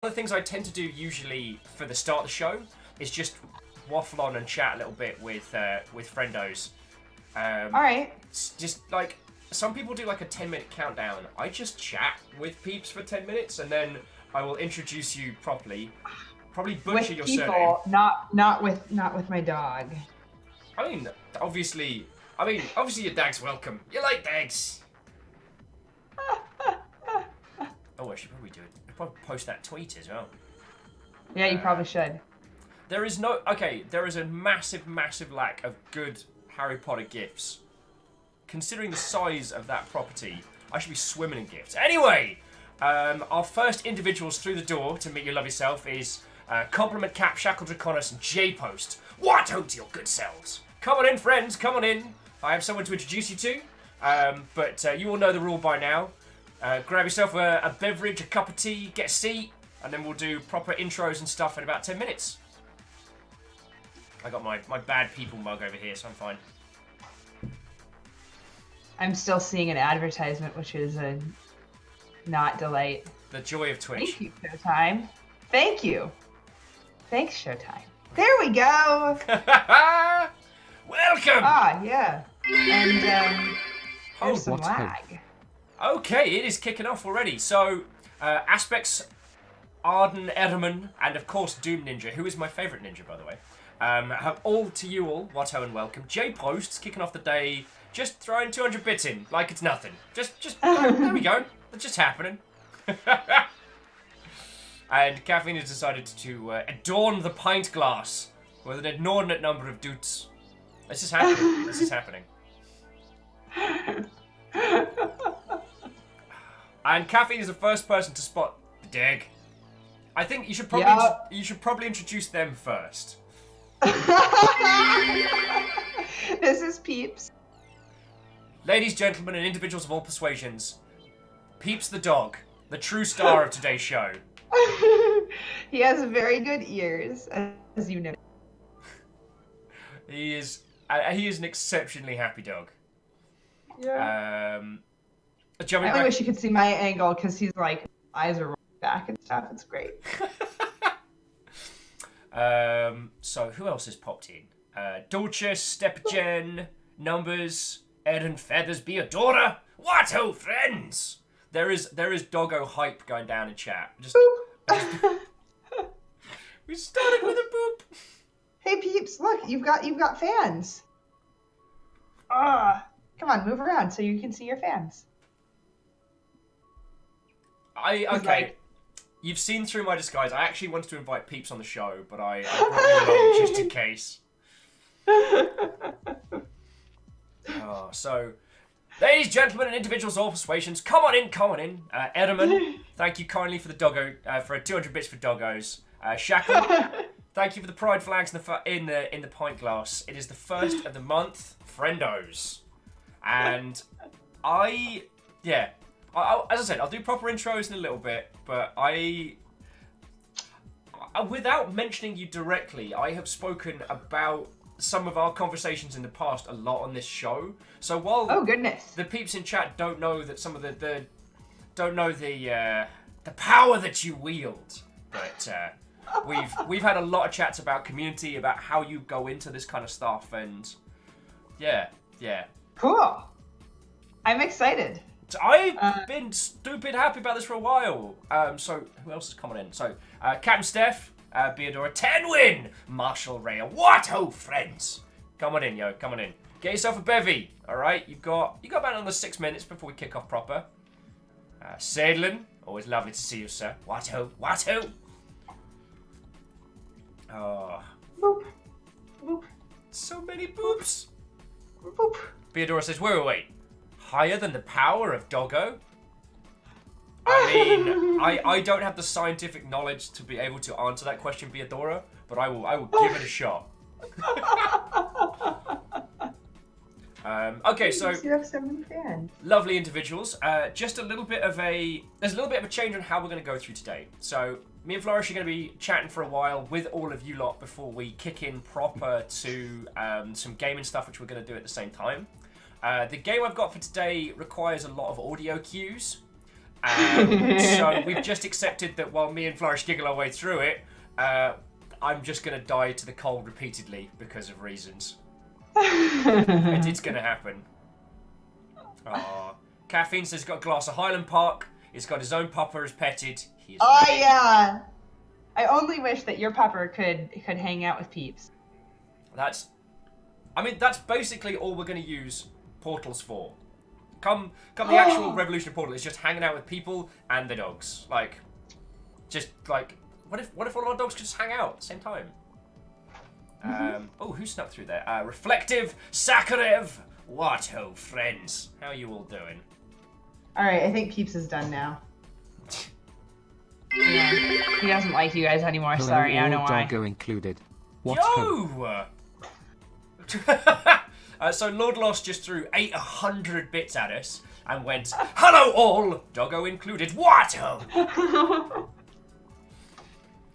of the things I tend to do usually for the start of the show is just waffle on and chat a little bit with friendos. All right. Just like some people do like a 10-minute countdown. I just chat with peeps for 10 minutes and then I will introduce you properly. Probably butcher your people, surname. Not with my dog. I mean, obviously your dag's welcome. You like dags. Oh, I should probably do it. I'll probably post that tweet as well. Yeah, you probably should. There is a massive, massive lack of good Harry Potter gifts. Considering the size of that property, I should be swimming in gifts. Anyway, our first individuals through the door to meet your lovely self is Compliment Cap, Shackle Draconis, and J-Post. What out to your good selves? Come on in, friends, come on in. I have someone to introduce you to, but you all know the rule by now. Grab yourself a beverage, a cup of tea, get a seat, and then we'll do proper intros and stuff in about 10 minutes. I got my bad people mug over here, so I'm fine. I'm still seeing an advertisement, which is a not delight. The joy of Twitch. Thank you, Showtime. Thank you. Thanks, Showtime. There we go. Welcome. Ah, yeah. And there's some lag. Okay, it is kicking off already. So, Aspects, Arden, Edelman, and of course Doom Ninja, who is my favourite ninja, by the way. Have all to you all, Watto and welcome. J-Post's kicking off the day, just throwing 200 bits in, like it's nothing. Just there we go. It's just happening. And Caffeine has decided to adorn the pint glass with an inordinate number of doots. This is happening. This is happening. And Caffeine is the first person to spot the dig. I think you should probably introduce them first. This is Peeps. Ladies, gentlemen, and individuals of all persuasions, Peeps the dog, the true star of today's show. He has very good ears, as you know. He is an exceptionally happy dog. Yeah. I wish you could see my angle because he's like eyes are rolling back and stuff. It's great. So who else has popped in? Dolce, Stepgen, Numbers, Ed and Feathers, Beadora. What ho, friends! There is doggo hype going down in chat. We started with a boop. Hey Peeps, look, you've got fans. Come on, move around so you can see your fans. You've seen through my disguise. I actually wanted to invite Peeps on the show, but I brought you along just in case. So, ladies, gentlemen, and individuals of all persuasions, come on in. Edelman, thank you kindly for the doggo, for 200 bits for doggos. Shackle, thank you for the pride flags in the pint glass. It is the first of the month, friendos, and as I said, I'll do proper intros in a little bit, but without mentioning you directly, I have spoken about some of our conversations in the past a lot on this show. So while the peeps in chat don't know that some of the power that you wield, but we've had a lot of chats about community, about how you go into this kind of stuff, and yeah. Cool. I'm excited. I've been stupid happy about this for a while. So who else is coming in? So Captain Steph, Beadora, 10 win, Marshall Ray. What ho, friends! Come on in, yo. Come on in. Get yourself a bevy. All right, you got about another 6 minutes before we kick off proper. Sadlin, always lovely to see you, sir. What ho, what ho. Oh, Boop. Boop. so many boops. Boop. Beadora says, wait. Higher than the power of doggo? I mean, I don't have the scientific knowledge to be able to answer that question, Beadora, but I will give it a shot. Okay, so You have so many fans. lovely individuals. Just there's a little bit of a change on how we're going to go through today. So me and Flourish are going to be chatting for a while with all of you lot before we kick in proper to some gaming stuff, which we're going to do at the same time. The game I've got for today requires a lot of audio cues. So we've just accepted that while me and Flourish giggle our way through it, I'm just going to die to the cold repeatedly because of reasons. And it's going to happen. Aww. Caffeine says he's got a glass of Highland Park. He's got his own pupper as petted. Yeah. I only wish that your pupper could hang out with peeps. That's basically all we're going to use portals for. Come the actual Revolution portal is just hanging out with people and the dogs. What if all our dogs could just hang out at the same time? Oh, who snuck through there? Reflective Sakharev. What ho, friends? How are you all doing? All right, I think Peeps is done now. Yeah, he doesn't like you guys anymore. Hello, sorry, I don't know why. Doggo included. What Yo! So Lord Lost just threw 800 bits at us and went, "Hello all, Doggo included. What ho!"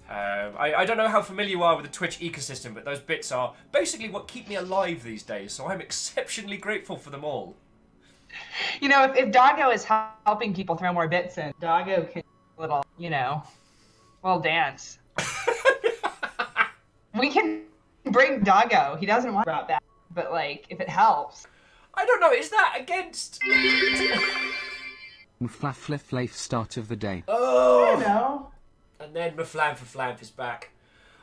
I don't know how familiar you are with the Twitch ecosystem, but those bits are basically what keep me alive these days, so I'm exceptionally grateful for them all. You know, if Doggo is helping people throw more bits in, Doggo can little dance. We can bring Doggo. He doesn't want about that, but if it helps. I don't know, is that against... Mflafliflaf start of the day. Oh! I don't know. And then Mflamf is back.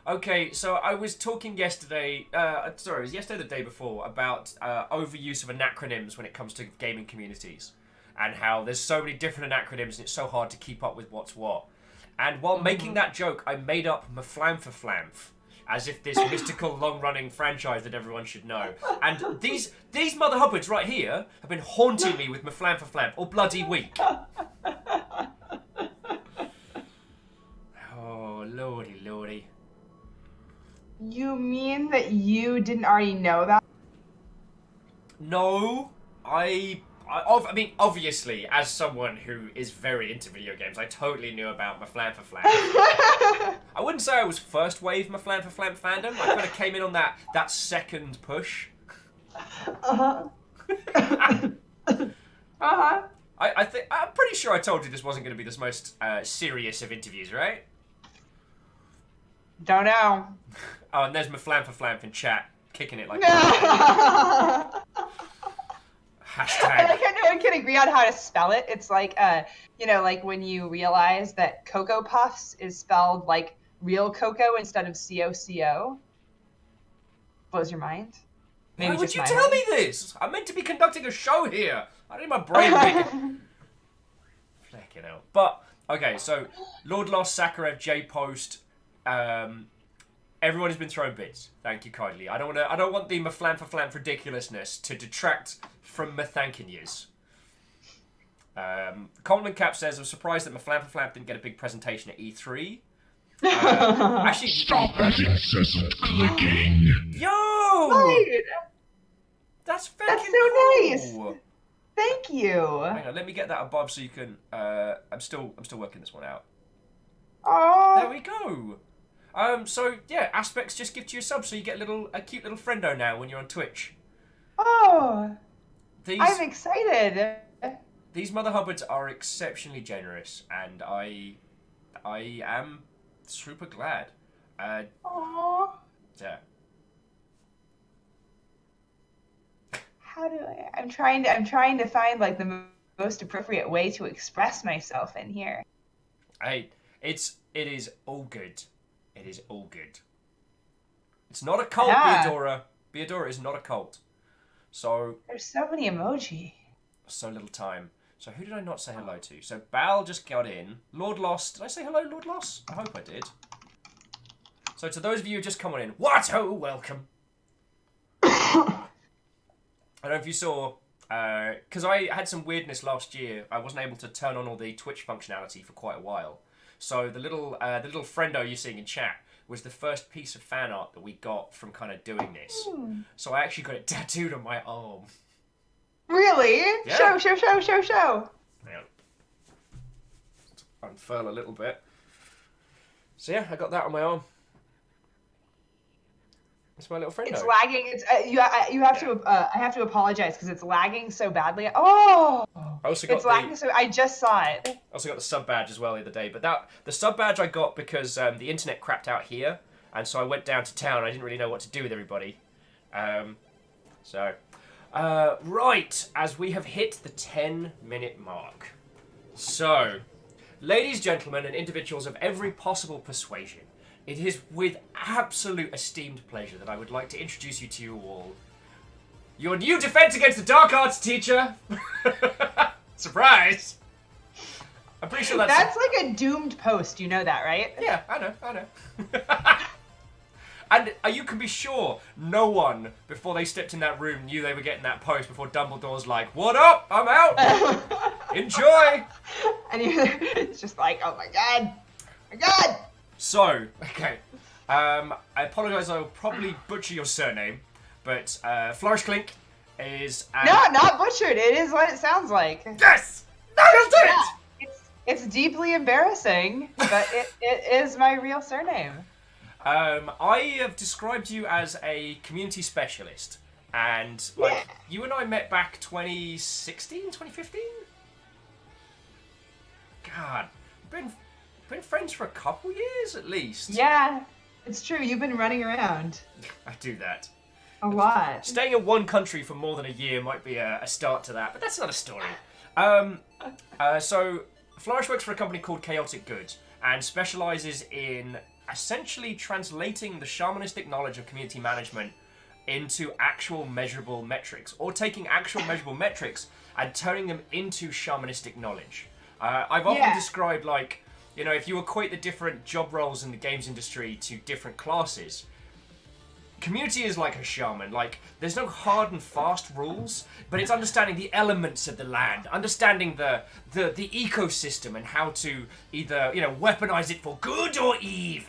Okay, so I was talking yesterday, it was yesterday or the day before, about overuse of anacronyms when it comes to gaming communities. And how there's so many different acronyms and it's so hard to keep up with what's what. And while making that joke, I made up Mflamf, as if this mystical long-running franchise that everyone should know. And these mother hubbards right here have been haunting me with Mflamf all bloody week. Oh, lordy. You mean that you didn't already know that? No, I mean, obviously, as someone who is very into video games, I totally knew about Mflamf. I wouldn't say I was first wave Mflamf fandom. I kind of came in on that second push. Uh-huh. Uh-huh. I'm pretty sure I told you this wasn't going to be this most serious of interviews, right? Don't know. Oh, and there's Mflamf in chat, kicking it like Hashtag. I no one can agree on how to spell it. It's like when you realize that Cocoa Puffs is spelled like real cocoa instead of COCO. Blows your mind? Maybe. Why would you tell me this? I'm meant to be conducting a show here. I need my brain bigger. Flecking out. But okay, so Lord Lost, Sakharev, J Post, everyone has been throwing bits. Thank you kindly. I don't want the Mflamf ridiculousness to detract from my thanking yous. Coleman Cap says, I'm surprised that Mflamf didn't get a big presentation at E3. Actually, stop that incessant clicking. Yo! Right. That's so cool. Nice. Thank you. Hang on, let me get that above so you can. I'm still working this one out. Oh. There we go. So yeah, Aspects just gift you a sub, so you get a cute little friendo now when you're on Twitch. Oh. I'm excited. These mother hubbards are exceptionally generous, and I am super glad. Aww. Yeah. How do I'm trying to find the most appropriate way to express myself in here. Hey, it is all good. It is all good. It's not a cult, yeah. Beadora. Beadora is not a cult. So there's so many emoji. So little time. So who did I not say hello to? So Bal just got in. Lord Lost. Did I say hello, Lord Lost? I hope I did. So to those of you who just come on in, what-ho, welcome. I don't know if you saw, because I had some weirdness last year. I wasn't able to turn on all the Twitch functionality for quite a while. So the little friendo you're seeing in chat was the first piece of fan art that we got from kind of doing this. So I actually got it tattooed on my arm. Really? Yeah. Show. Hang on. Let's unfurl a little bit. So yeah, I got that on my arm. It's my little friendo. It's lagging. It's you have to. I have to apologize because it's lagging so badly. Oh. I also got It's lacking so I just saw it. I also got the sub badge as well the other day, but the sub badge I got because the internet crapped out here, and so I went down to town. I didn't really know what to do with everybody. Right, as we have hit the 10-minute mark. So, ladies, gentlemen, and individuals of every possible persuasion, it is with absolute esteemed pleasure that I would like to introduce you to you all. Your new defense against the dark arts teacher! Surprise! I'm pretty sure That's like a doomed post, you know that, right? Yeah, I know. And you can be sure no one, before they stepped in that room, knew they were getting that post before Dumbledore's like, "What up? I'm out! Enjoy!" And it's just like, oh my god! My god! So, okay. I apologise, I'll probably butcher your surname, but Flourish Klink is... No, not butchered. It is what it sounds like. Yes! Nailed it! It's deeply embarrassing, but it is my real surname. I have described you as a community specialist, and you and I met back 2016, 2015? God, been friends for a couple years at least. Yeah, it's true. You've been running around. I do that. A lot. Staying in one country for more than a year might be a start to that, but that's another story. So, Flourish works for a company called Chaotic Good and specializes in essentially translating the shamanistic knowledge of community management into actual measurable metrics, or taking actual measurable metrics and turning them into shamanistic knowledge. I've often described, like, you know, if you equate the different job roles in the games industry to different classes, community is like a shaman. Like, there's no hard and fast rules, but it's understanding the elements of the land, understanding the ecosystem and how to either, you know, weaponize it for good or evil.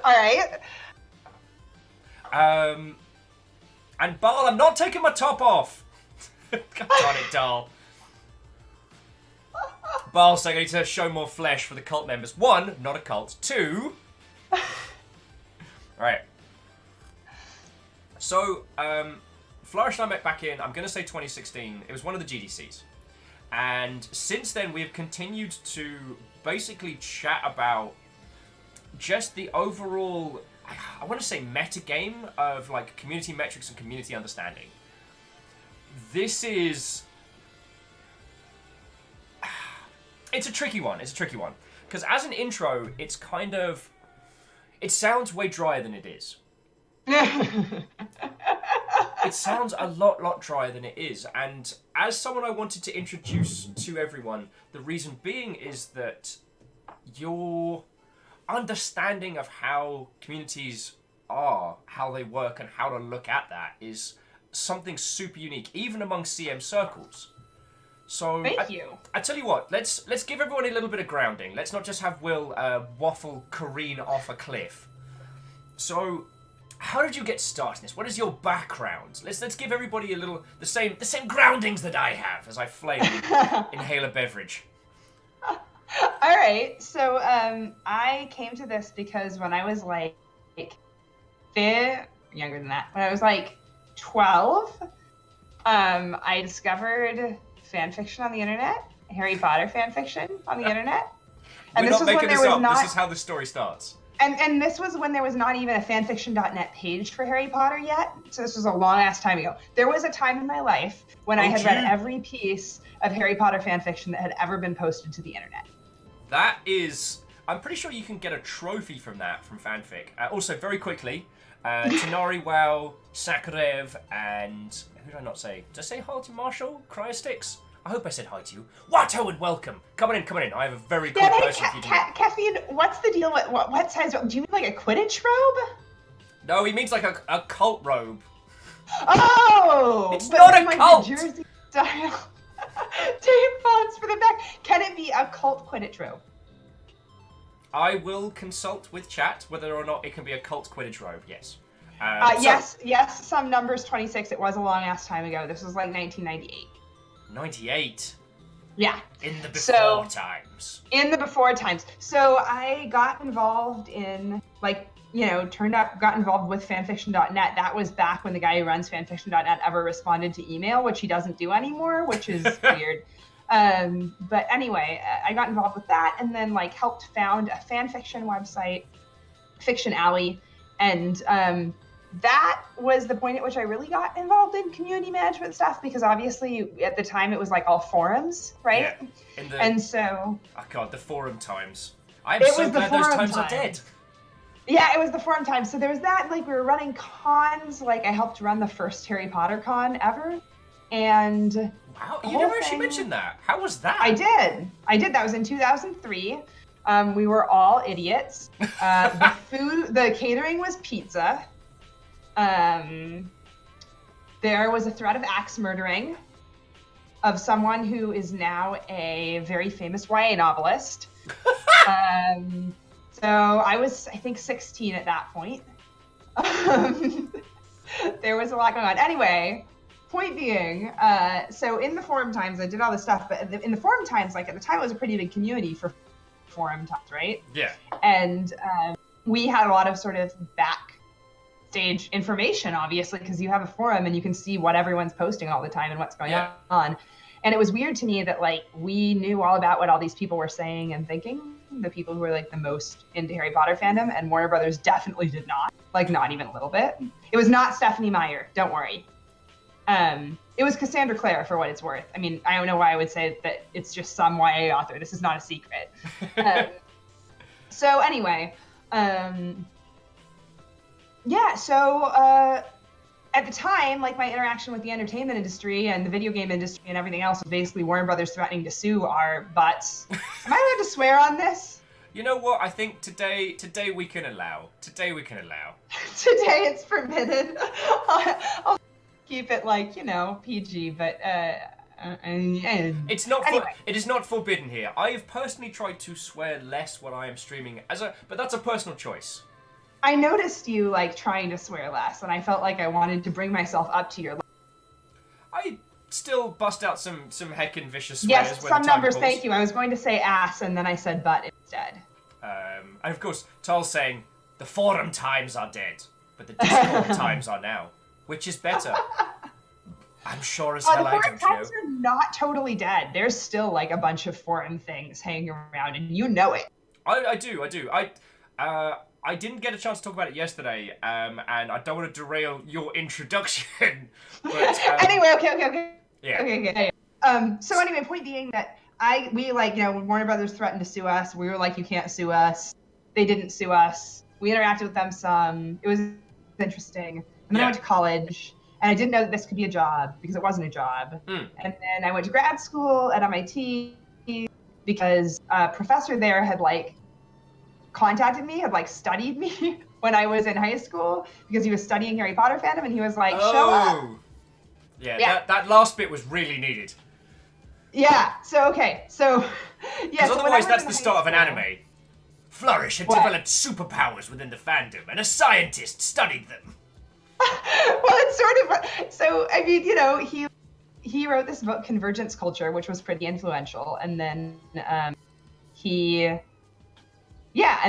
Alright. And Baal, I'm not taking my top off. God darn it, Dahl. Baal saying I need to show more flesh for the cult members. 1, not a cult. 2... Right. So, Flourish and I met back in, I'm going to say 2016. It was one of the GDCs. And since then, we have continued to basically chat about just the overall, I want to say meta game of like community metrics and community understanding. This is... It's a tricky one. Because as an intro, it's kind of... It sounds way drier than it is. It sounds a lot drier than it is. And as someone I wanted to introduce to everyone, the reason being is that your understanding of how communities are, how they work, and how to look at that is something super unique, even among CM circles. So Thank you. I tell you what, let's give everyone a little bit of grounding. Let's not just have Will waffle careen off a cliff. So, how did you get started in this? What is your background? Let's give everybody the same groundings that I have as I flame inhale a beverage. All right. So I came to this because when I was like younger than that, when I was like 12, I discovered fan fiction on the internet, Harry Potter fan fiction on the internet. And We're this not was making when this there up. was not, This is how the story starts. and this was when there was not even a fanfiction.net page for Harry Potter yet. So this was a long ass time ago. There was a time in my life when I had read every piece of Harry Potter fan fiction that had ever been posted to the internet. That is... I'm pretty sure you can get a trophy from that, from fanfic. Also, very quickly, Tanari Wow, Sakarev, and... Who did I not say? Did I say hi to Marshall? Cryostix? I hope I said hi to you. Watto and welcome. Come on in. I have a very cool person for you to meet. Caffeine, what's the deal with what size? Do you mean like a Quidditch robe? No, he means like a cult robe. Oh! It's not a like cult! The Jersey style. Tape fonts for the back. Can it be a cult Quidditch robe? I will consult with chat whether or not it can be a cult Quidditch robe, yes. Yes, some numbers 26. It was a long ass time ago. This was like 1998. 98. Yeah. In the before times. In the before times. So I got involved in like got involved with fanfiction.net. That was back when the guy who runs fanfiction.net ever responded to email, which he doesn't do anymore, which is weird. But anyway, I got involved with that, and then like helped found a fanfiction website, Fiction Alley, and that was the point at which I really got involved in community management stuff, because obviously at the time it was like all forums, right? Yeah. And so... Oh god, the forum times. I'm so glad those times are dead. Yeah, it was the forum times. So there was that, like we were running cons, like I helped run the first Harry Potter con ever. And... Wow, you never actually mentioned that. How was that? I did. That was in 2003. We were all idiots. The catering was pizza. There was a threat of axe murdering of someone who is now a very famous YA novelist. So I was, I think, 16 at that point. There was a lot going on. Anyway, point being, so in the forum times, I did all this stuff, but in the forum times, like at the time, it was a pretty big community for forum times, right? Yeah. And we had a lot of sort of backstage information, obviously, because you have a forum and you can see what everyone's posting all the time and what's going on. And it was weird to me that like we knew all about what all these people were saying and thinking, the people who were like the most into Harry Potter fandom, and Warner Brothers definitely did not, like not even a little bit. It was not Stephanie Meyer, don't worry. It was Cassandra Clare, for what it's worth. I mean, I don't know why I would say that it's just some YA author. This is not a secret. So anyway, at the time, like my interaction with the entertainment industry and the video game industry and everything else was basically Warner Brothers threatening to sue our butts. Am I allowed to swear on this? You know what? I think today we can allow. Today it's permitted. I'll keep it like, PG, but it's not. Anyway. It is not forbidden here. I have personally tried to swear less when I am streaming, but that's a personal choice. I noticed you like trying to swear less, and I felt like I wanted to bring myself up to your level. I still bust out some heckin' vicious swears. Yes, when some the time numbers. calls. Thank you. I was going to say ass, and then I said butt instead. And of course, Tal's saying the forum times are dead, but the Discord times are now. Which is better? I'm sure as hell I don't know. The forum times are not totally dead. There's still like a bunch of forum things hanging around, and you know it. I do. I didn't get a chance to talk about it yesterday, and I don't want to derail your introduction. But, anyway, okay. Yeah. Okay. So anyway, point being that when Warner Brothers threatened to sue us, we were like, you can't sue us. They didn't sue us. We interacted with them some. It was interesting. And then I went to college, and I didn't know that this could be a job because it wasn't a job. And then I went to grad school at MIT because a professor there had contacted me, had studied me when I was in high school because he was studying Harry Potter fandom, and he was like, show up. Yeah. That last bit was really needed. Yeah. So Because so otherwise that's the start of an anime. Flourish had developed superpowers within the fandom, and a scientist studied them. Well, it's sort of. So I mean, he wrote this book, Convergence Culture, which was pretty influential, and then and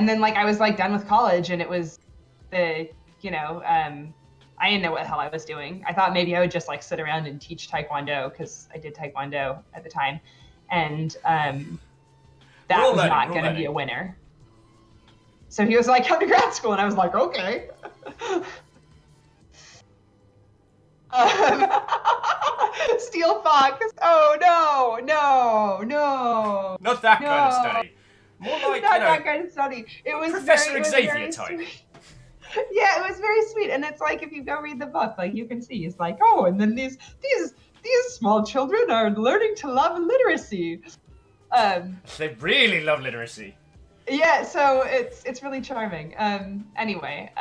then I was done with college, and it was I didn't know what the hell I was doing. I thought maybe I would just sit around and teach Taekwondo, because I did Taekwondo at the time, and that was not going to be a winner. So he was like, come to grad school, and I was like, okay. Steel Fox. Oh, no. Not that kind of study. More like, that kind of study. It was Professor Xavier type. Yeah, it was very sweet. And it's if you go read the book, you can see, it's and then these small children are learning to love literacy. They really love literacy. Yeah, so it's really charming. Anyway,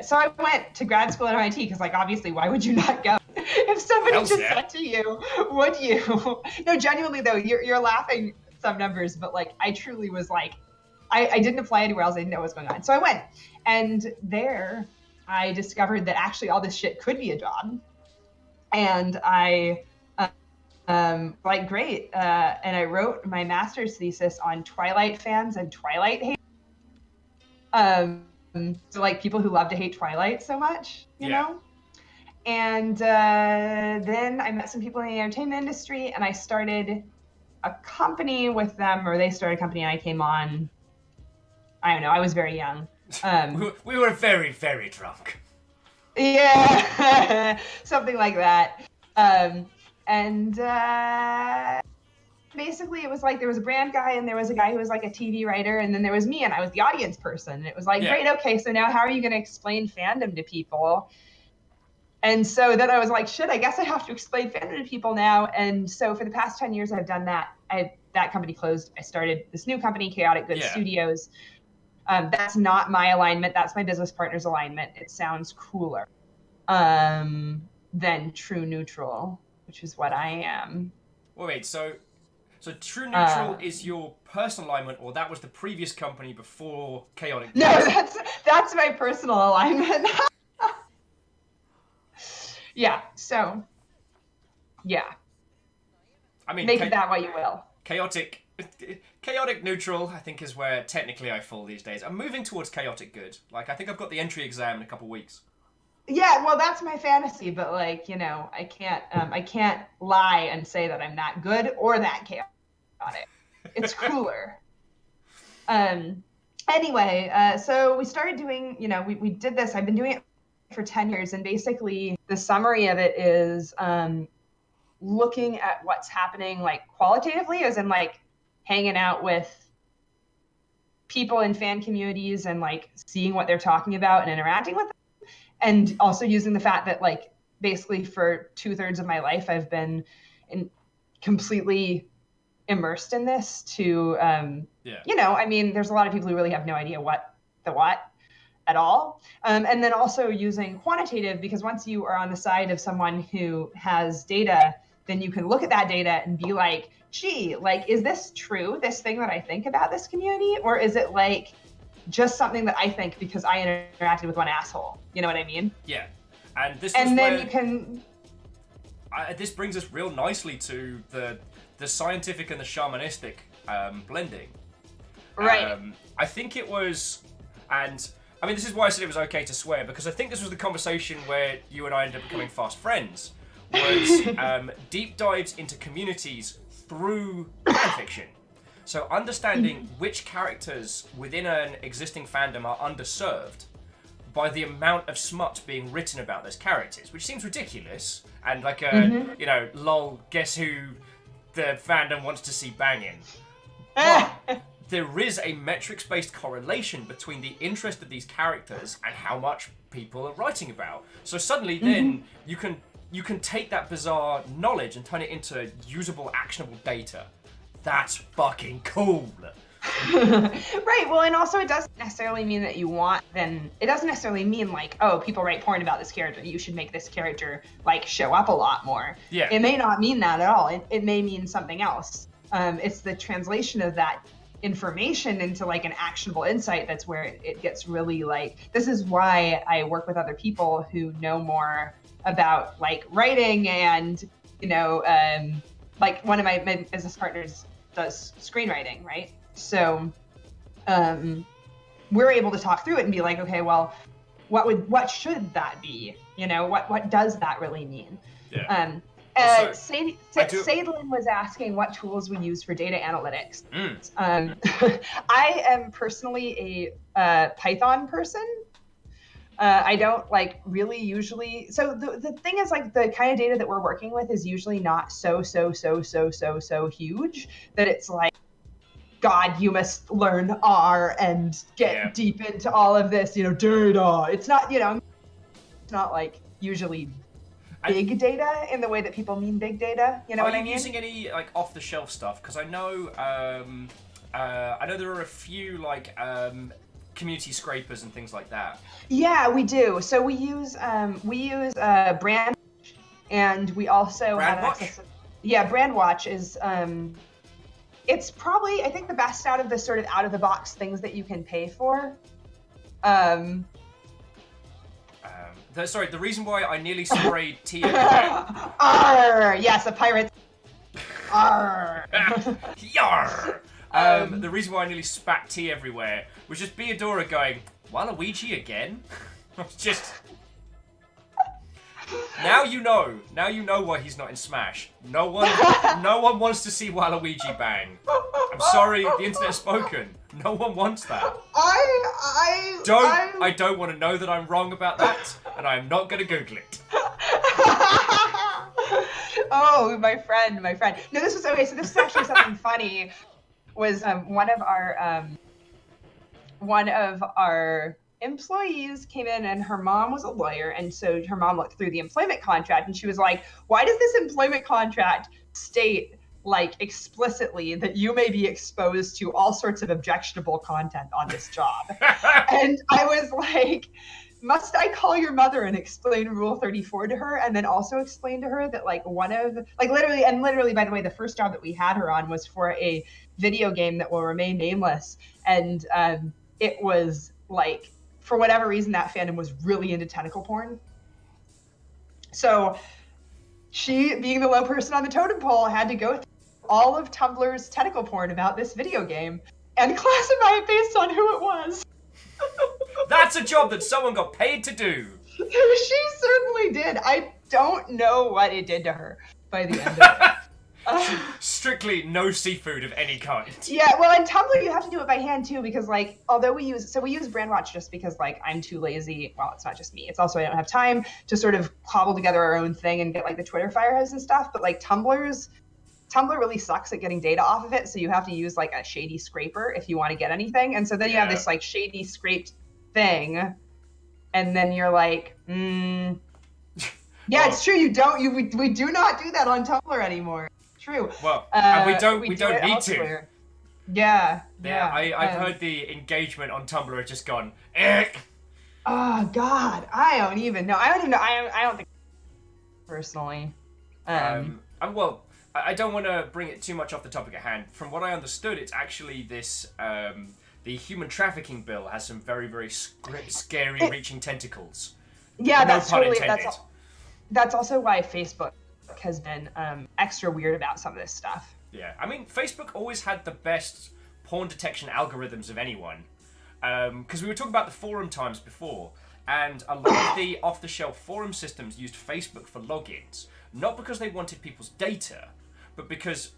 so I went to grad school at MIT because, obviously, why would you not go? If somebody said to you, would you? No, genuinely though, you're laughing some numbers, but I truly was I didn't apply anywhere else. I didn't know what was going on. So I went, and there I discovered that actually all this shit could be a job. And I great. And I wrote my master's thesis on Twilight fans and Twilight hate. So like people who love to hate Twilight so much, you Yeah. know? And then I met some people in the entertainment industry, and I started a company with them, or they started a company, and I came on. I don't know. I was very young. We were very, very drunk. Yeah, something like that. And basically, it was like there was a brand guy, and there was a guy who was like a TV writer, and then there was me, and I was the audience person. And it was like, Yeah. great, okay, so now how are you going to explain fandom to people? And so then I was like, shit, I guess I have to explain fandom to people now. And so for the past 10 years, I've done that. That company closed. I started this new company, Chaotic Good Studios. That's not my alignment. That's my business partner's alignment. It sounds cooler than True Neutral, which is what I am. Wait, so True Neutral is your personal alignment, or that was the previous company before Chaotic? No, that's my personal alignment. Yeah, so, yeah. I mean, make of that what you will. Chaotic Neutral, I think, is where technically I fall these days. I'm moving towards Chaotic Good. Like, I think I've got the entry exam in a couple weeks. Yeah, well, that's my fantasy, but like, you know, I can't lie and say that I'm that good or that chaotic. It's cooler. Anyway, so we started doing, you know, we did this. I've been doing it for 10 years, and basically the summary of it is looking at what's happening like qualitatively, as in like hanging out with people in fan communities and like seeing what they're talking about and interacting with them, and also using the fact that like basically for 2/3 of my life I've been completely immersed in this to you know, I mean, there's a lot of people who really have no idea what at all. And then also using quantitative, because once you are on the side of someone who has data, then you can look at that data and be like, gee, like, is this true, this thing that I think about this community? Or is it like just something that I think because I interacted with one asshole? You know what I mean? Yeah. And this and then where, you can... this brings us real nicely to the scientific and the shamanistic blending. Right. I think it was... And... I mean, this is why I said it was okay to swear, because I think this was the conversation where you and I ended up becoming fast friends, was deep dives into communities through fanfiction. So understanding which characters within an existing fandom are underserved by the amount of smut being written about those characters, which seems ridiculous, and like a, you know, lol, guess who the fandom wants to see banging. But there is a metrics-based correlation between the interest of these characters and how much people are writing about. So suddenly then you can take that bizarre knowledge and turn it into usable, actionable data. That's fucking cool. Right, well, and also it doesn't necessarily mean that you want, then it doesn't necessarily mean like, oh, people write porn about this character, you should make this character like show up a lot more. Yeah. It may not mean that at all. It may mean something else. It's the translation of that information into like an actionable insight that's where it gets really like, this is why I work with other people who know more about like writing, and you know, like one of my business partners does screenwriting, right? So we're able to talk through it and be like, okay, well, what should that be? You know, what does that really mean? Yeah. Sadlin was asking what tools we use for data analytics. I am personally a Python person. I don't like really usually. So the thing is, like, the kind of data that we're working with is usually not so huge that it's like, God, you must learn R and get deep into all of this, you know, data. It's not, you know, it's not like usually big data in the way that people mean big data. You know what I mean? Are you using any like off-the-shelf stuff? Because I know there are a few like community scrapers and things like that. Yeah, we do. So we use Brand, and we also have access to, Brandwatch is it's probably, I think, the best out of the sort of out-of-the-box things that you can pay for. Sorry, the reason why I nearly sprayed tea everywhere. Arr! Yes, a pirate. Arr! Yarr! The reason why I nearly spat tea everywhere was just Beadora going, Waluigi again? Just... Now you know. Now you know why he's not in Smash. No one wants to see Waluigi bang. I'm sorry, the internet's spoken. No one wants that. I don't want to know that I'm wrong about that, and I'm not going to Google it. Oh, my friend. No, this was okay. So this is actually something funny. Was one of our employees came in, and her mom was a lawyer, and so her mom looked through the employment contract, and she was like, "Why does this employment contract state like explicitly that you may be exposed to all sorts of objectionable content on this job?" And I was like, must I call your mother and explain Rule 34 to her, and then also explain to her that like one of like literally by the way, the first job that we had her on was for a video game that will remain nameless, and it was like, for whatever reason, that fandom was really into tentacle porn. So she, being the low person on the totem pole, had to go through all of Tumblr's tentacle porn about this video game and classify it based on who it was. That's a job that someone got paid to do. She certainly did. I don't know what it did to her by the end of it. Strictly no seafood of any kind. Yeah, well, in Tumblr you have to do it by hand too, because like, although we use Brandwatch just because like I'm too lazy. Well, it's not just me. It's also I don't have time to sort of cobble together our own thing and get like the Twitter firehose and stuff. But like Tumblr really sucks at getting data off of it, so you have to use like a shady scraper if you want to get anything. And so then you have this like shady scraped thing, and then you're like, yeah, it's true. We do not do that on Tumblr anymore. True. Well, and we don't need elsewhere. to. Yeah. I've heard the engagement on Tumblr has just gone, Eck. Oh God, I don't even know. I don't think personally. Well, I don't want to bring it too much off the topic at hand. From what I understood, it's actually this. The human trafficking bill has some very, very scary reaching tentacles. Yeah, no that's pun totally. intended. That's also why Facebook has been extra weird about some of this stuff. Yeah, I mean, Facebook always had the best porn detection algorithms of anyone. Because we were talking about the forum times before, and a lot of the off-the-shelf forum systems used Facebook for logins, not because they wanted people's data, but because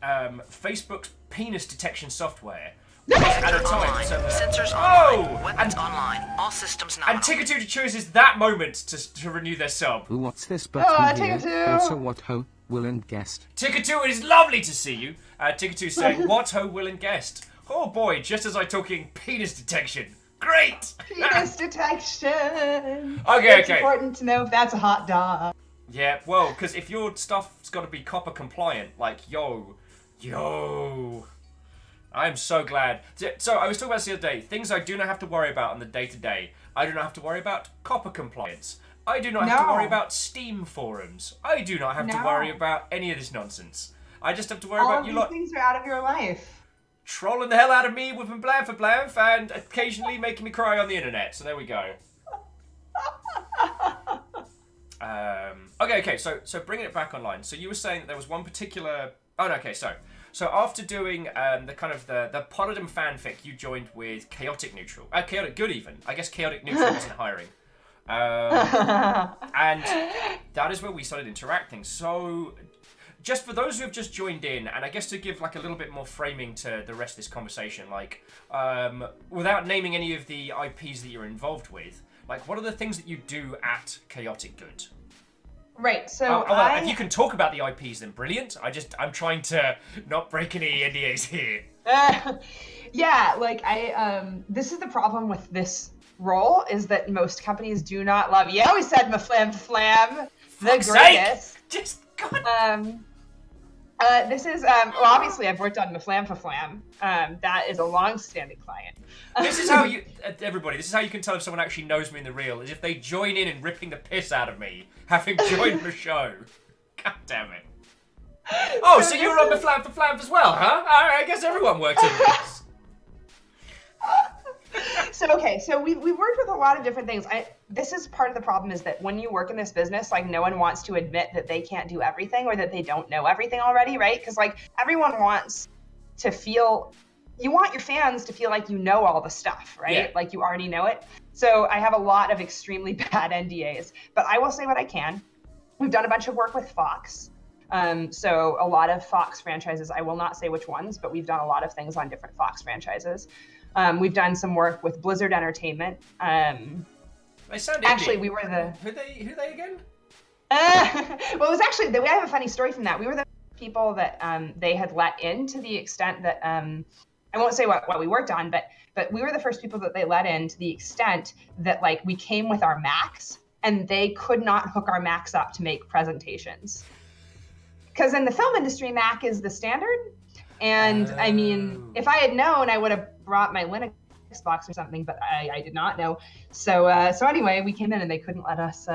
Facebook's penis detection software was at a time. So Sensors online. Weapons online. All systems now. And Ticketoo chooses that moment to renew their sub. Ooh, what's this button here? Ticketoo! Also, what ho, will and guest. Ticketoo, it is lovely to see you. Ticketoo saying, what ho, will and guest. Oh boy, just as I talking penis detection. Great! Penis detection. Okay. It's important to know if that's a hot dog. Yeah, well, because if your stuff's got to be copper compliant, like, yo. I'm so glad. So I was talking about this the other day. Things I do not have to worry about on the day-to-day. I do not have to worry about copper compliance. I do not have to worry about Steam forums. I do not have to worry about any of this nonsense. I just have to worry about you lot. All these things are out of your life. Trolling the hell out of me with blam for blam and occasionally making me cry on the internet. So there we go. Okay. So bringing it back online. So you were saying that there was one particular. Oh, no, okay. So after doing the kind of the Potterdam fanfic, you joined with Chaotic Neutral, Chaotic Good even. I guess Chaotic Neutral wasn't hiring. And that is where we started interacting. So, just for those who have just joined in, and I guess to give like a little bit more framing to the rest of this conversation, like without naming any of the IPs that you're involved with, like what are the things that you do at Chaotic Good? Right. So if you can talk about the IPs, then brilliant. I'm trying to not break any NDAs here. Yeah, like this is the problem with this role is that most companies do not love. Yeah, we said Maflam Flam, the greatest. Just God. This is well, obviously I've worked on Maflam Flam. That is a long-standing client. This is how you, everybody. This is how you can tell if someone actually knows me in the real. Is if they join in and ripping the piss out of me, having joined the show. God damn it. Oh, so you were on Maflam as well, huh? I guess everyone works in this. So we worked with a lot of different things. This is part of the problem is that when you work in this business, like no one wants to admit that they can't do everything or that they don't know everything already, right? Because like everyone wants to feel you want your fans to feel like you know all the stuff, right? Yeah. Like you already know it. So I have a lot of extremely bad NDAs, but I will say what I can. We've done a bunch of work with Fox. So a lot of Fox franchises, I will not say which ones, but we've done a lot of things on different Fox franchises. We've done some work with Blizzard Entertainment. They sound actually, indie. we were the... Who they again? Well, it was actually, we have a funny story from that. We were the people that they had let in, to the extent that, I won't say what we worked on, but we were the first people that they let in, to the extent that like we came with our Macs and they could not hook our Macs up to make presentations. Because in the film industry, Mac is the standard. And I mean, if I had known, I would have brought my Linux box or something, but I did not know. So anyway, we came in and they couldn't let us,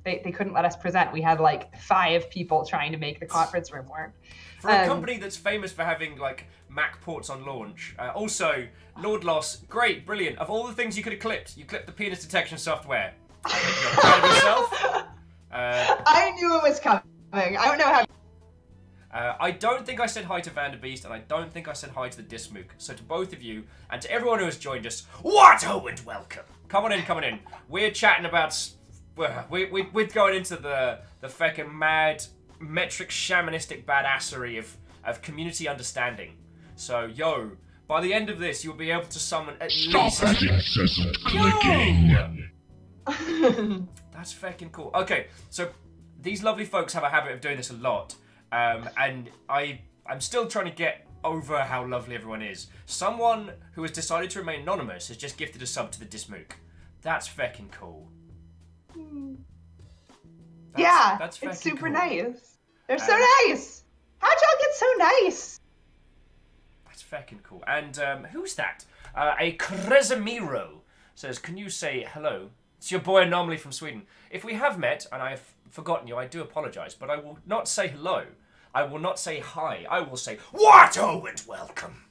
they couldn't let us present. We had like 5 people trying to make the conference room work. For a company that's famous for having like Mac ports on launch. Also, Lord Loss, great, brilliant. Of all the things you could have clipped, you clipped the penis detection software. You're proud of yourself. I knew it was coming. I don't know how. I don't think I said hi to Vanderbeest, and I don't think I said hi to the Dismook. So to both of you, and to everyone who has joined us, what and welcome. Come on in. We're chatting about... We're going into the feckin' mad, metric, shamanistic badassery of community understanding. So, by the end of this, you'll be able to summon at least... Stop that incessant clicking! That's feckin' cool. Okay, so these lovely folks have a habit of doing this a lot. And I'm still trying to get over how lovely everyone is. Someone who has decided to remain anonymous has just gifted a sub to the Dismook. That's feckin' cool. That's it's feckin' super cool. nice. They're so nice. How'd y'all get so nice? That's feckin' cool. And who's that? A Kresimiro says, can you say hello? It's your boy Anomaly from Sweden. If we have met, and I have forgotten you, I do apologise, but I will not say hello. I will not say hi. I will say, what and welcome.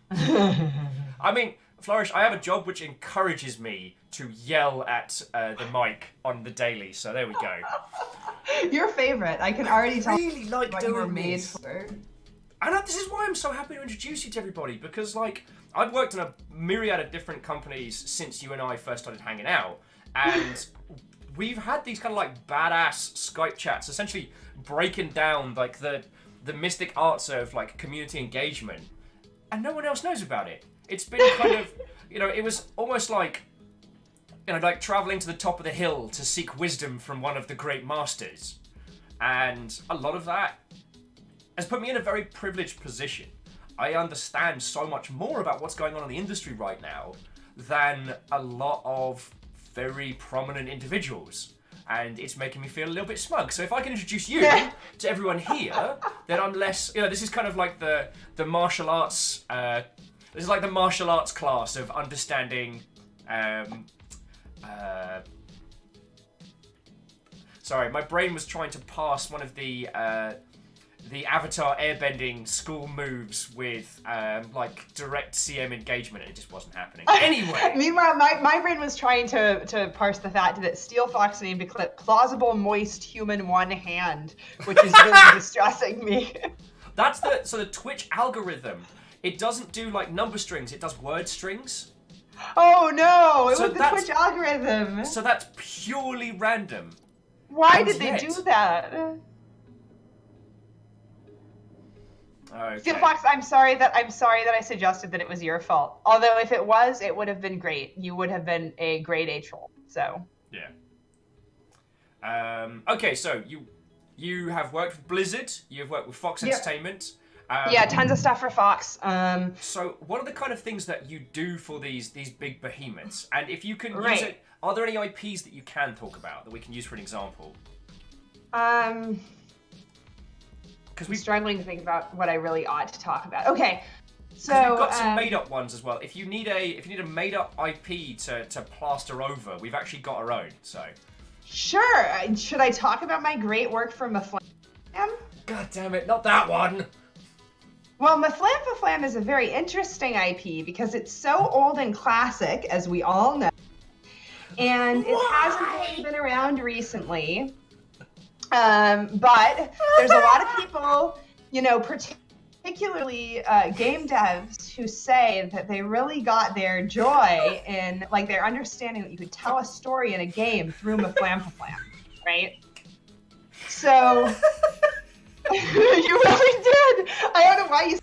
I mean, Flourish, I have a job which encourages me to yell at the mic on the daily, so there we go. Your favorite. I can already tell. Really like what doing you were made this. for. And this is why I'm so happy to introduce you to everybody, because like I've worked in a myriad of different companies since you and I first started hanging out, and we've had these kind of like badass Skype chats, essentially breaking down like the mystic arts of like community engagement, and no one else knows about it. It's been kind of, it was almost like, like traveling to the top of the hill to seek wisdom from one of the great masters, and a lot of that has put me in a very privileged position. I understand so much more about what's going on in the industry right now than a lot of very prominent individuals, and it's making me feel a little bit smug. So if I can introduce you to everyone here, then I'm less, this is kind of like the martial arts, this is like the martial arts class of understanding, sorry, my brain was trying to pass one of the Avatar airbending school moves with like direct CM engagement, and it just wasn't happening. Anyway. Meanwhile, my brain was trying to parse the fact that Steel Fox named a clip plausible moist human one hand, which is really distressing me. That's the Twitch algorithm. It doesn't do like number strings, it does word strings. Oh no, it So was the Twitch algorithm. So that's purely random. Why did they do that? Okay. Steel Fox, I'm sorry that I suggested that it was your fault. Although if it was, it would have been great. You would have been a grade A troll. So. Yeah. Okay, so you have worked with Blizzard. You've worked with Fox Entertainment. Yeah, tons of stuff for Fox. So what are the kind of things that you do for these big behemoths? And if you can use Right. it, are there any IPs that you can talk about that we can use for an example? Because I'm struggling to think about what I really ought to talk about. Okay, so we've got some made-up ones as well. If you need a made-up IP to plaster over, we've actually got our own. So sure. Should I talk about my great work for Maflam? God damn it, not that one. Well, Maflam is a very interesting IP because it's so old and classic, as we all know, and it hasn't really been around recently. But there's a lot of people, particularly game devs who say that they really got their joy in, like, their understanding that you could tell a story in a game through Maflam, right? So you really did. I don't know why you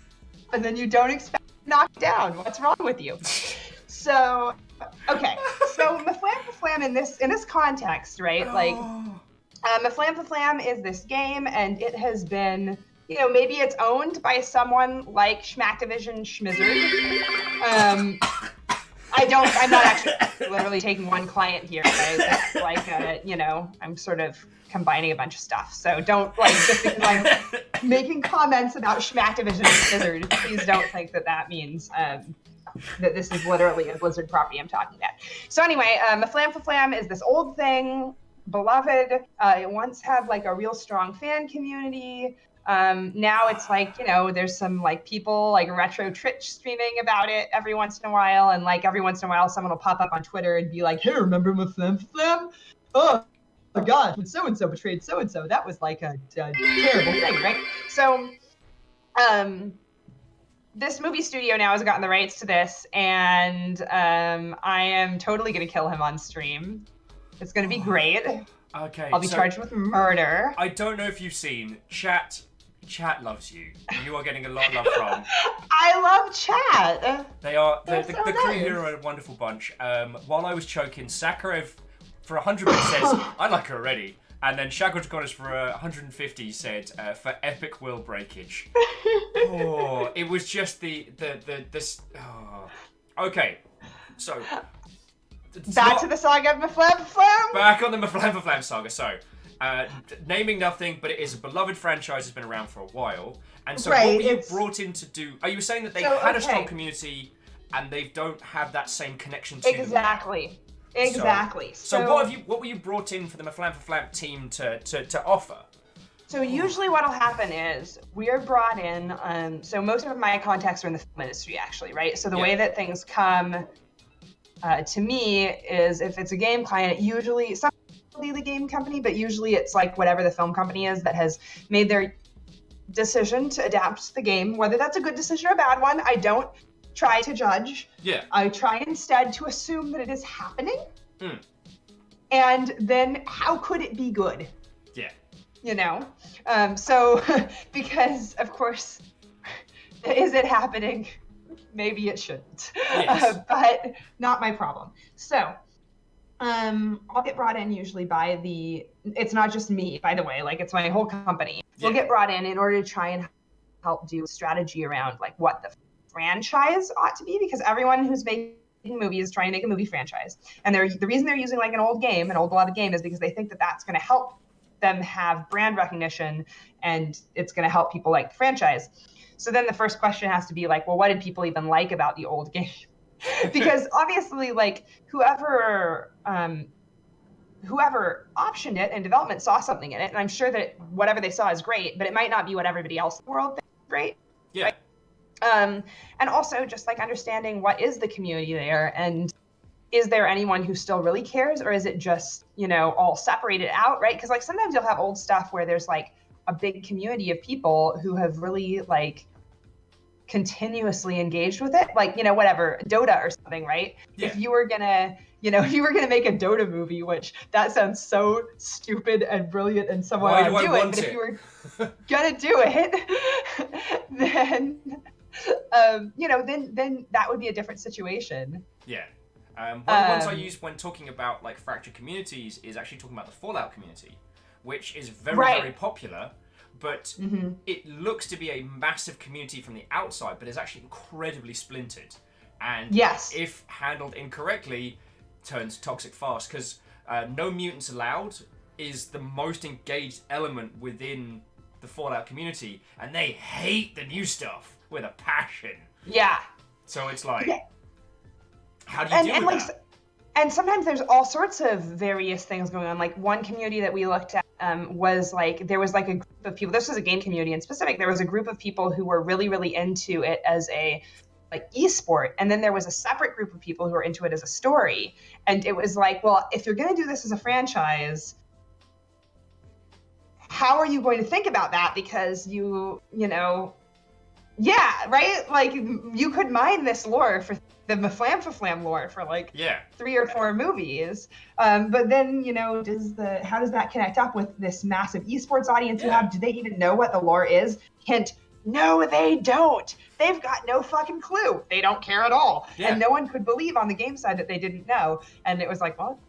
and then you don't expect to knock down. What's wrong with you? So okay, so Maflam in this context, right? Like, Maflam is this game, and it has been, you know, maybe it's owned by someone like Schmactivision Schmizzard. I'm not actually literally taking one client here, guys. It's like, you know, I'm sort of combining a bunch of stuff. So don't, like, just because I'm making comments about Schmactivision Schmizzard, please don't think that that means that this is literally a Blizzard property I'm talking about. So anyway, Maflam is this old thing, beloved. It once had, like, a real strong fan community. Now it's like, you know, there's some, like, people like retro Twitch streaming about it every once in a while, and, like, every once in a while someone will pop up on Twitter and be like, hey, remember Maflam? Oh my God, when so-and-so betrayed so-and-so, that was like a terrible thing, right? So this movie studio now has gotten the rights to this, and I am totally going to kill him on stream. It's going to be great. Okay. I'll be charged with murder. I don't know if you've seen Chat loves you. You are getting a lot of love from. I love Chat. They are the so crew nice. here are a wonderful bunch. While I was choking, Sakharev for 100 says I like her already, and then Shagotagonis for 150 said for epic will breakage. Oh, it was just this. Oh. Okay, so. Back to the saga of Maflam. Back on the Maflam saga. So, naming nothing, but it is a beloved franchise. It's been around for a while. And so, Right, what were you it's- brought in to do? Are you saying that they So, had a strong okay. community, and they don't have that same connection to them now? Exactly. So what were you brought in for the Maflam team to offer? So usually what'll happen is we're brought in, so most of my contacts are in the film industry, actually, right? So the way that things come to me is if it's a game client, usually some will be the game company, but usually it's like whatever the film company is that has made their decision to adapt the game, whether that's a good decision or a bad one. I don't try to judge. Yeah. I try instead to assume that it is happening. And then how could it be good? Yeah. You know? So, because, of course, is it happening? Maybe it shouldn't. Yes. But not my problem. So, I'll get brought in usually by it's not just me, by the way, like it's my whole company. Yeah. We'll get brought in order to try and help do strategy around like what the franchise ought to be, because everyone who's making movies is trying to make a movie franchise. And the reason they're using like an old beloved game is because they think that that's going to help them have brand recognition and it's going to help people like the franchise. So then the first question has to be like, well, what did people even like about the old game? Because obviously, like whoever optioned it in development saw something in it, and I'm sure that whatever they saw is great, but it might not be what everybody else in the world thinks is great. Yeah. Right? And also just like understanding what is the community there, and is there anyone who still really cares, or is it just, you know, all separated out, right? Because like sometimes you'll have old stuff where there's like a big community of people who have really like continuously engaged with it, like, you know, whatever, Dota or something, right? Yeah. If you were gonna make a Dota movie, which that sounds so stupid and brilliant and someone Why ought do to I do want it, but it? if you were gonna do it, then you know, then that would be a different situation. Yeah. One of the ones I use when talking about like fractured communities is actually talking about the Fallout community, which is very, very popular, but it looks to be a massive community from the outside, but is actually incredibly splintered. And if handled incorrectly, turns toxic fast, because no mutants allowed is the most engaged element within the Fallout community, and they hate the new stuff with a passion. Yeah. So it's like, how do you deal with that? And sometimes there's all sorts of various things going on. Like one community that we looked at was like, there was like a group of people, this was a game community in specific, there was a group of people who were really, really into it as a like esport. And then there was a separate group of people who were into it as a story. And it was like, well, if you're going to do this as a franchise, how are you going to think about that? Because you know, Yeah, right? Like, you could mine this lore for the Maflam lore for like 3 or 4 movies. But then, how does that connect up with this massive esports audience you have? Do they even know what the lore is? Hint, no, they don't. They've got no fucking clue. They don't care at all. Yeah. And no one could believe on the game side that they didn't know. And it was like, well,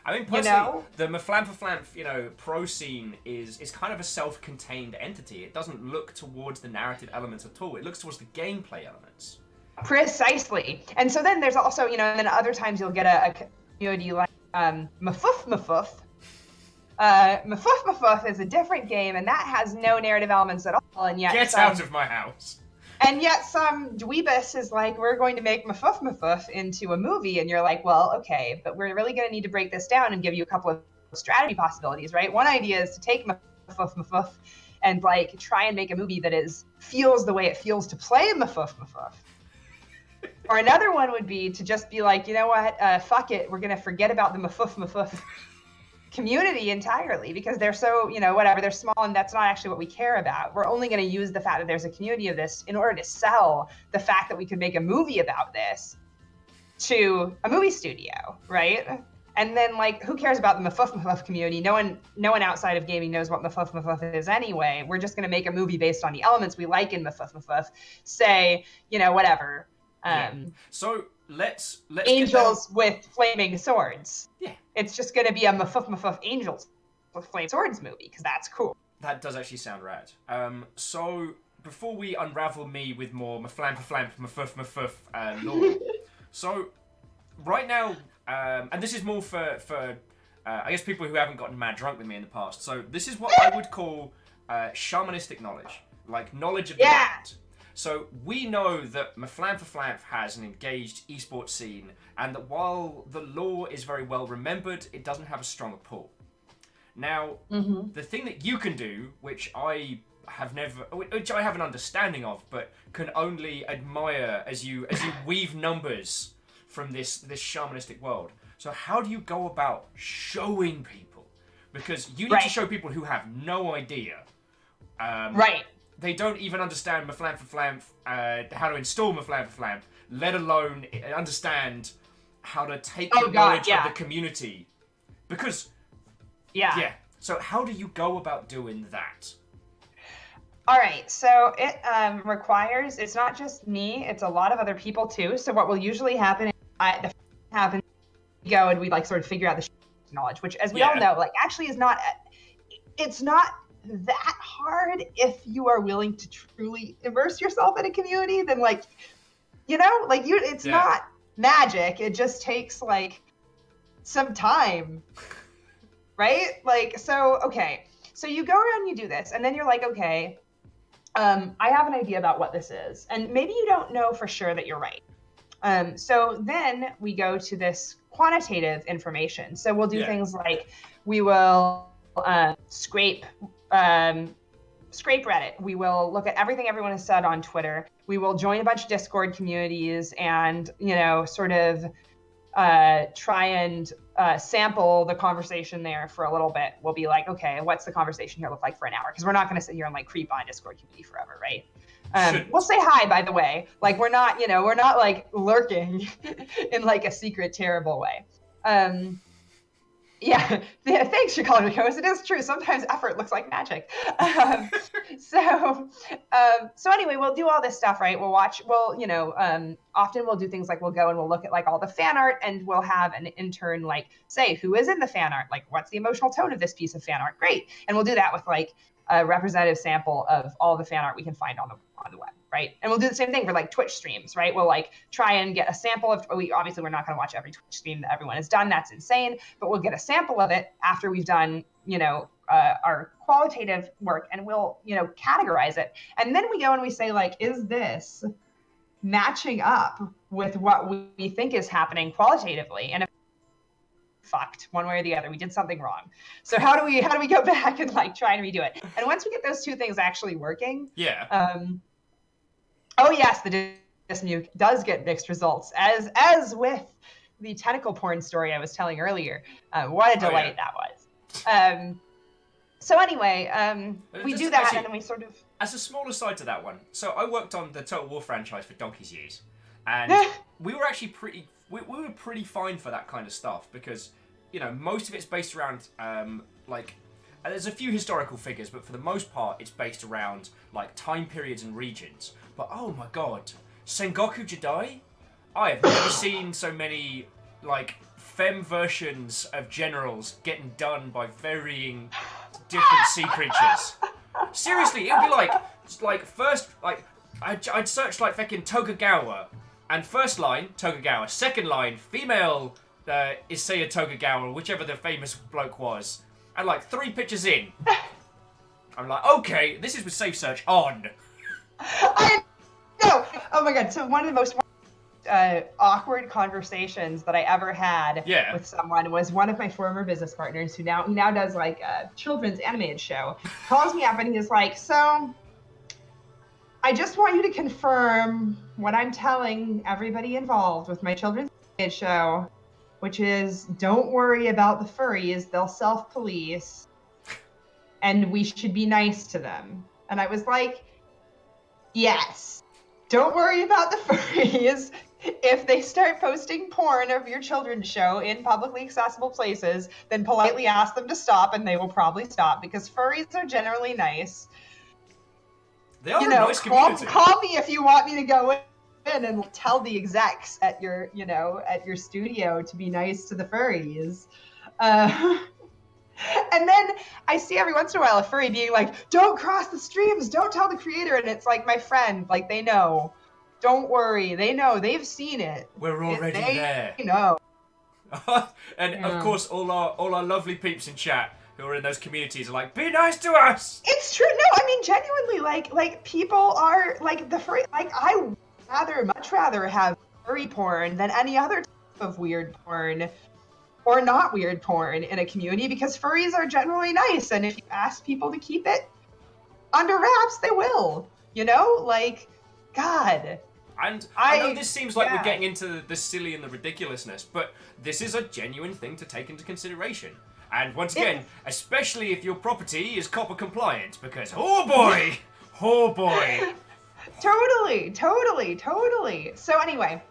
I mean, personally, the Maflam, pro scene is kind of a self-contained entity. It doesn't look towards the narrative elements at all. It looks towards the gameplay elements. Precisely. And so then there's also, and then other times you'll get a community like Mafuf. Mafuf is a different game, and that has no narrative elements at all. And yet Get out of my house. And yet some dweebus is like, we're going to make Mafuf into a movie. And you're like, well, okay, but we're really going to need to break this down and give you a couple of strategy possibilities, right? One idea is to take Mafuf and like try and make a movie that feels the way it feels to play Mafuf. Or another one would be to just be like, you know what, fuck it, we're going to forget about the Mafuf community entirely because they're so, whatever, they're small and that's not actually what we care about. We're only going to use the fact that there's a community of this in order to sell the fact that we could make a movie about this to a movie studio, right? And then, like, who cares about the Mafuf community? No one outside of gaming knows what Mafuf is anyway. We're just going to make a movie based on the elements we like in Mafuf. Say, whatever. So let's angels with flaming swords. Yeah. It's just going to be a Mafuf angels with flaming swords movie because that's cool. That does actually sound rad. So before we unravel me with more Mafuf lore, so right now, and this is more for I guess people who haven't gotten mad drunk with me in the past. So this is what I would call shamanistic knowledge, like knowledge of the land. So we know that Maflam has an engaged esports scene, and that while the lore is very well remembered, it doesn't have a strong pull. Now, the thing that you can do, which I have an understanding of, but can only admire as you weave numbers from this shamanistic world. So how do you go about showing people? Because you need to show people who have no idea. They don't even understand Maflam, how to install Maflam, let alone understand how to take the knowledge of the community. Because, so how do you go about doing that? All right, so it requires, it's not just me, it's a lot of other people too. So what will usually happen is we go and we like sort of figure out the knowledge, which as we all know, like actually is not, it's not that hard if you are willing to truly immerse yourself in a community. Then like, it's not magic. It just takes like some time, right? Like, so, okay. So you go around and you do this and then you're like, okay, I have an idea about what this is. And maybe you don't know for sure that you're right. So then we go to this quantitative information. So we'll do things like we will scrape Reddit. We will look at everything everyone has said on Twitter. We will join a bunch of Discord communities and, sort of try and sample the conversation there for a little bit. We'll be like, okay, what's the conversation here look like for an hour? Because we're not going to sit here and like creep on Discord community forever, right? We'll say hi, by the way. Like we're not like lurking in like a secret, terrible way. Thanks for calling me Coast. It is true. Sometimes effort looks like magic. So anyway, we'll do all this stuff, right? We'll watch, often we'll do things like we'll go and we'll look at like all the fan art and we'll have an intern like say, who is in the fan art? Like, what's the emotional tone of this piece of fan art? Great. And we'll do that with like a representative sample of all the fan art we can find on the web, right? And we'll do the same thing for like Twitch streams, right? We'll like try and get a sample of, we're not going to watch every Twitch stream that everyone has done. That's insane. But we'll get a sample of it after we've done, our qualitative work, and we'll, categorize it. And then we go and we say like, is this matching up with what we think is happening qualitatively? And if fucked one way or the other, we did something wrong. So how do we go back and like try and redo it? And once we get those two things actually working, oh yes, the nuke does get mixed results, as with the tentacle porn story I was telling earlier. What a delight that was. So anyway, we do that, and then we sort of as a small aside to that one, so I worked on the Total War franchise for donkey's years, and we were actually we were pretty fine for that kind of stuff because, you know, most of it's based around there's a few historical figures, but for the most part, it's based around like time periods and regions. But oh my god, Sengoku Jidai, I have never seen so many like femme versions of generals getting done by varying different sea creatures. Seriously, it would be like first, like, I'd search like fucking Tokugawa, and first line, Tokugawa, second line, female Issei Tokugawa, whichever the famous bloke was, and like 3 pictures in, I'm like, okay, this is with safe search on. I know! Oh my god, so one of the most awkward conversations that I ever had with someone was one of my former business partners who now does like a children's animated show, calls me up and he's like, so I just want you to confirm what I'm telling everybody involved with my children's animated show, which is don't worry about the furries, they'll self-police and we should be nice to them. And I was like, yes, don't worry about the furries. If they start posting porn of your children's show in publicly accessible places, then politely ask them to stop, and they will probably stop because furries are generally nice. They are a nice community. Call me if you want me to go in and tell the execs at your studio to be nice to the furries. And then I see every once in a while a furry being like, "Don't cross the streams. Don't tell the creator." And it's like, my friend, like they know. Don't worry, they know. They've seen it. We're already there. You know. And of course, all our lovely peeps in chat who are in those communities are like, "Be nice to us." It's true. No, I mean genuinely, like people are like the furry. Like I much rather have furry porn than any other type of weird porn, or not weird porn in a community because furries are generally nice, and if you ask people to keep it under wraps, they will. You know, like, God. And I know this seems like we're getting into the silly and the ridiculousness, but this is a genuine thing to take into consideration. And once again, especially if your property is copper compliant, because oh boy. Totally. So anyway,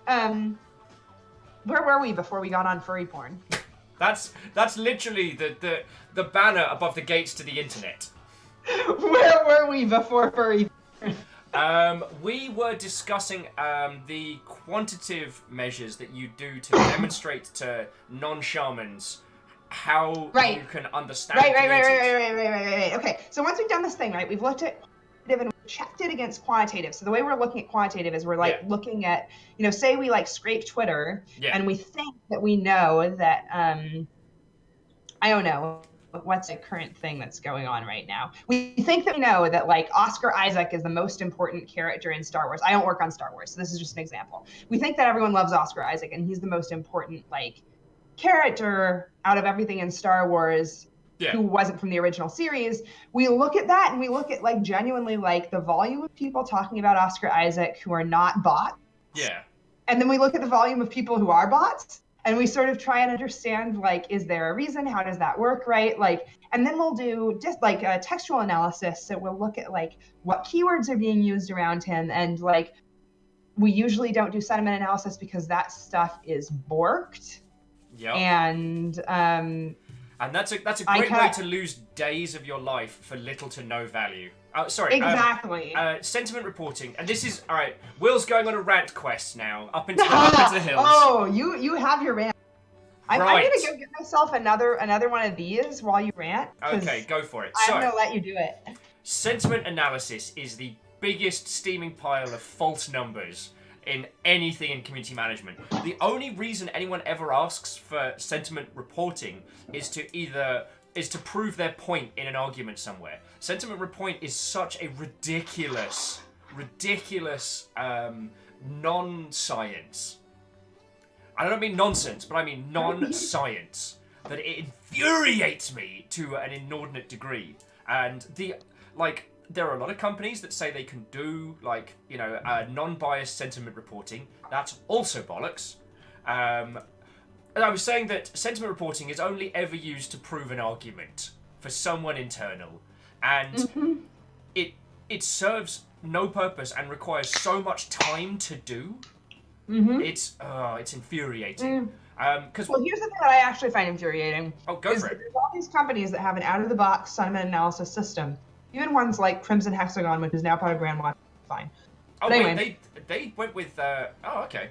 where were we before we got on furry porn? That's literally the banner above the gates to the internet. Where were we before furry porn? We were discussing the quantitative measures that you do to demonstrate to non-shamans how you can understand Right. Okay, so once we've done this thing, right, we've looked at quantitative and we've checked it against quantitative. So the way we're looking at quantitative is we're like looking at, you know, say we like scrape Twitter and we think that we know that, I don't know, what's the current thing that's going on right now? We think that we know that like Oscar Isaac is the most important character in Star Wars. I don't work on Star Wars, so this is just an example. We think that everyone loves Oscar Isaac and he's the most important like character out of everything in Star Wars who wasn't from the original series. We look at that and we look at like genuinely like the volume of people talking about Oscar Isaac who are not bots. Yeah. And then we look at the volume of people who are bots. And we sort of try and understand, like, is there a reason? How does that work, right? Like, and then we'll do just like a textual analysis. So we'll look at like what keywords are being used around him. And like, we usually don't do sentiment analysis because that stuff is borked. Yeah. And that's a great way to lose days of your life for little to no value. Sorry. Exactly. Sentiment reporting, and this is all right. Will's going on a rant quest now, up into the hills. Oh, you have your rant. I'm gonna go get myself another one of these while you rant. Okay, go for it. I'm gonna let you do it. Sentiment analysis is the biggest steaming pile of false numbers in anything in community management. The only reason anyone ever asks for sentiment reporting is to prove their point in an argument somewhere. Sentiment report is such a ridiculous non-science. I don't mean nonsense, but I mean non-science. That it infuriates me to an inordinate degree. And there are a lot of companies that say they can do non-biased sentiment reporting. That's also bollocks. And I was saying that sentiment reporting is only ever used to prove an argument for someone internal, and it serves no purpose and requires so much time to do. It's infuriating. Because well, here's the thing that I actually find infuriating. Oh, go for it. There's all these companies that have an out-of-the-box sentiment analysis system. Even ones like Crimson Hexagon, which is now part of Brandwatch, fine. Oh, but wait, anyway, they went with... oh, okay.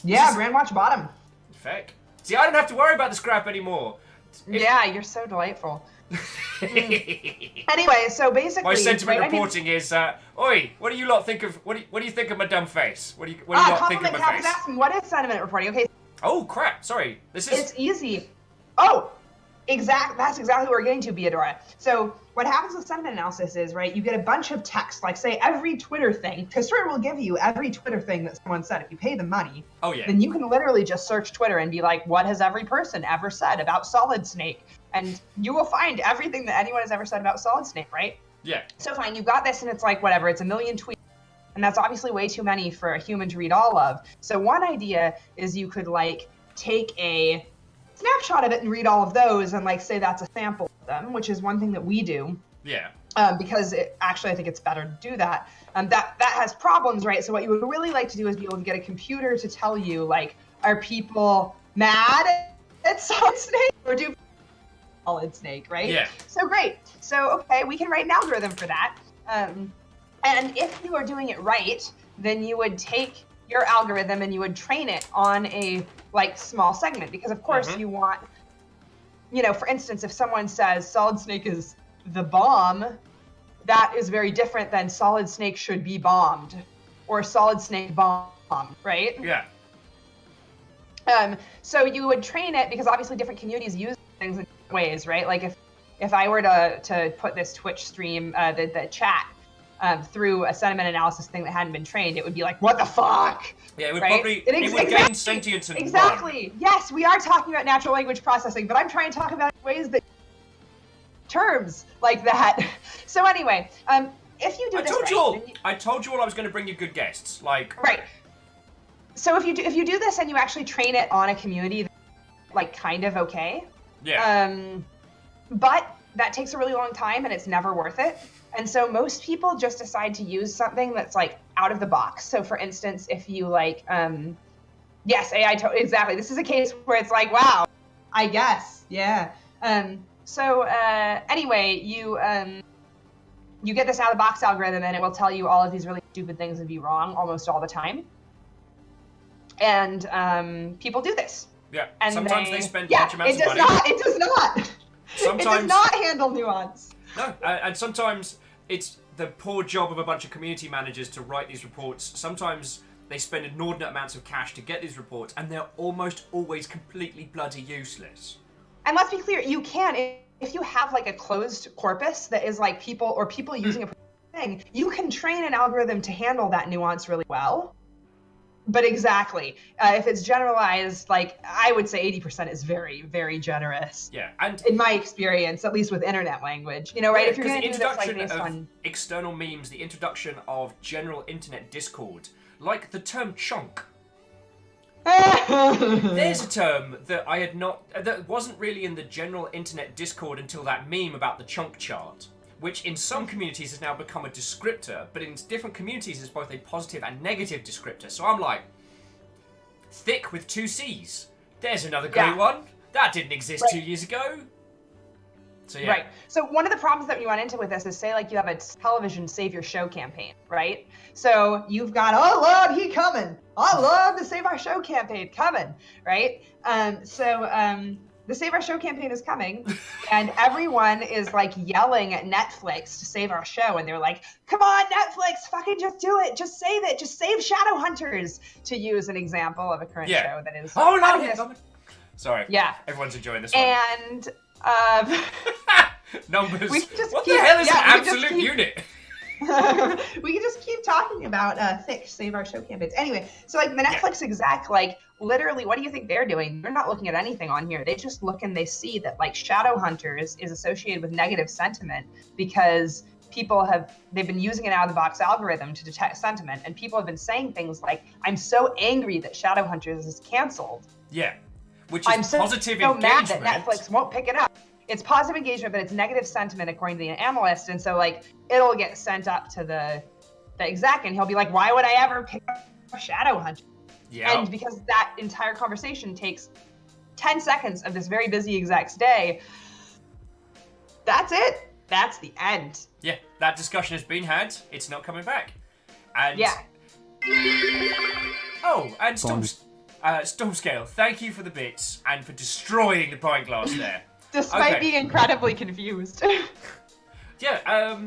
yeah, Brandwatch bought them. Feck. See, I don't have to worry about this crap anymore. Yeah, you're so delightful. Anyway, so basically... My sentiment reporting is, oi, what do you lot think of... What do you think of my dumb face? What do you Ah, lot think of Compliment my Cap face? is asking, what is sentiment reporting? Okay, Oh, crap. Sorry. This is... it's easy. Oh, that's exactly what we're getting to, Beadora. So what happens with sentiment analysis is, right, you get a bunch of text, like say every Twitter thing, because Twitter will give you every Twitter thing that someone said. If you pay them money, Oh, yeah. then you can literally just search Twitter and be like, what has every person ever said about Solid Snake? And you will find everything that anyone has ever said about Solid Snake, right? Yeah. So fine, you've got this and it's like, whatever, it's a million tweets. And that's obviously way too many for a human to read all of. So one idea is you could like take a snapshot of it and read all of those and like say that's a sample of them, which is one thing that we do. Yeah. Because I think it's better to do that. That has problems, right? So what you would really like to do is be able to get a computer to tell you, like, are people mad at Solid Snake or do Solid Snake, right? Yeah. So great. So okay, we can write an algorithm for that. And if you are doing it right, then you would take your algorithm and you would train it on a like small segment, because of course you want, for instance, if someone says Solid Snake is the bomb, that is very different than Solid Snake should be bombed or Solid Snake bomb, right? Yeah. So you would train it, because obviously different communities use things in different ways, right? Like if I were to put this Twitch stream, the chat, through a sentiment analysis thing that hadn't been trained, it would be like, what the fuck? Yeah, it would right? probably it would gain sentience and exactly. run. Yes, we are talking about natural language processing, but I'm trying to talk about ways that terms like that. So anyway, if you do I this told right, you all. then I told you all I was going to bring you good guests. Like right. So if you do this and you actually train it on a community, like kind of okay. Yeah. But that takes a really long time and it's never worth it. And so most people just decide to use something that's like out of the box. So for instance, if you like, yes, AI, exactly. This is a case where it's like, wow, I guess, yeah. Anyway, you get this out of the box algorithm and it will tell you all of these really stupid things and be wrong almost all the time. And people do this. Yeah. And sometimes they spend large amounts of money. It does not. Sometimes, it does not handle nuance. No, and sometimes it's the poor job of a bunch of community managers to write these reports. Sometimes they spend inordinate amounts of cash to get these reports, and they're almost always completely bloody useless. And let's be clear, you can, if you have like a closed corpus that is like people using a thing, you can train an algorithm to handle that nuance really well. But exactly, if it's generalized, like I would say 80% is very, very generous. Yeah, and in my experience, at least with internet language, right? If you're going to do this like based on external memes, the introduction of general internet discord, like the term chunk. There's a term that that wasn't really in the general internet discord until that meme about the chunk chart, which in some communities has now become a descriptor, but in different communities is both a positive and negative descriptor. So I'm like, thick with 2 C's. There's another great one. That didn't exist 2 years ago. So yeah. Right. So one of the problems that you run into with this is, say like you have a television Save Your Show campaign, right? So you've got, oh Lord, he coming. I love the Save Our Show campaign coming, right? The Save Our Show campaign is coming, and everyone is like yelling at Netflix to save our show, and they're like, come on, Netflix, fucking just do it, just save it, just save Shadowhunters, to use an example of a current show that is... Oh, no, sorry. Yeah. Everyone's enjoying this one. And... Numbers. What the hell is an absolute unit? We can just keep talking about thick Save Our Show campaigns. Anyway, so like the Netflix exec, like literally, what do you think they're doing? They're not looking at anything on here. They just look and they see that like Shadowhunters is associated with negative sentiment because they've been using an out-of-the-box algorithm to detect sentiment, and people have been saying things like, I'm so angry that Shadowhunters is canceled. Yeah, which is positive engagement. engagement. I'm so mad that Netflix won't pick it up. it's positive engagement, but it's negative sentiment according to the analyst. And so like it'll get sent up to the exec, and he'll be like, why would I ever pick a shadow hunter? Yeah. And because that entire conversation takes 10 seconds of this very busy exec's day, that's it. That's the end. Yeah, that discussion has been had. It's not coming back. And Yeah. Oh, and Stormscale, thank you for the bits and for destroying the pint glass there. Despite Okay. being incredibly confused. Yeah,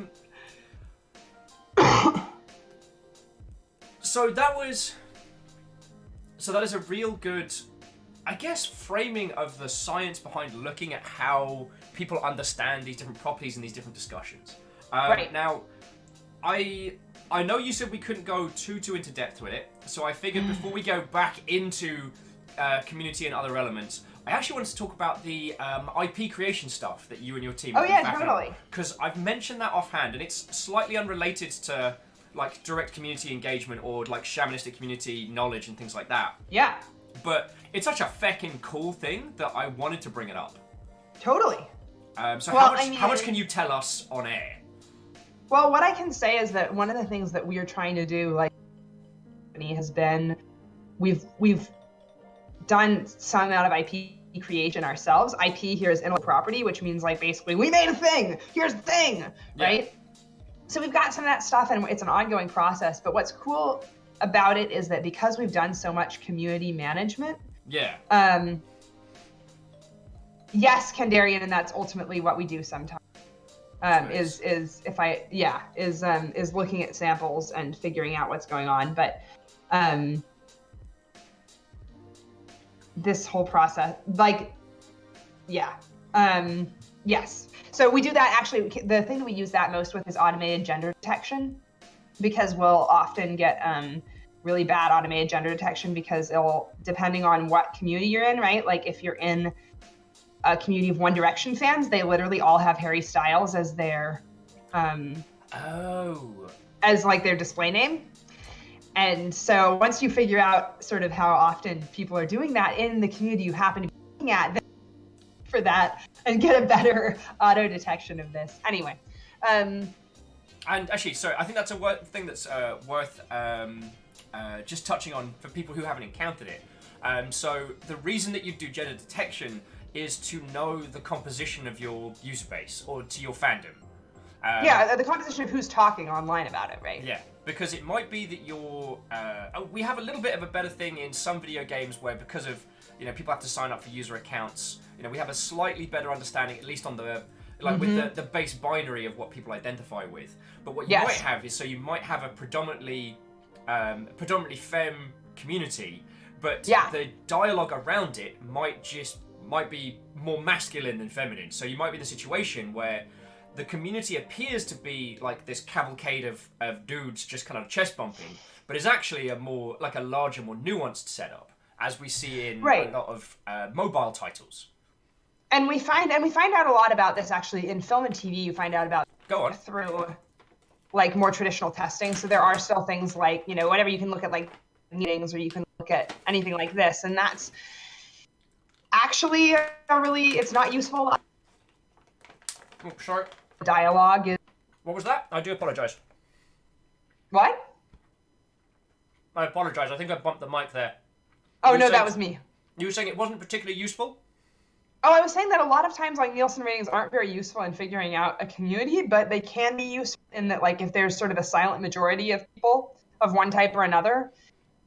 so that is a real good, I guess, framing of the science behind looking at how people understand these different properties in these different discussions. Right. Now, I know you said we couldn't go too into depth with it, so I figured before we go back into community and other elements, I actually wanted to talk about the IP creation stuff that you and your team. Oh yeah, totally. Because I've mentioned that offhand, and it's slightly unrelated to like direct community engagement or like shamanistic community knowledge and things like that. Yeah. But it's such a feckin' cool thing that I wanted to bring it up. Totally. So Well, how much can you tell us on air? Well, what I can say is that one of the things that we are trying to do, like, has been, we've done some amount of IP creation ourselves. IP here is intellectual property, which means like basically we made a thing. Here's the thing, right? So we've got some of that stuff, and it's an ongoing process. But what's cool about it is that because we've done so much community management, Yeah. yes, Kandarian, and that's ultimately what we do sometimes. Nice. Is looking at samples and figuring out what's going on. But this whole process, yes. So we do that. Actually, the thing that we use that most with is automated gender detection, because we'll often get really bad automated gender detection because it'll, depending on what community you're in, right? Like if you're in a community of One Direction fans, they literally all have Harry Styles as their as like their display name. And so once you figure out sort of how often people are doing that in the community you happen to be looking at, then for that and get a better auto detection of this. Anyway. And actually, sorry, I think that's a thing that's worth just touching on for people who haven't encountered it. So the reason that you do gender detection is to know the composition of your user base or to your fandom. The composition of who's talking online about it, right? Yeah, because it might be that you're... we have a little bit of a better thing in some video games where because of, people have to sign up for user accounts, we have a slightly better understanding, at least on the... with the base binary of what people identify with. But what you might have is, so you might have a predominantly femme community, but the dialogue around it might be more masculine than feminine. So you might be in a situation where the community appears to be like this cavalcade of dudes just kind of chest bumping, but is actually a larger, more nuanced setup, as we see in a lot of mobile titles. And we find out a lot about this actually in film and TV. You find out about through like more traditional testing. So there are still things like, whatever you can look at like meetings, or you can look at anything like this, and that's actually it's not useful. Oh, sorry. Dialogue is... What was that? I do apologize. What? I apologize. I think I bumped the mic there. Oh, no, that was me. You were saying it wasn't particularly useful? Oh, I was saying that a lot of times, like, Nielsen ratings aren't very useful in figuring out a community, but they can be useful in that, like, if there's sort of a silent majority of people of one type or another,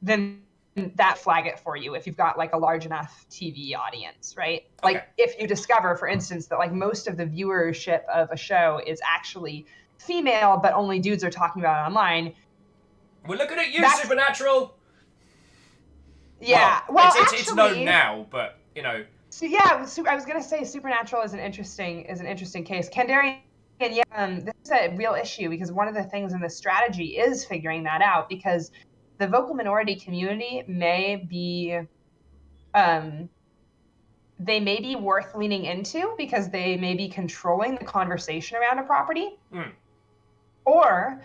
then that flag it for you if you've got, like, a large enough TV audience, right? Okay. Like, if you discover, for instance, that, like, most of the viewership of a show is actually female, but only dudes are talking about it online. We're looking at you, Supernatural! Yeah, it's known now, but, So yeah, I was gonna say Supernatural is an interesting case. Kandarian, this is a real issue because one of the things in the strategy is figuring that out, because the vocal minority community may be, they may be worth leaning into because they may be controlling the conversation around a property, or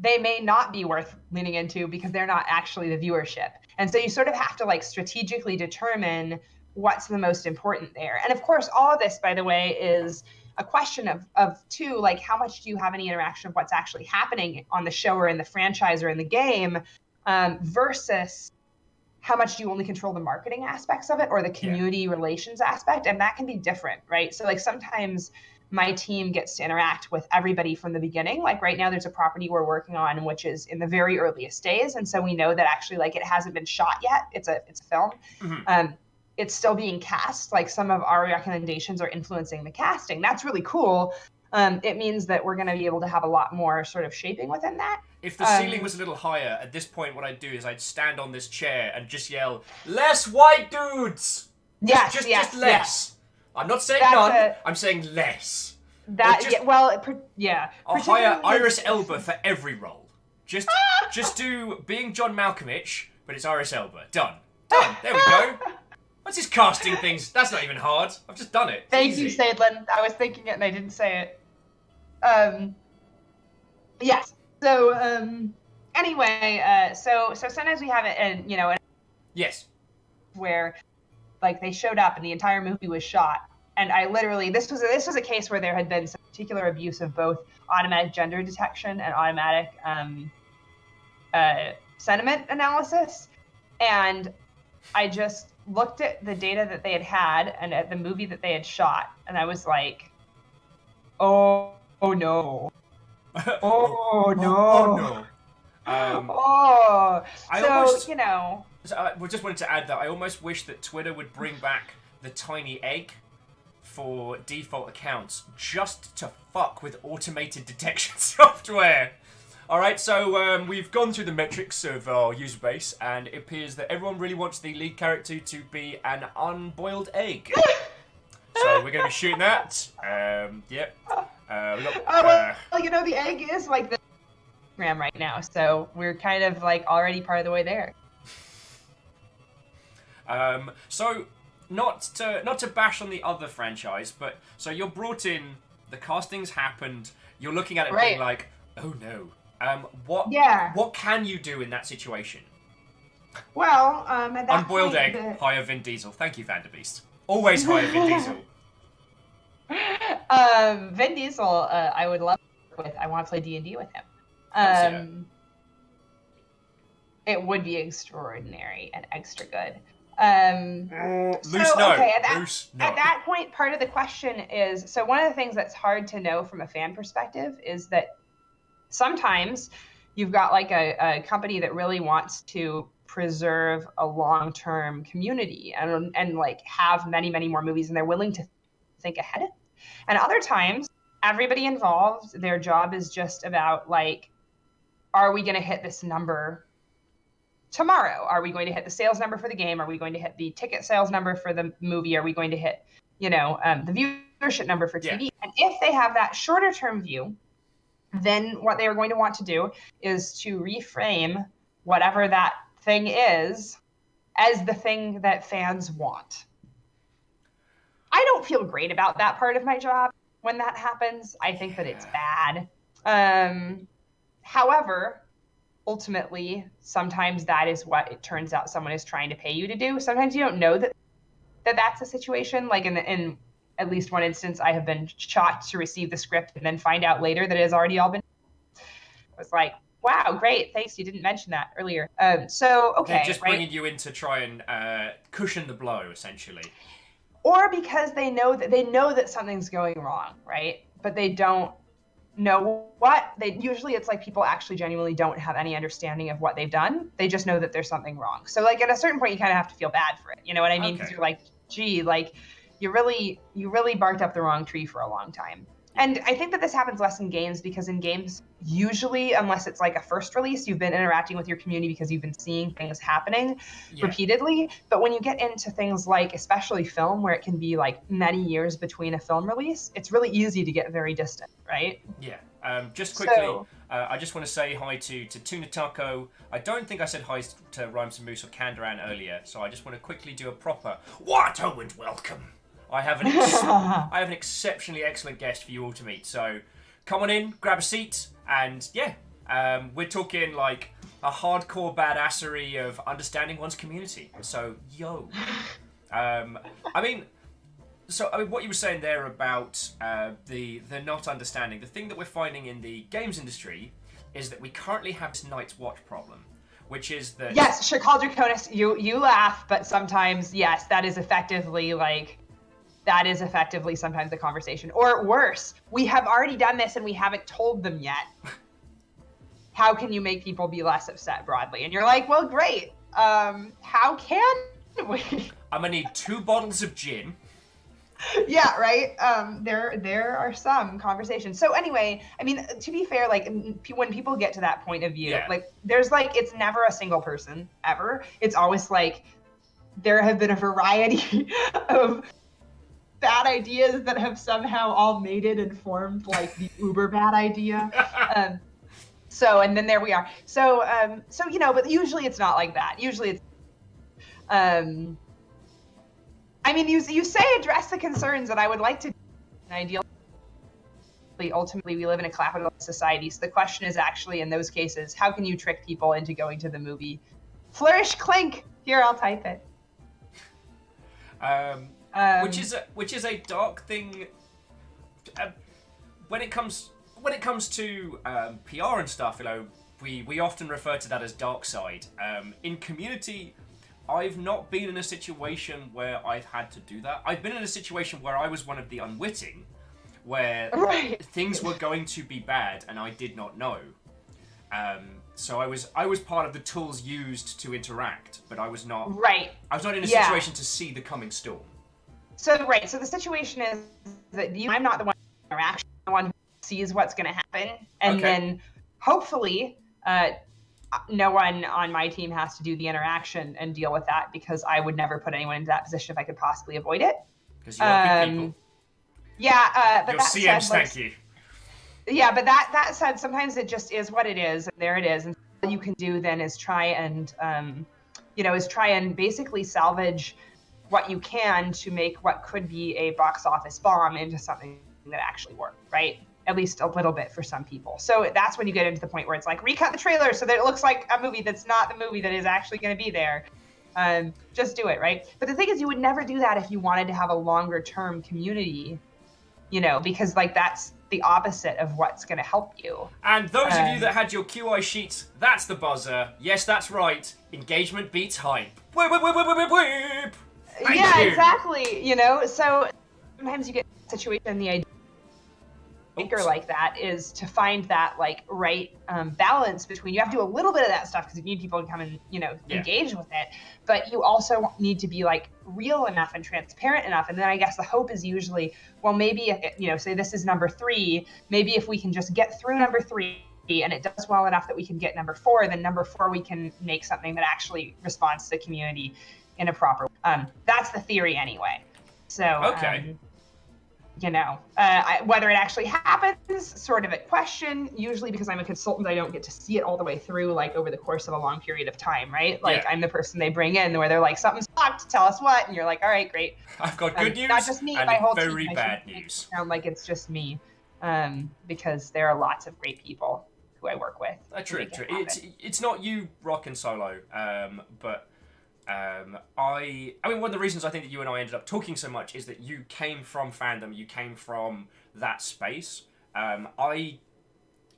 they may not be worth leaning into because they're not actually the viewership. And so you sort of have to like strategically determine what's the most important there. And of course, all of this, by the way, is a question of too, like, how much do you have any interaction of what's actually happening on the show or in the franchise or in the game, versus how much do you only control the marketing aspects of it or the community relations aspect? And that can be different, right? So like sometimes my team gets to interact with everybody from the beginning. Like right now there's a property we're working on which is in the very earliest days. And so we know that actually like it hasn't been shot yet. It's a film. Mm-hmm. It's still being cast. Like some of our recommendations are influencing the casting. That's really cool. It means that we're going to be able to have a lot more sort of shaping within that. If the ceiling was a little higher, at this point what I'd do is I'd stand on this chair and just yell, "Less white dudes!" Just less. Yes. I'm not saying none, I'm saying less. I'll hire Iris Elba for every role. Just do being John Malkovich, but it's Iris Elba. Done. There we go. What's this casting things? That's not even hard. I've just done it. Thank you, Sadlin. I was thinking it and I didn't say it. Yes. So anyway, so sometimes we have it, and yes, where like they showed up and the entire movie was shot, and I literally this was a case where there had been some particular abuse of both automatic gender detection and automatic sentiment analysis, and I just looked at the data that they had and at the movie that they had shot, and I was like, oh no. Oh no! I just wanted to add that I almost wish that Twitter would bring back the tiny egg for default accounts, just to fuck with automated detection software. All right, so we've gone through the metrics of our user base, and it appears that everyone really wants the lead character to be an unboiled egg. So we're going to be shooting that. Yep. The egg is like the program right now, so we're kind of like already part of the way there. So not to bash on the other franchise, but so you're brought in, the castings happened, you're looking at it being like, oh no. What can you do in that situation? Well, at that unboiled point, egg, hire Vin Diesel. Thank you, Vanderbeest. Always hire Vin Diesel. Vin Diesel, I would love to work with. I want to play D&D with him. It would be extraordinary and extra good. At that point, part of the question is, so one of the things that's hard to know from a fan perspective is that sometimes you've got like a company that really wants to preserve a long-term community and like have many, many more movies, and they're willing to think ahead. And other times, everybody involved, their job is just about like, are we going to hit this number tomorrow? Are we going to hit the sales number for the game? Are we going to hit the ticket sales number for the movie? Are we going to hit, the viewership number for TV? Yeah. And if they have that shorter term view, then what they are going to want to do is to reframe whatever that thing is as the thing that fans want. I don't feel great about that part of my job when that happens. I think that it's bad. However, ultimately, sometimes that is what it turns out someone is trying to pay you to do. Sometimes you don't know that that's a situation. Like in at least one instance, I have been shocked to receive the script and then find out later that it has already all been. I was like, wow, great, thanks, you didn't mention that earlier. Okay. They're just bringing you in to try and cushion the blow, essentially. Or because they know that something's going wrong, right? But they don't know what. Usually it's like people actually genuinely don't have any understanding of what they've done. They just know that there's something wrong. So like at a certain point, you kind of have to feel bad for it. You know what I mean? Because you're like, gee, like you really barked up the wrong tree for a long time. And I think that this happens less in games, because in games, usually, unless it's like a first release, you've been interacting with your community because you've been seeing things happening repeatedly. But when you get into things like, especially film, where it can be like many years between a film release, it's really easy to get very distant, right? Yeah. Just quickly, I just want to say hi to Tuna Taco. I don't think I said hi to Rhymes and Moose or Kandaran earlier, so I just want to quickly do a proper Watto and welcome. I have an exceptionally excellent guest for you all to meet. So come on in, grab a seat, and we're talking like a hardcore badassery of understanding one's community. So I mean, what you were saying there about the not understanding, the thing that we're finding in the games industry is that we currently have this Night's Watch problem, which is that... Yes, Shakal Draconis, you laugh, but sometimes, yes, that is effectively sometimes the conversation. Or worse, we have already done this and we haven't told them yet. How can you make people be less upset broadly? And you're like, well, great. How can we? I'm gonna need 2 bottles of gin. Yeah, right. There are some conversations. So anyway, I mean, to be fair, like when people get to that point of view, like there's like, it's never a single person ever. It's always like there have been a variety of bad ideas that have somehow all mated and formed like the uber bad idea. And then there we are. So but usually it's not like that. Usually it's, I mean, you say address the concerns, and I would like to. Ideally, ultimately, we live in a capitalist society, so the question is actually, in those cases, how can you trick people into going to the movie? Flourish Klink. Here, I'll type it. Which is a dark thing. When it comes to PR and stuff, we often refer to that as dark side. In community, I've not been in a situation where I've had to do that. I've been in a situation where I was one of the unwitting, where things were going to be bad and I did not know. So I was part of the tools used to interact, but I was not. Right. I was not in a situation to see the coming storm. So the situation is that I'm not the one interaction, the one who sees what's going to happen, and then hopefully. No one on my team has to do the interaction and deal with that, because I would never put anyone into that position if I could possibly avoid it. Because you are good people. Yeah, but your CMs, thank you. Yeah, but that said, sometimes it just is what it is, and there it is. And all you can do then is try and basically salvage what you can to make what could be a box office bomb into something that actually worked, right? At least a little bit for some people. So that's when you get into the point where it's like, recut the trailer so that it looks like a movie that's not the movie that is actually going to be there. Just do it, right? But the thing is, you would never do that if you wanted to have a longer term community, because like that's the opposite of what's going to help you. And those of you that had your QI sheets, that's the buzzer. Yes, that's right. Engagement beats hype. Whip, whip, whip, whip, whip, whip. Yeah, exactly. So sometimes you get a situation, the idea like that is to find that like right balance between, you have to do a little bit of that stuff because you need people to come and engage with it, but you also need to be like real enough and transparent enough. And then I guess the hope is usually, well, maybe say this is number 3, maybe if we can just get through number 3 and it does well enough that we can get number 4, then number 4 we can make something that actually responds to the community in a proper way. That's the theory anyway. So whether it actually happens, sort of a question. Usually because I'm a consultant, I don't get to see it all the way through, like over the course of a long period of time, right? Like I'm the person they bring in where they're like, something's fucked, tell us what, and you're like, all right, great. I've got good news, not just me, and my whole very team. bad news. Sound like it's just me, because there are lots of great people who I work with. True. It's not you rocking solo, but. I mean, one of the reasons I think that you and I ended up talking so much is that you came from fandom, you came from that space. I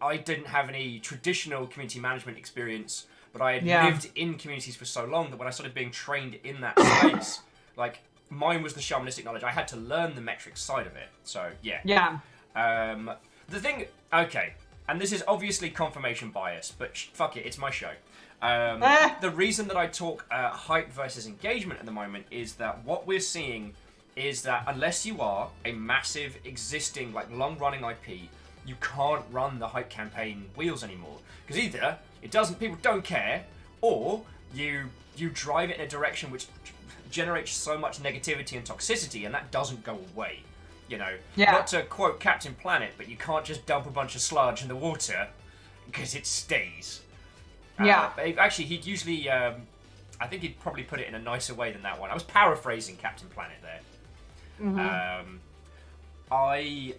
didn't have any traditional community management experience, but I had lived in communities for so long that when I started being trained in that space, like, mine was the shamanistic knowledge. I had to learn the metrics side of it. So, yeah. The thing, and this is obviously confirmation bias, but fuck it, it's my show. The reason that I talk hype versus engagement at the moment is that what we're seeing is that unless you are a massive existing, like, long-running IP, you can't run the hype campaign wheels anymore. Because either people don't care, or you drive it in a direction which generates so much negativity and toxicity, and that doesn't go away. Not to quote Captain Planet, but you can't just dump a bunch of sludge in the water because it stays. Actually, he'd usually, I think he'd probably put it in a nicer way than that one. I was paraphrasing Captain Planet there. Mm-hmm. I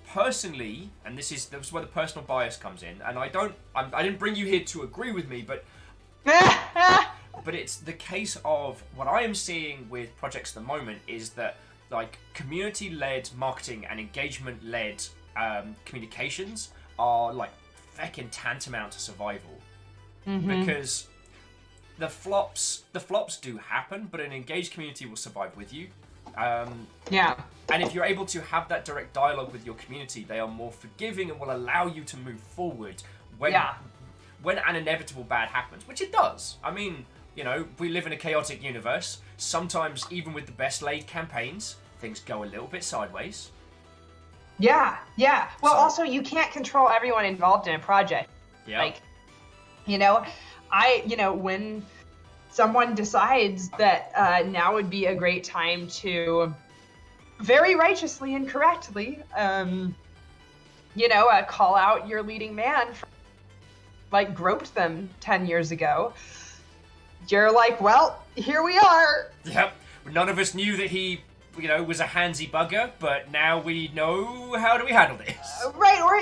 personally, and this is where the personal bias comes in, and I didn't bring you here to agree with me, but But it's the case of what I am seeing with projects at the moment is that like community-led marketing and engagement-led communications are like feckin' tantamount to survival. Because the flops do happen, but an engaged community will survive with you. Yeah. And if you're able to have that direct dialogue with your community, they are more forgiving and will allow you to move forward when an inevitable bad happens, which it does. I mean, you know, we live in a chaotic universe. Sometimes, even with the best laid campaigns, things go a little bit sideways. Yeah. Well, also, you can't control everyone involved in a project. Yeah. Like, when someone decides that now would be a great time to very righteously and correctly, call out your leading man for, like, groped them 10 years ago, you're like, well, here we are. Yep. None of us knew that he, was a handsy bugger, but now we know how do we handle this. Right, or,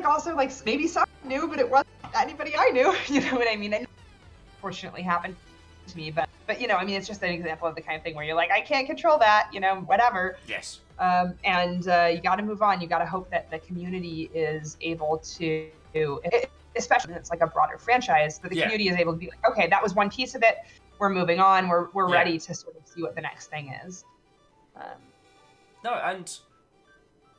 also, like, maybe someone knew, but it wasn't anybody I knew, you know what I mean? And fortunately happened to me, but it's just an example of the kind of thing where you're like, I can't control that, whatever. Yes. And you got to move on. You got to hope that the community is able to, especially when it's like a broader franchise, that the community is able to be like, okay, that was one piece of it. We're moving on. We're ready to sort of see what the next thing is. No, and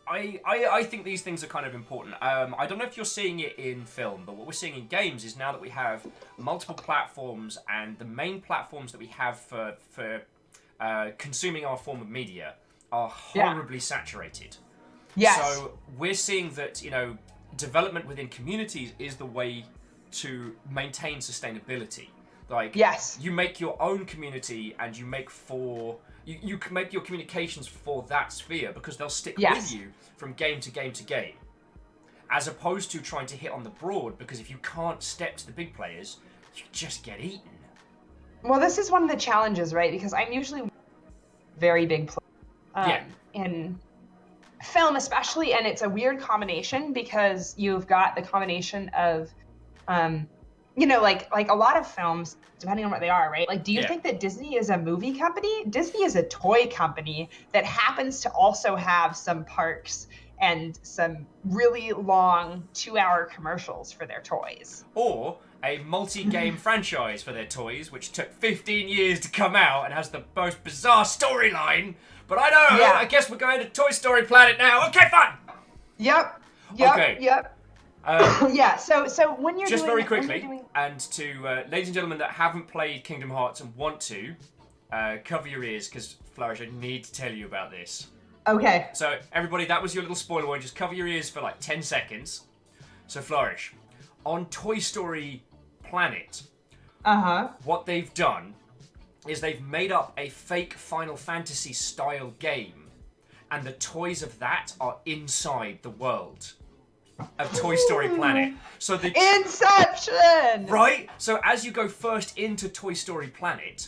I think these things are kind of important. I don't know if you're seeing it in film, but what we're seeing in games is now that we have multiple platforms, and the main platforms that we have for consuming our form of media are horribly saturated. Yes. So we're seeing that, development within communities is the way to maintain sustainability. Like, you make your own community, and you make you can make your communications for that sphere, because they'll stick with you from game to game to game, as opposed to trying to hit on the broad, because if you can't step to the big players, you just get eaten. Well, this is one of the challenges, right? Because I'm usually very big player in film, especially, and it's a weird combination because you've got the combination of like a lot of films, depending on what they are, right? Like, do you think that Disney is a movie company? Disney is a toy company that happens to also have some parks and some really long 2-hour commercials for their toys. Or a multi-game franchise for their toys, which took 15 years to come out and has the most bizarre storyline. But I know, I guess we're going to Toy Story Planet now. Okay, fine! Yep. So when you're just doing, very quickly, and to ladies and gentlemen that haven't played Kingdom Hearts and want to, cover your ears, because Flourish, I need to tell you about this. Okay. So everybody, that was your little spoiler warning. Just cover your ears for like 10 seconds. So Flourish, on Toy Story Planet, what they've done is they've made up a fake Final Fantasy style game, and the toys of that are inside the world of Toy Story Planet. So the Inception! Right? So as you go first into Toy Story Planet,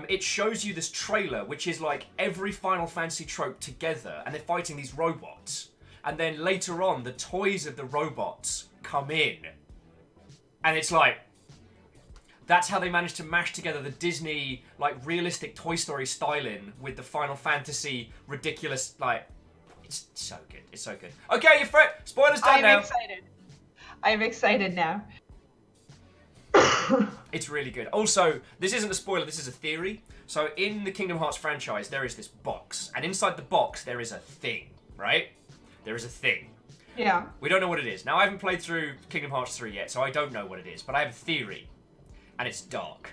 it shows you this trailer, which is like every Final Fantasy trope together, and they're fighting these robots. And then later on, the toys of the robots come in. And it's like, that's how they managed to mash together the Disney, like, realistic Toy Story styling with the Final Fantasy ridiculous, like, it's so good. It's so good. Okay, you're free. Spoilers done now. I'm excited now. It's really good. Also, this isn't a spoiler, this is a theory. So in the Kingdom Hearts franchise, there is this box. And inside the box, there is a thing, right? There is a thing. Yeah. We don't know what it is. Now, I haven't played through Kingdom Hearts 3 yet, so I don't know what it is. But I have a theory. And it's dark.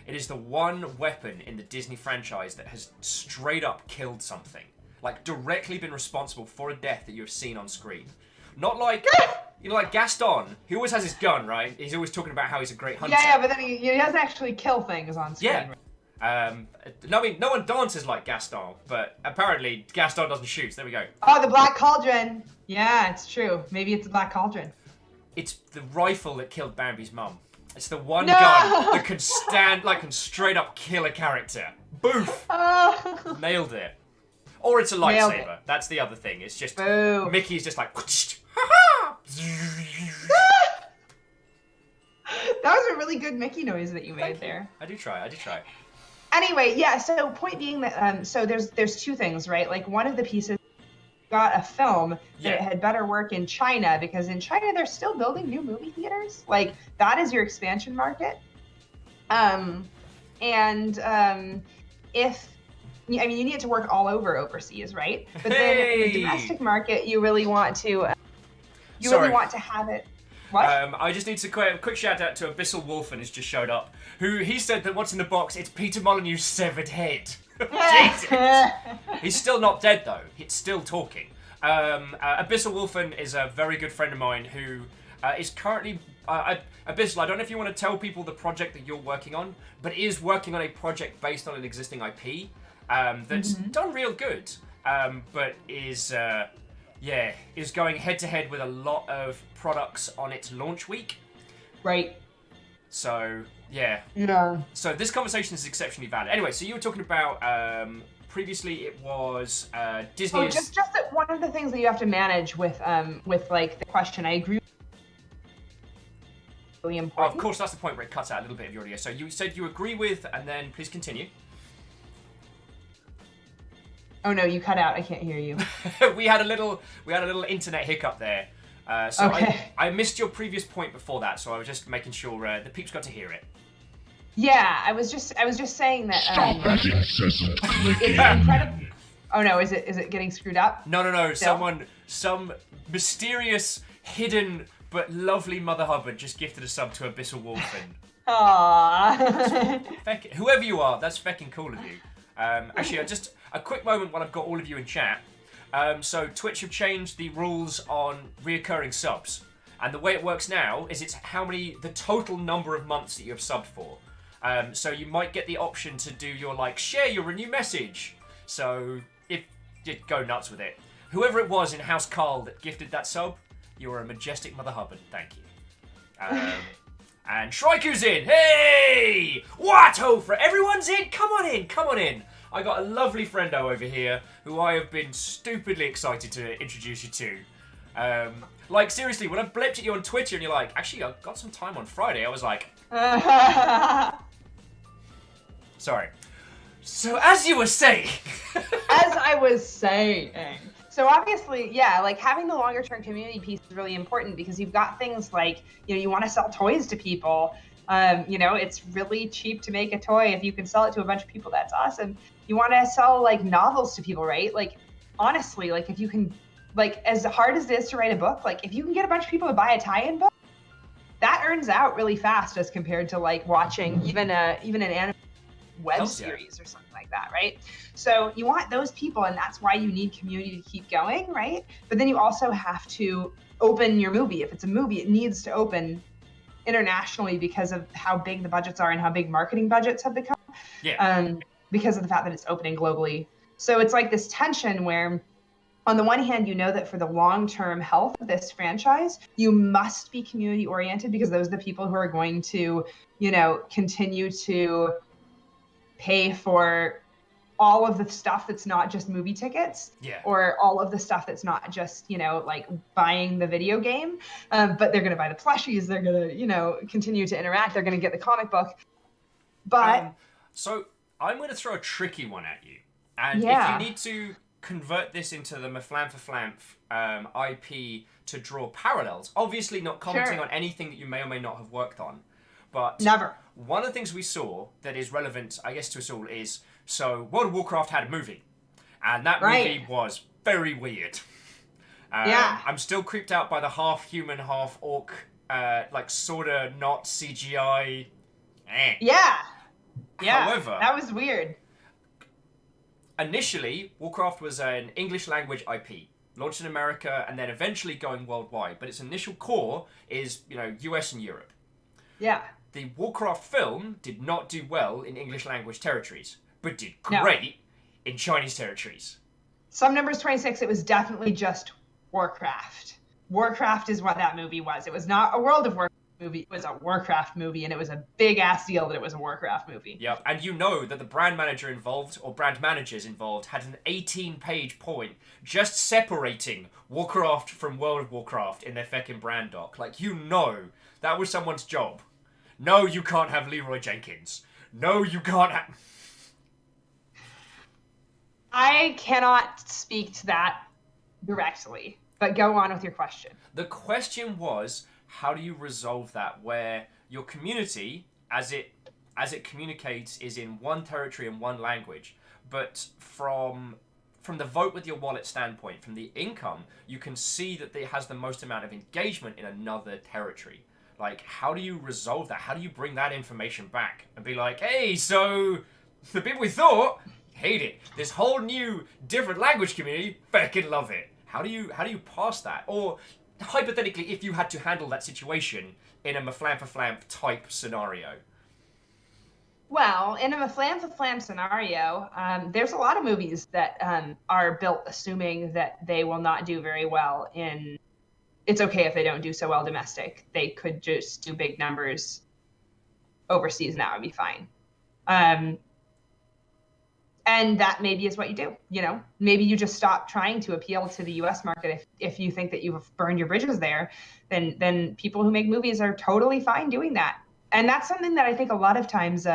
It is the one weapon in the Disney franchise that has straight up killed something. Like, directly been responsible for a death that you've seen on screen. Not like... like Gaston, he always has his gun, right? He's always talking about how he's a great hunter. Yeah, but then he doesn't actually kill things on screen. Yeah. No, I mean, no one dances like Gaston, but apparently Gaston doesn't shoot. There we go. Oh, the Black Cauldron. Yeah, it's true. Maybe it's the Black Cauldron. It's the rifle that killed Bambi's mum. It's the one gun that can stand, like, and straight up kill a character. Boof! Oh. Nailed it. Or it's a lightsaber. That's the other thing. It's just, Mickey's just like, was a really good Mickey noise that you made there. I do try. Anyway, yeah, so point being that so there's two things, right? Like one of the pieces got a film that it had better work in China, because in China they're still building new movie theaters. Like that is your expansion market. If you need it to work all over overseas, right? But then in the domestic market, you really want to really want to have it. What? I just need to quick shout out to Abyssal Wolfen, who's just showed up, who he said that what's in the box, it's Peter Molyneux's severed head. Jesus. He's still not dead though. He's still talking. Abyssal Wolfen is a very good friend of mine who is currently Abyssal. I don't know if you want to tell people the project that you're working on, but is working on a project based on an existing IP that's done real good, but is going head to head with a lot of products on its launch week. Right. So yeah. So this conversation is exceptionally valid. Anyway, so you were talking about previously it was Disney. Oh, just that one of the things that you have to manage with like the question. I agree. Really important. Oh, of course, that's the point where it cuts out a little bit of your audio. So you said you agree with, and then please continue. Oh no, you cut out. I can't hear you. we had a little internet hiccup there. So okay. I missed your previous point before that, so I was just making sure the peeps got to hear it. Yeah, I was just saying that. Stop that incessant clicking. It's incredible. Oh no, is it getting screwed up? No. Some mysterious, hidden but lovely Mother Hubbard just gifted a sub to Abyssal Wolfen. Aww. Whoever you are, that's fecking cool of you. Actually, just a quick moment while I've got all of you in chat. So Twitch have changed the rules on reoccurring subs, and the way it works now is it's the total number of months that you have subbed for. So you might get the option to do your share your renew message. So if you go nuts with it, whoever it was in House Carl that gifted that sub, you are a majestic Mother Hubbard. Thank you. And Shriku's in. Hey, what? Oh, everyone's in. Come on in. I got a lovely friendo over here who I have been stupidly excited to introduce you to. Seriously, when I blipped at you on Twitter and you're like, actually, I've got some time on Friday, I was like, sorry. So as you were saying. As I was saying. So obviously, yeah, having the longer term community piece is really important, because you've got things like, you want to sell toys to people. It's really cheap to make a toy. If you can sell it to a bunch of people, that's awesome. You want to sell novels to people, right? Honestly, if you can, as hard as it is to write a book, if you can get a bunch of people to buy a tie-in book, that earns out really fast as compared to watching even an anime web series or something like that, right? So you want those people, and that's why you need community to keep going, right? But then you also have to open your movie. If it's a movie, it needs to open internationally because of how big the budgets are and how big marketing budgets have become. Yeah. Because of the fact that it's opening globally. So it's this tension where, on the one hand, that for the long-term health of this franchise, you must be community-oriented, because those are the people who are going to, continue to pay for all of the stuff that's not just movie tickets, or all of the stuff that's not just, buying the video game, but they're going to buy the plushies, they're going to, continue to interact, they're going to get the comic book. But so I'm going to throw a tricky one at you, and if you need to convert this into the Maflam for Flamf IP to draw parallels, obviously not commenting on anything that you may or may not have worked on, but never. One of the things we saw that is relevant, I guess, to us all is, so World of Warcraft had a movie, and that movie was very weird. I'm still creeped out by the half-human, half-orc, sorta not CGI. Yeah. However, that was weird. Initially, Warcraft was an English language IP, launched in America and then eventually going worldwide, but its initial core is, US and Europe. Yeah. The Warcraft film did not do well in English language territories, but did great in Chinese territories. Some Numbers 26, it was definitely just Warcraft. Warcraft is what that movie was. It was not a World of Warcraft movie, it was a Warcraft movie, and it was a big-ass deal that it was a Warcraft movie. Yep, and that the brand manager involved, or brand managers involved, had an 18-page point just separating Warcraft from World of Warcraft in their feckin' brand doc. That was someone's job. No, you can't have Leroy Jenkins. No, you can't have... I cannot speak to that directly, but go on with your question. The question was, how do you resolve that where your community, as it communicates, is in one territory and one language, but from the vote with your wallet standpoint, from the income, you can see that it has the most amount of engagement in another territory. Like, how do you resolve that? How do you bring that information back and be like, hey, so the people we thought hate it. This whole new different language community fucking love it. How do you pass that? Or hypothetically, if you had to handle that situation in a Maflam-for-Flam type scenario. Well, in a Maflam-for-Flam scenario, there's a lot of movies that are built assuming that they will not do very well in... It's okay if they don't do so well domestic. They could just do big numbers overseas and that would be fine. And that maybe is what you do, you know? Maybe you just stop trying to appeal to the US market if you think that you've burned your bridges there, then people who make movies are totally fine doing that. And that's something that I think a lot of times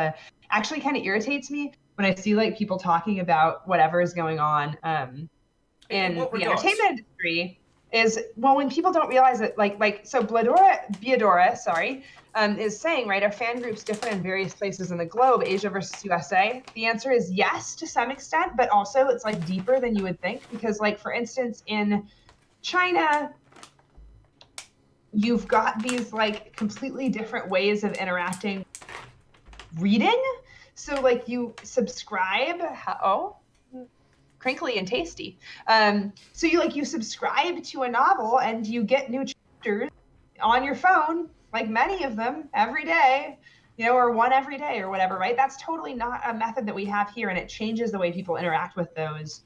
actually kind of irritates me when I see like people talking about whatever is going on in the entertainment industry. Is, well, when people don't realize that, so Biadora, is saying, right, are fan groups different in various places in the globe, Asia versus USA? The answer is yes, to some extent, but also it's like deeper than you would think, because like, for instance, in China, you've got these like completely different ways of interacting reading. So like you subscribe, crinkly and tasty. So you subscribe to a novel and you get new chapters on your phone, like many of them every day, you know, or one every day or whatever, right? That's totally not a method that we have here, and it changes the way people interact with those,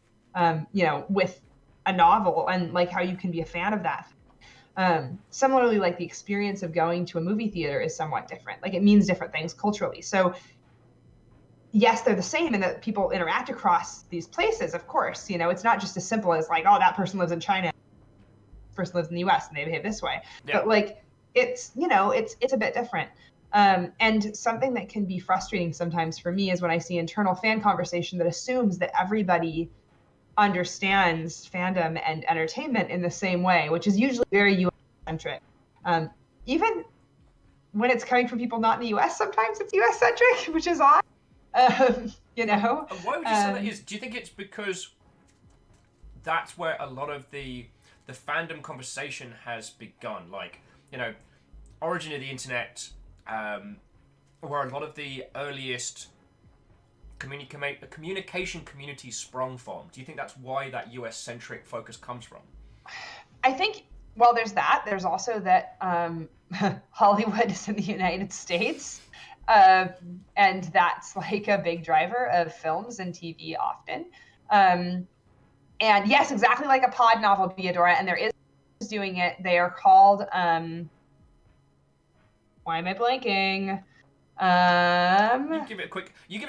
you know, with a novel and like how you can be a fan of that. Similarly, like the experience of going to a movie theater is somewhat different. Like it means different things culturally. So yes, they're the same in that people interact across these places, of course. You know, it's not just as simple as like, oh, that person lives in China, this person lives in the US, and they behave this way. Yeah. But like, it's, you know, it's a bit different. And something that can be frustrating sometimes for me is when I see internal fan conversation that assumes that everybody understands fandom and entertainment in the same way, which is usually very US-centric. Even when it's coming from people not in the US, sometimes it's US-centric, which is odd. You know. And why would you say that is? Do you think it's because that's where a lot of the fandom conversation has begun? Like, you know, origin of the internet, where a lot of the earliest communication communities sprung from. Do you think that's why that US-centric focus comes from? I think, well, there's that. There's also that Hollywood is in the United States. And that's like a big driver of films and TV often. And yes, exactly like a pod novel, Biadora, and there is doing it. They are called, why am I blanking? You give it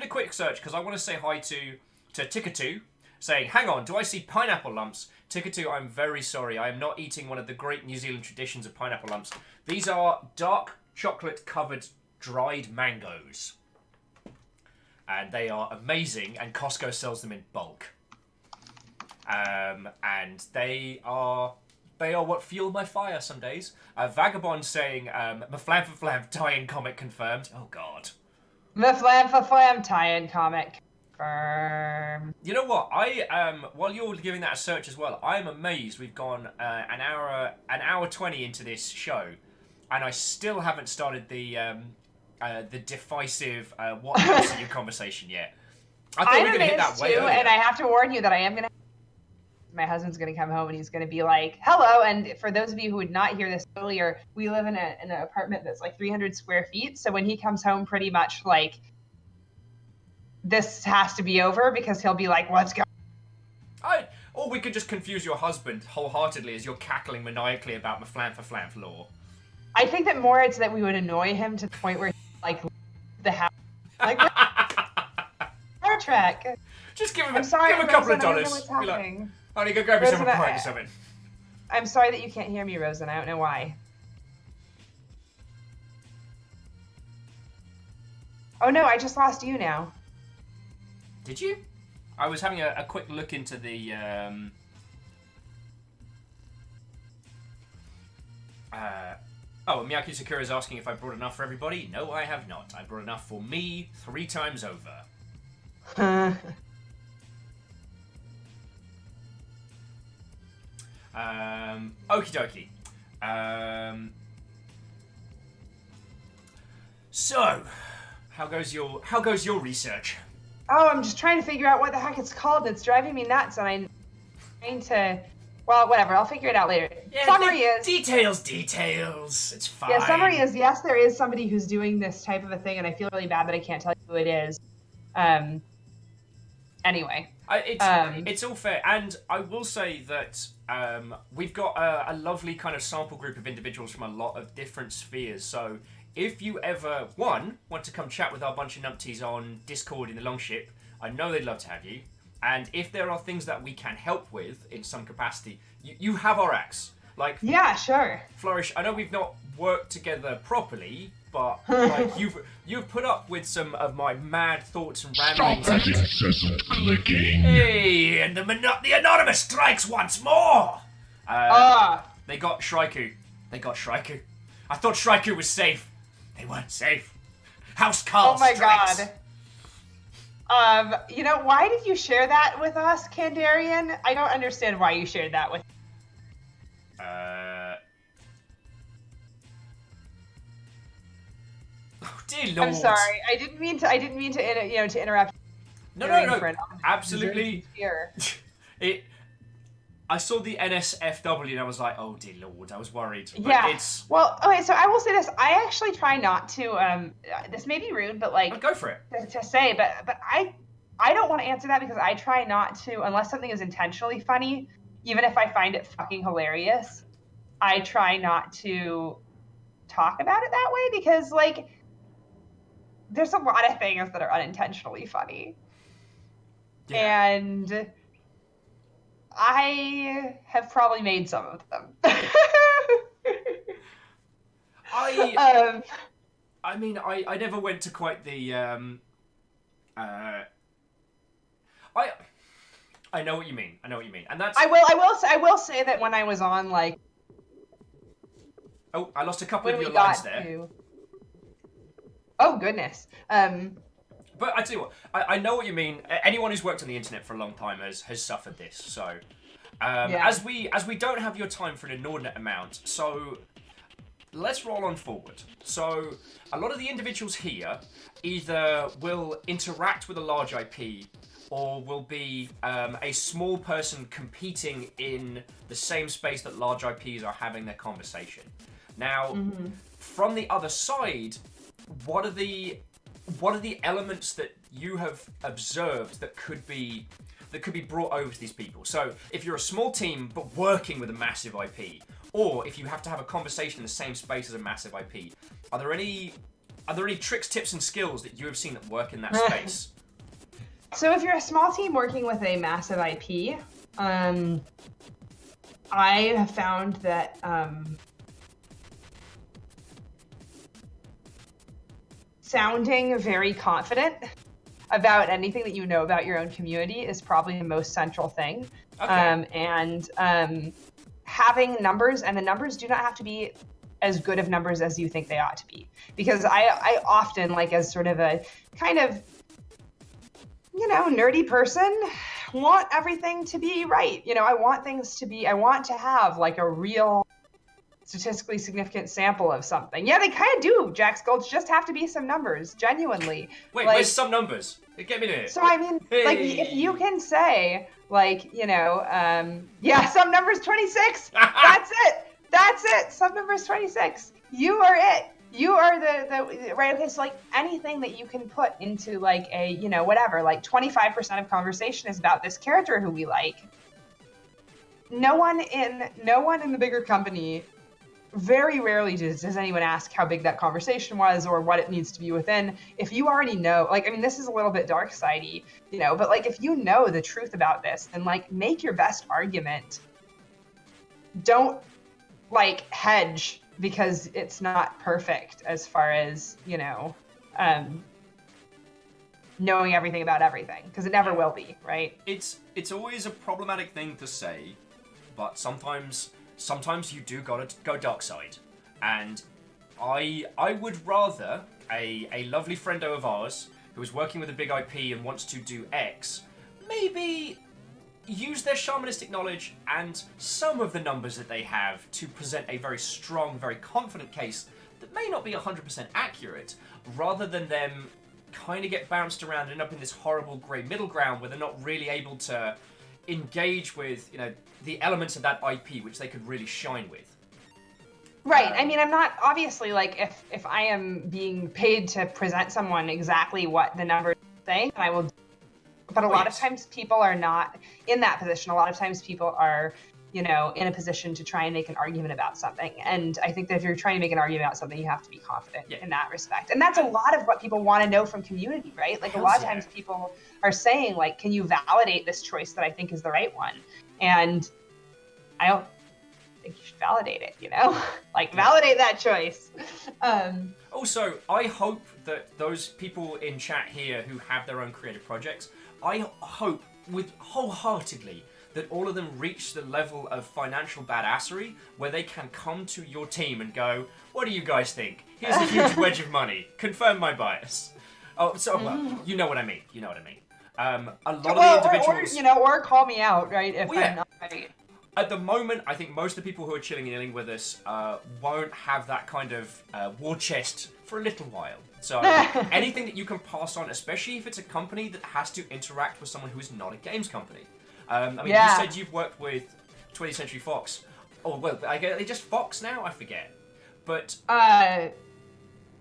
a quick search, because I want to say hi to Tickatoo, saying, hang on, do I see pineapple lumps? Tickatoo, I'm very sorry. I am not eating one of the great New Zealand traditions of pineapple lumps. These are dark chocolate-covered dried mangoes, and they are amazing, and Costco sells them in bulk, and they are what fuel my fire some days. Vagabond saying Maflam-for-Flam tie-in comic confirmed. Oh god, Maflam-for-Flam tie-in comic confirmed. You know what, I while you're giving that a search as well, I'm amazed we've gone an hour 20 into this show, and I still haven't started the divisive what else in your conversation yet. I thought we were going to hit that way earlier. And I have to warn you that I am going to... My husband's going to come home and he's going to be like, hello. And for those of you who would not hear this earlier, we live in an apartment that's like 300 square feet. So when he comes home, pretty much like, this has to be over, because he'll be like, what's going on? Or we could just confuse your husband wholeheartedly as you're cackling maniacally about Maflam-for-Flam lore. I think that more it's that we would annoy him to the point where like the house, like Star Trek. Just give him a couple of dollars. Be like, honey, go grab yourself a pint or something. I'm sorry that you can't hear me, Rosen. I don't know why. Oh no, I just lost you now. Did you? I was having a quick look into the Oh, Miyaki Sakura is asking if I brought enough for everybody. No, I have not. I brought enough for me 3 times over. Okie dokie. So, how goes your research? Oh, I'm just trying to figure out what the heck it's called. It's driving me nuts, and I'm trying to. Well, whatever. I'll figure it out later. Yeah, summary is details. It's fine. Yeah, summary is yes, there is somebody who's doing this type of a thing, and I feel really bad that I can't tell you who it is. Anyway. It's all fair, and I will say that we've got a lovely kind of sample group of individuals from a lot of different spheres. So if you ever want to come chat with our bunch of numpties on Discord in the Longship, I know they'd love to have you. And if there are things that we can help with in some capacity, you have our axe. Like, yeah, sure. Flourish, I know we've not worked together properly, but like you've put up with some of my mad thoughts and ramblings. Stop that incessant clicking. Hey, and the anonymous strikes once more. They got Shraiku. I thought Shraiku was safe. They weren't safe. House Carl strikes. Oh my god. Why did you share that with us, Kandarian? I don't understand why you shared that with. Oh dear Lord. I'm sorry. I didn't mean to interrupt. No. Absolutely. I saw the NSFW and I was like, oh dear Lord, I was worried. But yeah. Well, okay, so I will say this. I actually try not to, this may be rude, but like... go for it. To say, but I don't want to answer that because I try not to, unless something is intentionally funny, even if I find it fucking hilarious, I try not to talk about it that way because, like, there's a lot of things that are unintentionally funny. Yeah. And... I have probably made some of them. I never went to quite the I know what you mean. And that's I will say that when I was on like oh, I lost a couple of your lines there. Oh goodness. But I tell you what, I know what you mean. Anyone who's worked on the internet for a long time has suffered this. So, as we don't have your time for an inordinate amount, so let's roll on forward. So, a lot of the individuals here either will interact with a large IP, or will be a small person competing in the same space that large IPs are having their conversation. Now, from the other side, what are the elements that you have observed that could be brought over to these people? So if you're a small team but working with a massive IP, or if you have to have a conversation in the same space as a massive IP, are there any tricks, tips, and skills that you have seen that work in that space? So if you're a small team working with a massive IP, I have found that sounding very confident about anything that you know about your own community is probably the most central thing. Okay. Having numbers, and the numbers do not have to be as good of numbers as you think they ought to be. Because I often, like as sort of a kind of, nerdy person, want everything to be right. I want to have like a real statistically significant sample of something. Yeah, they kind of do, Jack Skulls, just have to be some numbers, genuinely. Wait, where's some numbers? Get me to it. So, I mean, like, if you can say, like, some numbers 26, that's it, some numbers 26, you are it. You are the right, okay, so, like, anything that you can put into, like, a, whatever, like, 25% of conversation is about this character who we like. No one in the bigger company, very rarely does anyone ask how big that conversation was or what it needs to be within. If you already know, like, I mean, this is a little bit dark sidey, but like, if you know the truth about this, then like, make your best argument. Don't like hedge because it's not perfect as far as, knowing everything about everything, because it never will be, right? It's always a problematic thing to say, but sometimes you do gotta go dark side. And I would rather a lovely friendo of ours who is working with a big IP and wants to do X, maybe use their shamanistic knowledge and some of the numbers that they have to present a very strong, very confident case that may not be 100% accurate, rather than them kind of get bounced around and end up in this horrible grey middle ground where they're not really able to engage with, the elements of that IP which they could really shine with. Right. I mean, I'm not, obviously, like, if I am being paid to present someone exactly what the numbers say, I will. But a lot of times people are not in that position. A lot of times people are, in a position to try and make an argument about something. And I think that if you're trying to make an argument about something, you have to be confident in that respect. And that's a lot of what people want to know from community, right? Like, a lot of times people are saying, like, can you validate this choice that I think is the right one? And I don't think you should validate it, like, validate that choice. Also, I hope that those people in chat here who have their own creative projects, I hope with wholeheartedly that all of them reach the level of financial badassery where they can come to your team and go, what do you guys think? Here's a huge wedge of money. Confirm my bias. Oh, so, well, you know what I mean. A lot of the individuals... Or call me out, right, if I'm not right. At the moment, I think most of the people who are chilling and yelling with us won't have that kind of war chest for a little while. So anything that you can pass on, especially if it's a company that has to interact with someone who is not a games company. You said you've worked with 20th Century Fox. Oh, well, are they just Fox now? I forget. But... I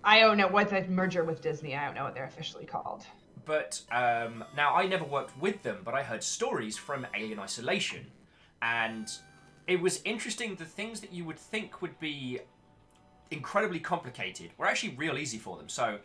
don't know what the merger with Disney, I don't know what they're officially called. But now, I never worked with them, but I heard stories from Alien Isolation. And it was interesting, the things that you would think would be incredibly complicated were actually real easy for them. So,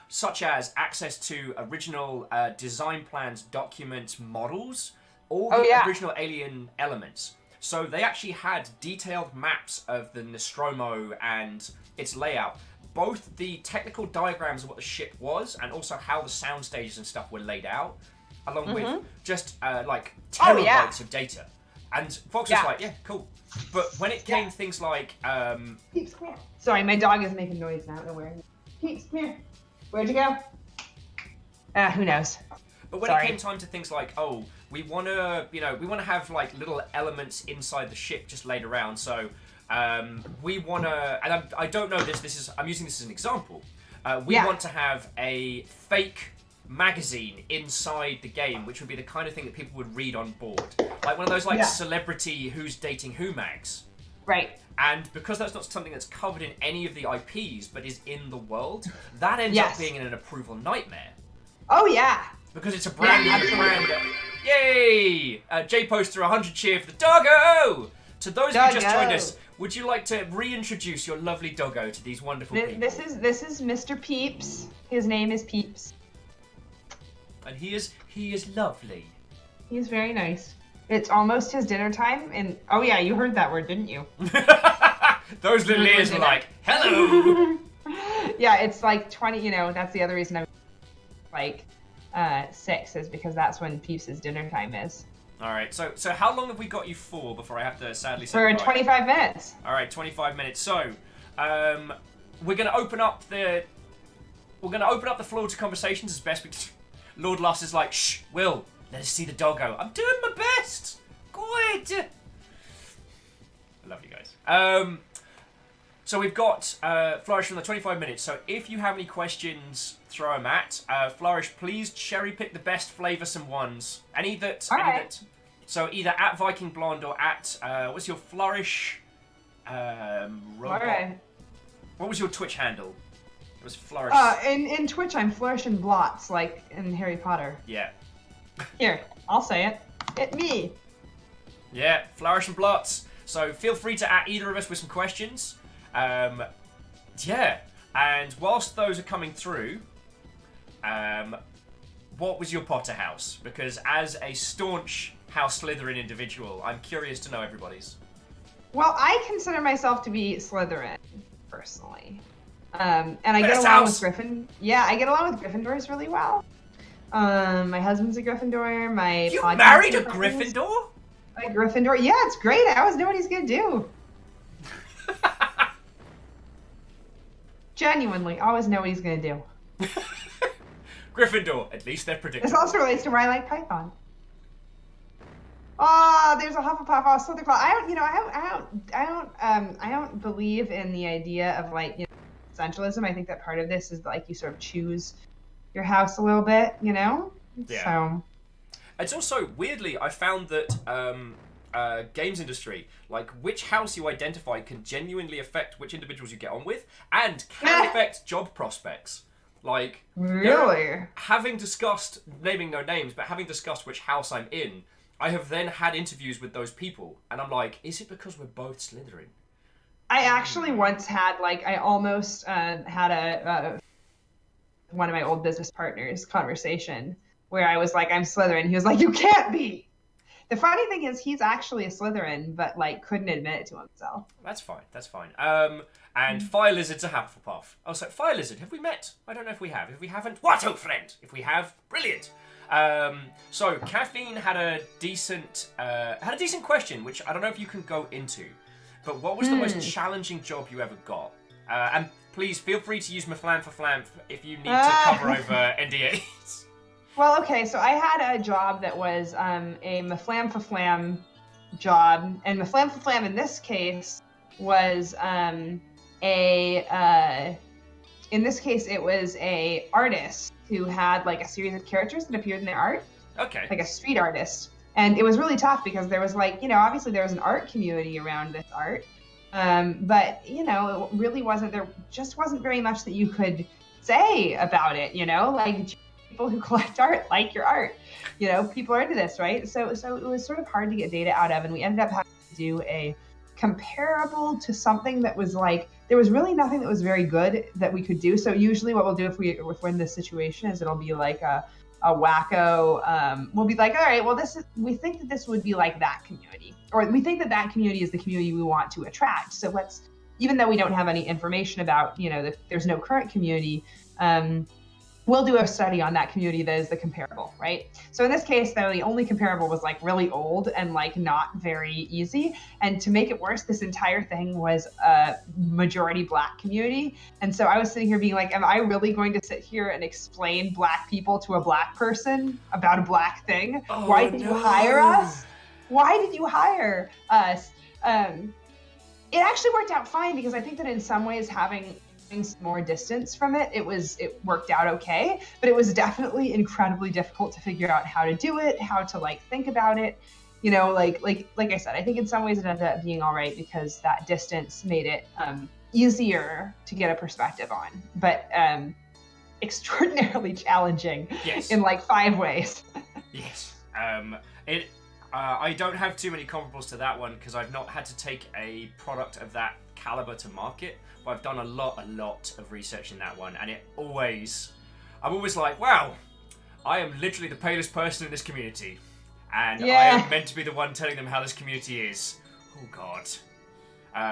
such as access to original design plans, documents, models, all the original Alien elements. So they actually had detailed maps of the Nostromo and its layout. Both the technical diagrams of what the ship was and also how the sound stages and stuff were laid out, along with just terabytes of data. And Fox was like, yeah, cool. But when it came to things like... Peeps, come here. Sorry, my dog is making noise now. I don't know where. Peeps, come here. Where'd you go? Who knows? But when it came time to things like, we want to have like little elements inside the ship just laid around. So we want to, and I don't know this. I'm using this as an example. We want to have a fake magazine inside the game, which would be the kind of thing that people would read on board, like one of those celebrity who's dating who mags. Right. And because that's not something that's covered in any of the IPs, but is in the world, that ends up being an approval nightmare. Oh yeah. Because it's a brand. Yay! J-Poster 100 cheer for the doggo! To those who just joined us, would you like to reintroduce your lovely doggo to these wonderful people? This is Mr. Peeps. His name is Peeps. And he is lovely. He's very nice. It's almost his dinner time, and oh yeah, you heard that word, didn't you? Those little ears were like, hello! Yeah, it's like 20, that's the other reason I'm like 6 is because that's when Peeps' dinner time is. Alright, so how long have we got you for before I have to sadly say For goodbye? 25 minutes. Alright, 25 minutes. So, we're gonna open up the floor to conversations as best we can. Lord Luss is like, shh, Will, let us see the doggo. I'm doing my best. Good. I love you guys. So we've got Flourish from the 25 minutes. So if you have any questions, throw them at. Flourish, please cherry pick the best flavoursome ones. So either at Viking Blonde or at what's your Flourish? Alright. What was your Twitch handle? It was Flourish. In Twitch, I'm Flourish and Blots, like in Harry Potter. Yeah. Here, I'll say it. It me. Yeah, Flourish and Blots. So feel free to at either of us with some questions. Yeah. And whilst those are coming through, what was your Potter house? Because as a staunch House Slytherin individual, I'm curious to know everybody's. Well, I consider myself to be Slytherin, personally. And I get along with Griffin. Yeah, I get along with Gryffindors really well. My husband's a Gryffindor. You married a Gryffindor? A Gryffindor? Yeah, it's great. I always know what he's gonna do. Genuinely, always know what he's gonna do. Gryffindor. At least they're predictable. This also relates to why I like Python. Oh, there's a Hufflepuff. Oh, Slytherin. I don't believe in the idea of like, essentialism. I think that part of this is like you sort of choose your house a little bit, Yeah. So. It's also weirdly, I found that games industry, like which house you identify, can genuinely affect which individuals you get on with, and can affect job prospects. Like, really, having discussed, naming no names, but having discussed which house I'm in, I have then had interviews with those people, and I'm like, is it because we're both Slytherin? I actually once had, I almost had one of my old business partners conversation where I was like, I'm Slytherin. He was like, you can't be. The funny thing is, he's actually a Slytherin, but couldn't admit it to himself. That's fine. That's fine. And Fire Lizard's a Hufflepuff. Oh, so Fire Lizard, have we met? I don't know if we have. If we haven't, what, old friend? If we have, brilliant. So Kathleen had a decent question, which I don't know if you can go into. But what was the most challenging job you ever got? And please feel free to use Maflam for Flam if you need to cover over NDAs. Well, okay, so I had a job that was a Maflam for Flam job, and Maflam for Flam in this case was in this case it was a artist who had a series of characters that appeared in their art. Okay. Like a street artist. And it was really tough because there was obviously there was an art community around this art. But, it really there just wasn't very much that you could say about it, people who collect art like your art, people are into this, right? So it was sort of hard to get data out of, and we ended up having to do a comparable to something that was there was really nothing that was very good that we could do. So usually what we'll do if we're in this situation is it'll be like a wacko, we'll be like, all right, well, we think that this would be like that community, or we think that that community is the community we want to attract. So even though we don't have any information about, there's no current community, we'll do a study on that community that is the comparable, right? So in this case, though, the only comparable was really old and not very easy. And to make it worse, this entire thing was a majority Black community. And so I was sitting here being like, am I really going to sit here and explain Black people to a Black person about a Black thing? Oh, why did you hire us? Why did you hire us? It actually worked out fine because I think that in some ways having more distance from it worked out okay, but it was definitely incredibly difficult to figure out how to do it, how to think about it, like I said, I think in some ways it ended up being all right because that distance made it easier to get a perspective on, but extraordinarily challenging. Yes. In 5 ways. Yes. I don't have too many comparables to that one because I've not had to take a product of that caliber to market, but I've done a lot of research in that one, and I'm always like, wow, I am literally the palest person in this community, and I am meant to be the one telling them how this community is. Oh God.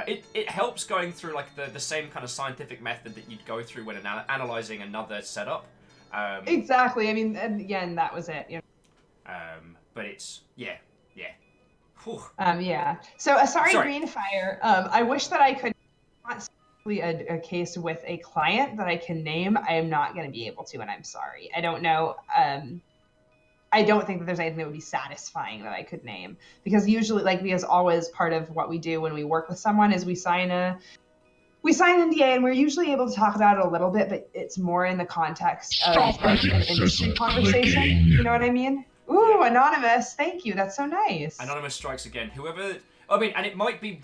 It helps going through the same kind of scientific method that you'd go through when analyzing another setup. Exactly. I mean, and again, that was it. But it's yeah. Whew. Yeah. So, sorry, Greenfire. I wish that I could not a case with a client that I can name. I am not going to be able to, and I'm sorry. I don't know. I don't think that there's anything that would be satisfying that I could name, because usually, because always part of what we do when we work with someone is we sign an NDA, and we're usually able to talk about it a little bit, but it's more in the context of an industry conversation. You know what I mean? Ooh, anonymous! Thank you. That's so nice. Anonymous strikes again. And it might be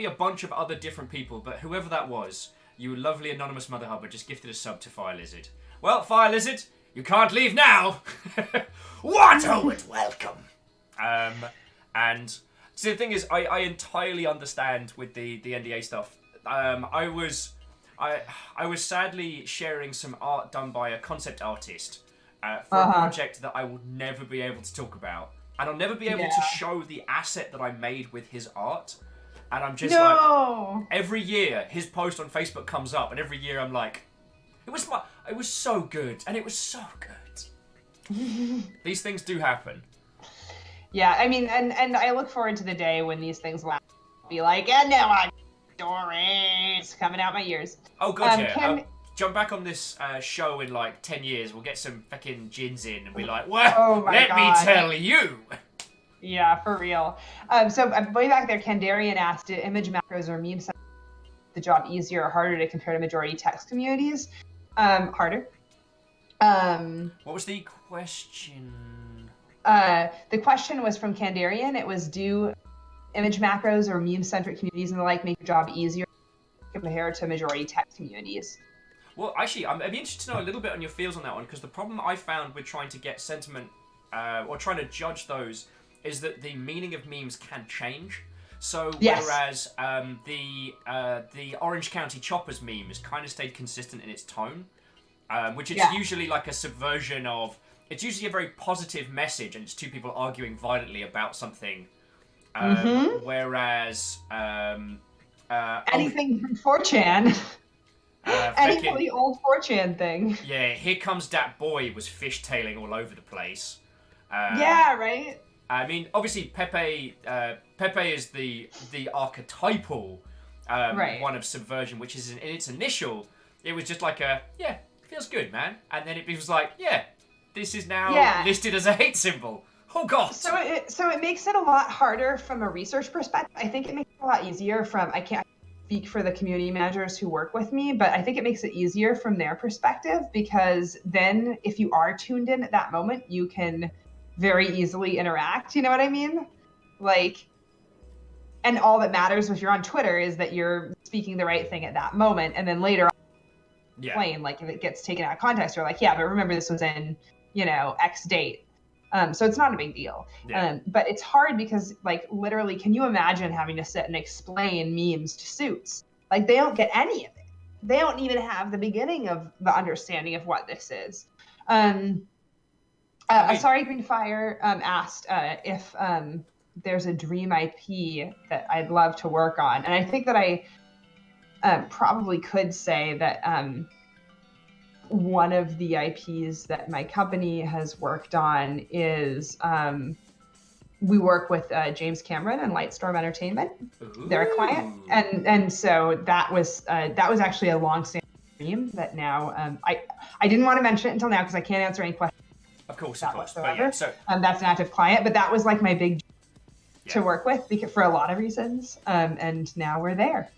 a bunch of other different people, but whoever that was, you lovely anonymous Mother Hubbard just gifted a sub to Fire Lizard. Well, Fire Lizard, you can't leave now. What? Oh, and welcome. And see, the thing is, I entirely understand with the NDA stuff. I was sadly sharing some art done by a concept artist for a project that I will never be able to talk about. And I'll never be able to show the asset that I made with his art. And I'm just like, every year his post on Facebook comes up, and every year I'm like, it was so good, and it was so good. These things do happen. Yeah, I mean, and I look forward to the day when these things will be like, and now I stories coming out my ears. Oh god, yeah. Jump back on this show in like 10 years. We'll get some fucking gins in and be like, well, let me tell you. Yeah, for real. So way back there, Kandarian asked, did image macros or memes the job easier or harder to compare to majority text communities? Harder. What was the question? The question was from Kandarian. It was, do image macros or meme-centric communities and the like make the job easier compared to majority text communities? Well, actually, I'd be interested to know a little bit on your feels on that one, because the problem I found with trying to get sentiment, or trying to judge those, is that the meaning of memes can change. So, whereas the Orange County Choppers meme has kind of stayed consistent in its tone, which is usually like a subversion of, it's usually a very positive message, and it's two people arguing violently about something. Whereas... anything from 4chan. Any really old 4chan thing. Yeah, Here Comes Dat Boy was fishtailing all over the place. Yeah, right? I mean, obviously, Pepe is the archetypal one of subversion, which is in its initial, it was just like feels good, man. And then it was like, this is now listed as a hate symbol. Oh, God. So it makes it a lot harder from a research perspective. I think it makes it a lot easier I can't speak for the community managers who work with me, but I think it makes it easier from their perspective, because then if you are tuned in at that moment, you can very easily interact. You know what I mean? Like, and all that matters if you're on Twitter is that you're speaking the right thing at that moment. And then later on, explain, like if it gets taken out of context, you're like, but remember this was in, X date. So it's not a big deal. Yeah. But it's hard because, like, literally, can you imagine having to sit and explain memes to suits? Like, they don't get any of it. They don't even have the beginning of the understanding of what this is. Sorry, Green Fire asked if there's a dream IP that I'd love to work on. And I think that I probably could say that one of the IPs that my company has worked on is we work with James Cameron and Lightstorm Entertainment. Ooh. They're a client, and so that was actually a long-standing dream that now I didn't want to mention it until now because I can't answer any questions. Of course. Whatsoever. But that's an active client, but that was like my big to work with for a lot of reasons, and now we're there.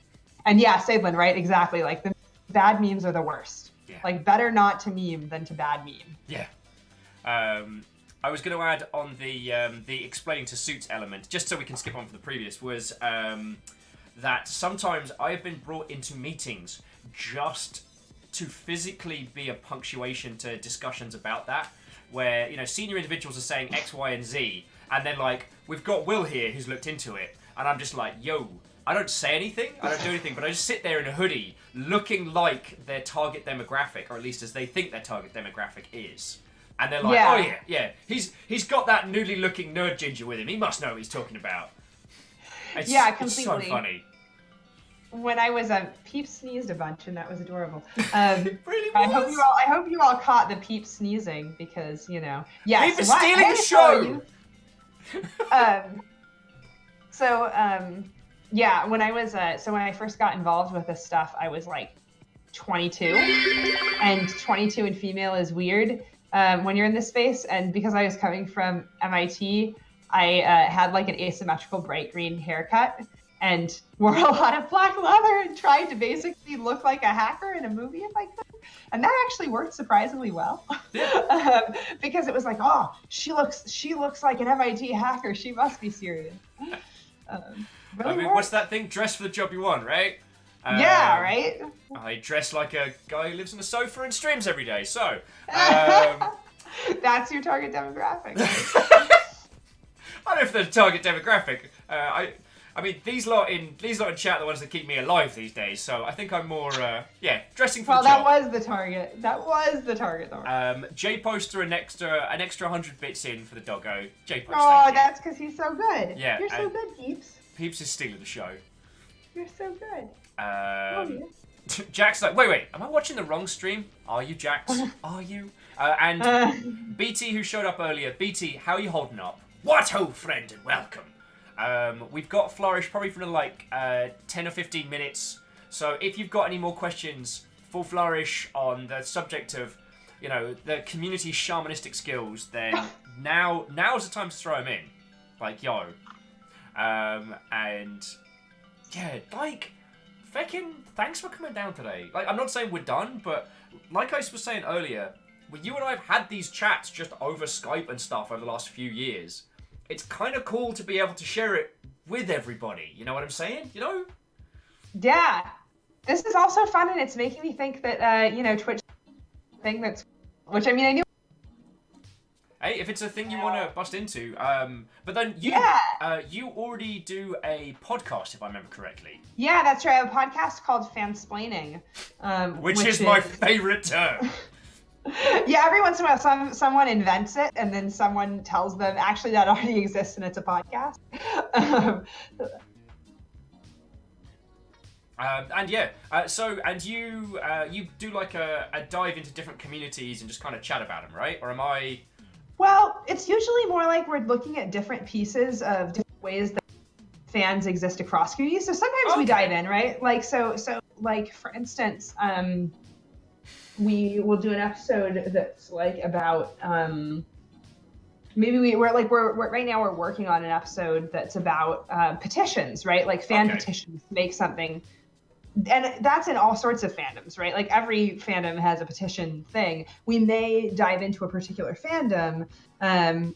And Sablin, right? Exactly. Like the bad memes are the worst. Yeah. Like, better not to meme than to bad meme. Yeah. I was going to add on the explaining to suits element, just so we can skip on from the previous, was that sometimes I have been brought into meetings just to physically be a punctuation to discussions about that, where, senior individuals are saying X, Y, and Z, and then, like, we've got Will here who's looked into it, and I'm just like, yo, I don't say anything, I don't do anything, but I just sit there in a hoodie, looking like their target demographic, or at least as they think their target demographic is. And they're like, he's got that noodly looking nerd ginger with him, he must know what he's talking about. It's so funny. When I was Peep sneezed a bunch, and that was adorable. It really was. I hope you all caught the Peep sneezing, because, Yes, Peep is stealing the show! When I first got involved with this stuff, I was like 22, and 22 and female is weird when you're in this space. And because I was coming from MIT, I had like an asymmetrical bright green haircut and wore a lot of black leather and tried to basically look like a hacker in a movie if I could. And that actually worked surprisingly well. Because it was like, oh, she looks like an MIT hacker. She must be serious. What's that thing? Dress for the job you want, right? Right? I dress like a guy who lives on a sofa and streams every day, so... That's your target demographic. I don't know if they're the target demographic. I mean, these lot in chat are the ones that keep me alive these days, so I think I'm more, dressing for the job. Well, that was the target. Though. Jay posted an extra 100 bits in for the doggo. Jay posted. Oh, that's because he's so good. Yeah. You're so good, Peeps. Peeps is stealing the show. You're so good. Jack's like, wait, am I watching the wrong stream? Are you, Jax? Are you? And BT, who showed up earlier. BT, how are you holding up? What ho, friend, and welcome. We've got Flourish probably for like 10 or 15 minutes. So if you've got any more questions for Flourish on the subject of, you know, the community shamanistic skills, then now's the time to throw them in. Like, yo. And yeah, like, feckin' thanks for coming down today. Like, I'm not saying we're done, but like I was saying earlier, when you and I have had these chats just over Skype and stuff over the last few years, it's kind of cool to be able to share it with everybody. You know what I'm saying? You know? Yeah. This is also fun, and it's making me think that, you know, Twitch thing which I mean, I knew. Hey, if it's a thing you want to bust into, but then you already do a podcast, if I remember correctly. Yeah, that's right. I have a podcast called Fansplaining. Which is my favorite term. Yeah, every once in a while someone invents it, and then someone tells them, actually, that already exists, and it's a podcast. And yeah, and you do like a dive into different communities and just kind of chat about them, right? Or am I... Well, it's usually more like we're looking at different pieces of different ways that fans exist across communities. So sometimes we dive in, right? Like, so like, for instance, we will do an episode that's like about, maybe we're right now we're working on an episode that's about petitions, right? Like fan petitions to make something. And that's in all sorts of fandoms, right? Like every fandom has a petition thing. We may dive into a particular fandom.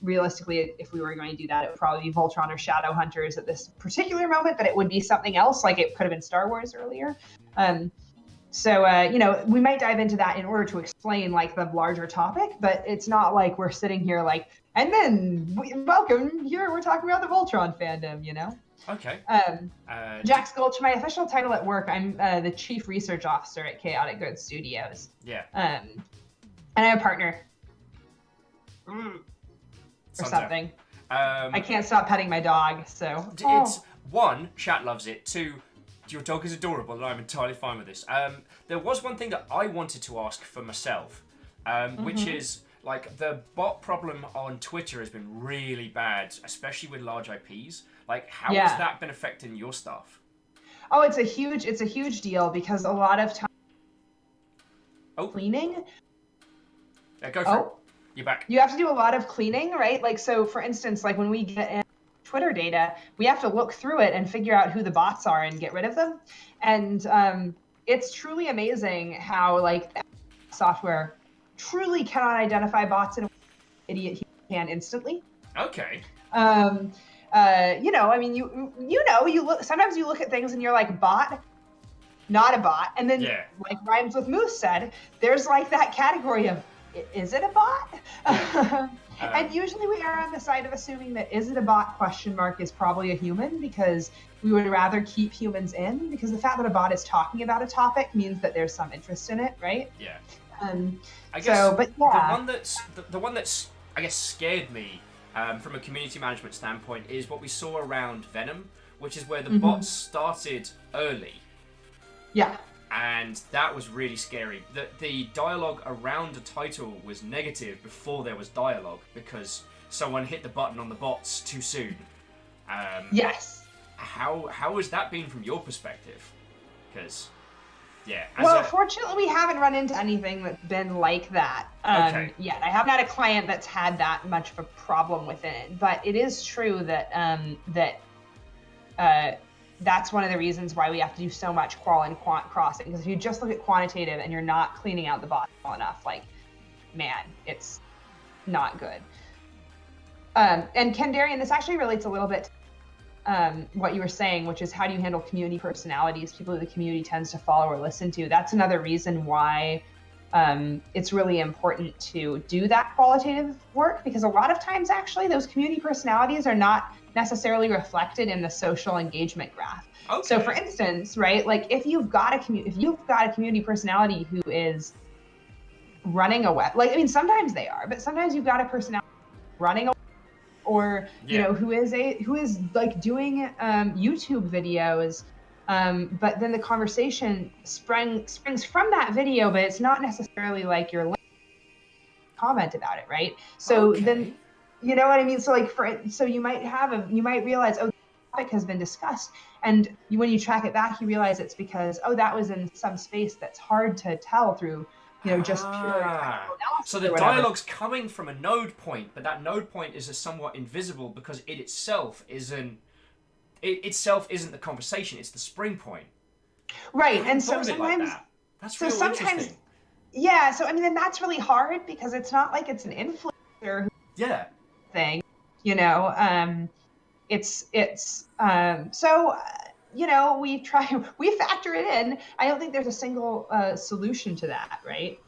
Realistically, if we were going to do that, it would probably be Voltron or Shadowhunters at this particular moment, but it would be something else, like it could have been Star Wars earlier. So, you know, we might dive into that in order to explain like the larger topic, but it's not like we're sitting here like, and then welcome here, we're talking about the Voltron fandom, you know? Okay. Jax Gulch, my official title at work, I'm the Chief Research Officer at Chaotic Good Studios. Yeah. And I have a partner. Or something. I can't stop petting my dog, so. It's, one, chat loves it. Two, your dog is adorable, and I'm entirely fine with this. There was one thing that I wanted to ask for myself, which is, like, the bot problem on Twitter has been really bad, especially with large IPs. Like, how has that been affecting your stuff? Oh, it's a huge deal because a lot of time cleaning. Yeah, go for it. You're back. You have to do a lot of cleaning, right? Like, so for instance, like when we get in Twitter data, we have to look through it and figure out who the bots are and get rid of them. And it's truly amazing how like software truly cannot identify bots in a way an idiot can instantly. Okay. You know, I mean, you look, sometimes you look at things and you're like, bot, not a bot. And then like Rhymes with Moose said, there's like that category of, is it a bot? And usually we are on the side of assuming that is it a bot ? Is probably a human, because we would rather keep humans in, because the fact that a bot is talking about a topic means that there's some interest in it, right? Yeah. I guess so, but yeah. The one that's I guess scared me from a community management standpoint is what we saw around Venom, which is where the bots started early. Yeah. And that was really scary. The dialogue around the title was negative before there was dialogue because someone hit the button on the bots too soon. Yes. How has that been from your perspective? Because, yeah. Fortunately, we haven't run into anything that's been like that yet. I haven't had a client that's had that much of a problem with it. But it is true that that's one of the reasons why we have to do so much qual and quant crossing. Because if you just look at quantitative and you're not cleaning out the bot well enough, like, man, it's not good. And Kendarian, this actually relates a little bit to what you were saying, which is how do you handle community personalities, people who the community tends to follow or listen to. That's another reason why it's really important to do that qualitative work, because a lot of times actually those community personalities are not necessarily reflected in the social engagement graph. Okay. So for instance, right, like if you've got a community personality who is running a web, like, I mean, sometimes they are, but sometimes you've got a personality running a, or you know, who is like doing YouTube videos But then the conversation springs from that video, but it's not necessarily like your comment about it, right? So then, you know what I mean? So like so you might realize, oh, the topic has been discussed, and when you track it back, you realize it's because, oh, that was in some space that's hard to tell through, just pure technical analysis. So the dialogue's coming from a node point, but that node point is somewhat invisible because it itself isn't the conversation, it's the spring point. Right, and so sometimes like that's really interesting. Yeah, so I mean, and that's really hard because it's not like it's an influencer thing, we factor it in. I don't think there's a single solution to that, right?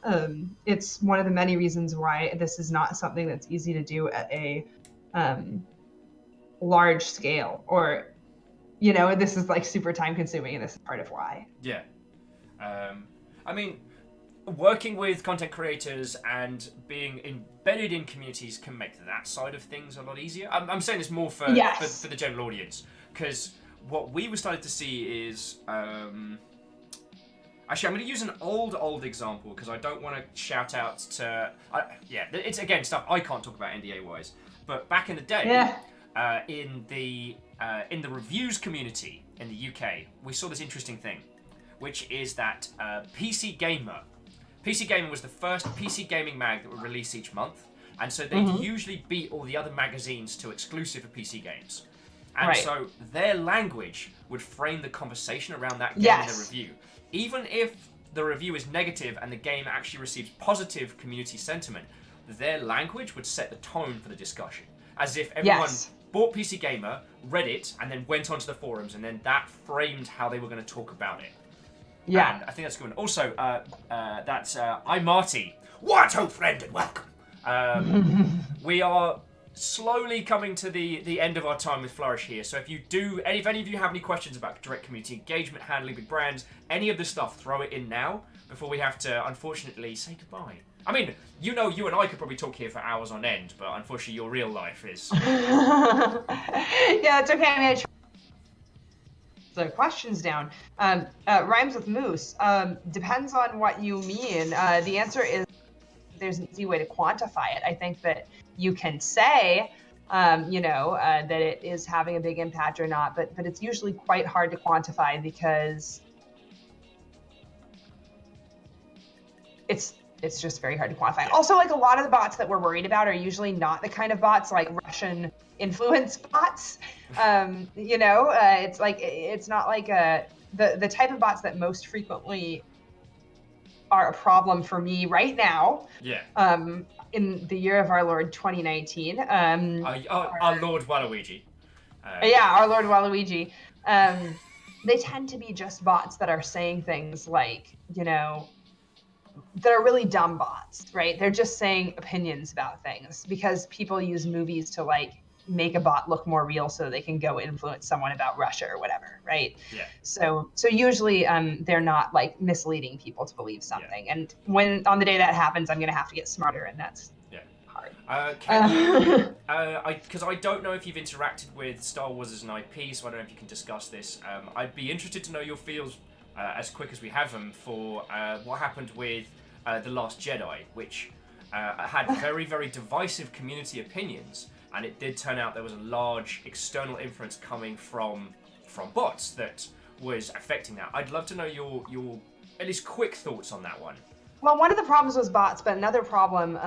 It's one of the many reasons why this is not something that's easy to do at a large scale, or this is like super time consuming, and this is part of why. Yeah. I mean, working with content creators and being embedded in communities can make that side of things a lot easier. I'm saying this more for the general audience, because what we were starting to see is actually, I'm going to use an old example because I don't want to shout out to it's again stuff I can't talk about NDA wise, but back in the day, in the reviews community in the UK, we saw this interesting thing, which is that PC Gamer was the first PC gaming mag that would release each month, and so they usually beat all the other magazines to exclusive of PC games. And so their language would frame the conversation around that game in the review. Even if the review is negative and the game actually receives positive community sentiment, their language would set the tone for the discussion. As if everyone bought PC Gamer, read it, and then went onto the forums, and then that framed how they were going to talk about it. Yeah. And I think that's good. Also, that's I'm Marty. What, old friend, and welcome. We are slowly coming to the end of our time with Flourish here. So if any of you have any questions about direct community engagement, handling big brands, any of this stuff, throw it in now before we have to, unfortunately, say goodbye. I mean, you and I could probably talk here for hours on end, but unfortunately your real life is... Yeah, it's okay. I mean, the questions down. Rhymes with moose. Depends on what you mean. The answer is there's an easy way to quantify it. I think that you can say, that it is having a big impact or not, but it's usually quite hard to quantify because it's just very hard to quantify. Also, like, a lot of the bots that we're worried about are usually not the kind of bots like Russian influence bots. It's like, it's not like the type of bots that most frequently are a problem for me right now. Yeah. In the year of our Lord 2019. Our Lord Waluigi. Our Lord Waluigi. They tend to be just bots that are saying things like, that are really dumb bots, right? They're just saying opinions about things because people use movies to like make a bot look more real so they can go influence someone about Russia or whatever, right? Yeah. So usually they're not like misleading people to believe something. Yeah. And when on the day that happens, I'm gonna have to get smarter, and that's hard. Because I don't know if you've interacted with Star Wars as an IP, so I don't know if you can discuss this. I'd be interested to know your feels as quick as we have them for what happened with The Last Jedi, which had very, very divisive community opinions, and it did turn out there was a large external influence coming from bots that was affecting that. I'd love to know your at least quick thoughts on that one. Well, one of the problems was bots, but another problem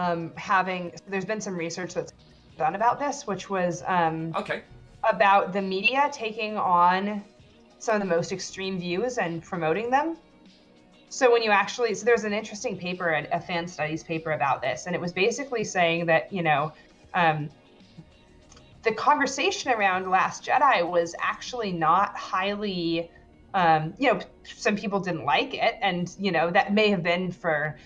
there's been some research that's done about this, which was about the media taking on some of the most extreme views and promoting them. So when you there's an interesting paper, a fan studies paper about this, and it was basically saying that, the conversation around Last Jedi was actually not highly, some people didn't like it, and, that may have been for,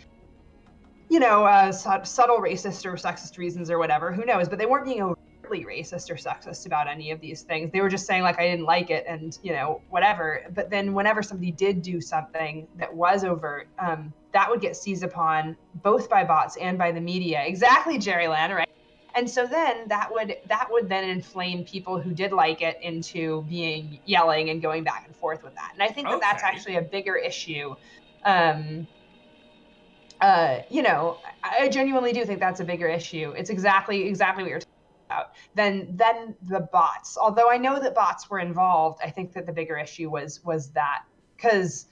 subtle racist or sexist reasons or whatever, who knows, but they weren't being overtly racist or sexist about any of these things. They were just saying, like, I didn't like it and, whatever. But then whenever somebody did do something that was overt, that would get seized upon both by bots and by the media. Exactly, Jerry Land, right? And so then that would then inflame people who did like it into being yelling and going back and forth with that. And I think that that's actually a bigger issue. You know, I genuinely do think that's a bigger issue. It's exactly what you're talking about than the bots. Although I know that bots were involved, I think that the bigger issue was that, because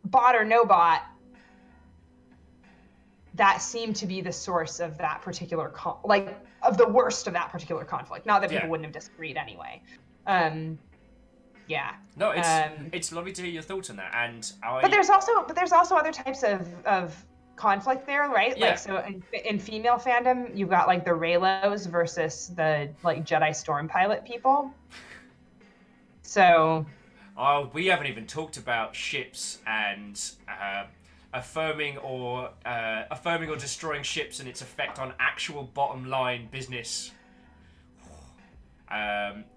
bot or no bot, that seemed to be the source of that particular of the worst of that particular conflict. Not that people wouldn't have disagreed anyway. Yeah. No, it's lovely to hear your thoughts on that. And but there's also other types of conflict there, right? Yeah. Like, so in female fandom, you've got like the Raylos versus the like Jedi Storm pilot people. So. Oh, we haven't even talked about ships and affirming or destroying ships and its effect on actual bottom line business.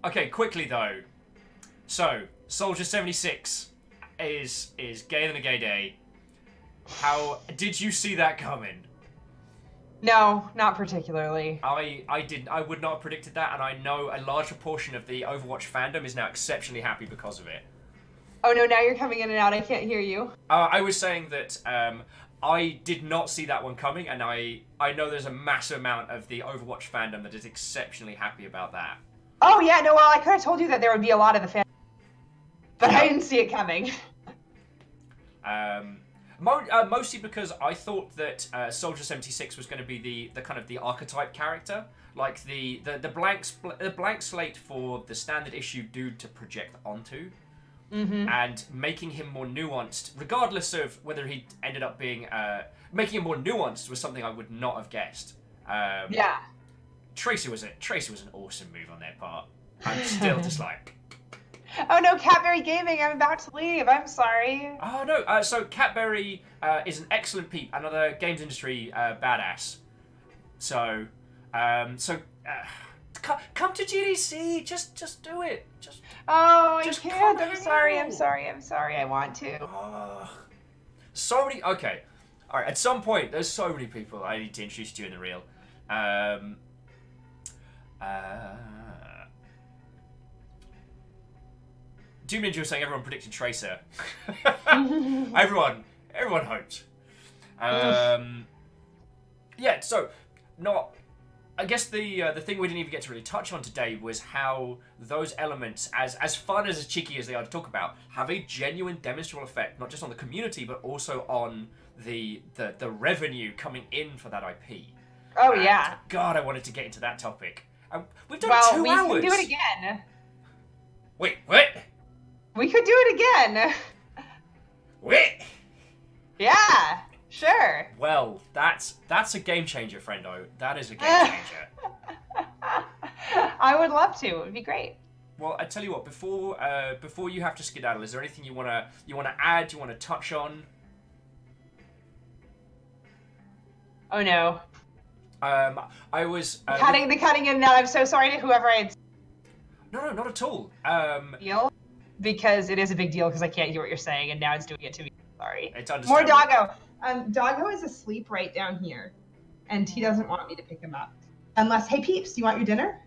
Okay, quickly though. So, Soldier 76 is gayer than a gay day. How did you see that coming? No, not particularly. I would not have predicted that, and I know a large proportion of the Overwatch fandom is now exceptionally happy because of it. Oh no, now you're coming in and out. I can't hear you. I was saying that I did not see that one coming, and I know there's a massive amount of the Overwatch fandom that is exceptionally happy about that. Oh yeah, no, well I could have told you that there would be a lot of the fans, but I didn't see it coming. Mostly because I thought that Soldier 76 was going to be the kind of the archetype character, like the blank slate for the standard issue dude to project onto. Mm-hmm. And making him more nuanced, regardless of whether he ended up being... making him more nuanced was something I would not have guessed. Yeah. Tracer was an awesome move on their part. I'm still just like... Oh no, Catberry Gaming, I'm about to leave. I'm sorry. Oh no, so Catberry is an excellent peep, another games industry badass. So, come to GDC, just do it. I Just can't. come I'm sorry. I want to. So many. Okay, all right. At some point, there's so many people I need to introduce to you in the real. Doom Ninja was saying everyone predicted Tracer. everyone hoped. Yeah. So not. I guess the thing we didn't even get to really touch on today was how those elements, as fun as cheeky as they are to talk about, have a genuine demonstrable effect, not just on the community, but also on the revenue coming in for that IP. Oh, and yeah. God, I wanted to get into that topic. We've done 2 hours. Well, we can do it again. Wait, what? We could do it again. Wait. Yeah. Sure. Well, that's a game changer, friendo. That is a game changer. I would love to. It would be great. Well, I tell you what. Before you have to skedaddle, is there anything you wanna add? You wanna touch on? Oh no. I was cutting in and out. I'm so sorry to whoever I had. No, not at all. Deal, because it is a big deal because I can't hear what you're saying, and now it's doing it to me. Sorry. It's understandable. More Doggo. Doggo is asleep right down here, and he doesn't want me to pick him up. Unless, hey Peeps, do you want your dinner?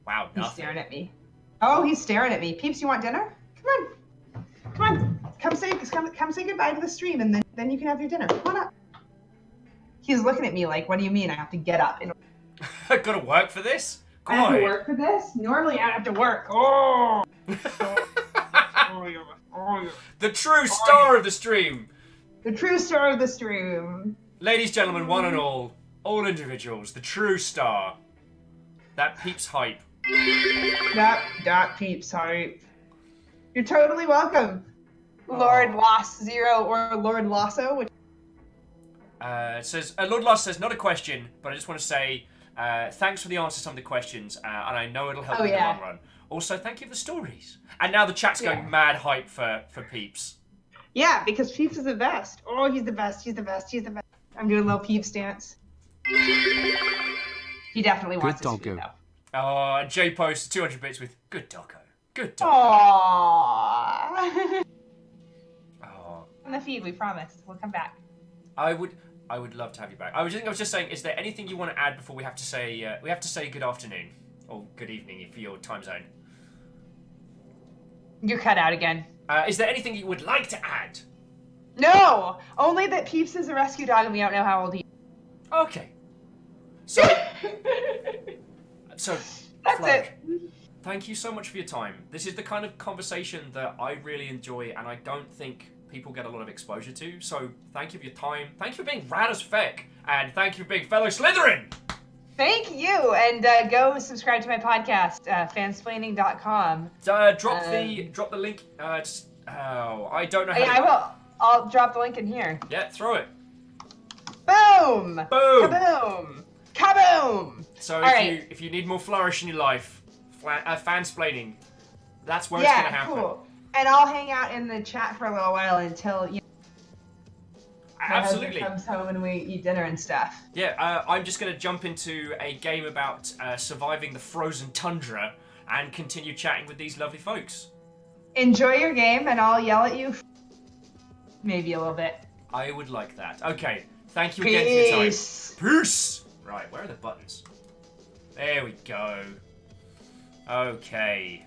Wow, nothing. He's staring at me. Oh, he's staring at me. Peeps, you want dinner? Come on. Come say goodbye to the stream, and then you can have your dinner. Come on up. He's looking at me like, what do you mean I have to get up? Gotta work for this? I have to work for this? Normally I have to work. Oh! The true star of the stream. The true star of the stream. Ladies, gentlemen, one and all individuals, the true star. That Peeps hype. That Peeps hype. You're totally welcome. Oh. Lord Loss Zero or Lord Lasso. Which... It says, Lord Loss says, not a question, but I just want to say thanks for the answer to some of the questions, and I know it'll help in the long run. Also, thank you for the stories. And now the chat's going mad hype for Peeps. Yeah, because Peeps is the best. Oh, he's the best. I'm doing a little Peeps dance. He definitely wants this food, though. Oh, and Jay posts 200 bits with good doggo. Good doggo. Aww. On the feed, we promise. We'll come back. I would I would love to have you back. I was just saying, is there anything you want to add before we have to say good afternoon or good evening for your time zone? You cut out again. Is there anything you would like to add? No, only that Peeps is a rescue dog and we don't know how old he is. Okay. So, That's Flourish, it. thank you so much for your time. This is the kind of conversation that I really enjoy, and I don't think people get a lot of exposure to. So, thank you for your time. Thank you for being rad as feck, and thank you for being fellow Slytherin. Thank you, and go subscribe to my podcast, fansplaining.com. Drop the link. I don't know how. I will. I'll drop the link in here. Yeah, throw it. Boom! Boom! Kaboom! Kaboom! So if you need more Flourish in your life, fansplaining, that's where it's gonna happen. Yeah, cool. And I'll hang out in the chat for a little while until Absolutely. My husband comes home and we eat dinner and stuff. Yeah, I'm just gonna jump into a game about surviving the frozen tundra and continue chatting with these lovely folks. Enjoy your game, and I'll yell at you. Maybe a little bit. I would like that. Okay. Thank you again for your time. Peace! Right, where are the buttons? There we go. Okay.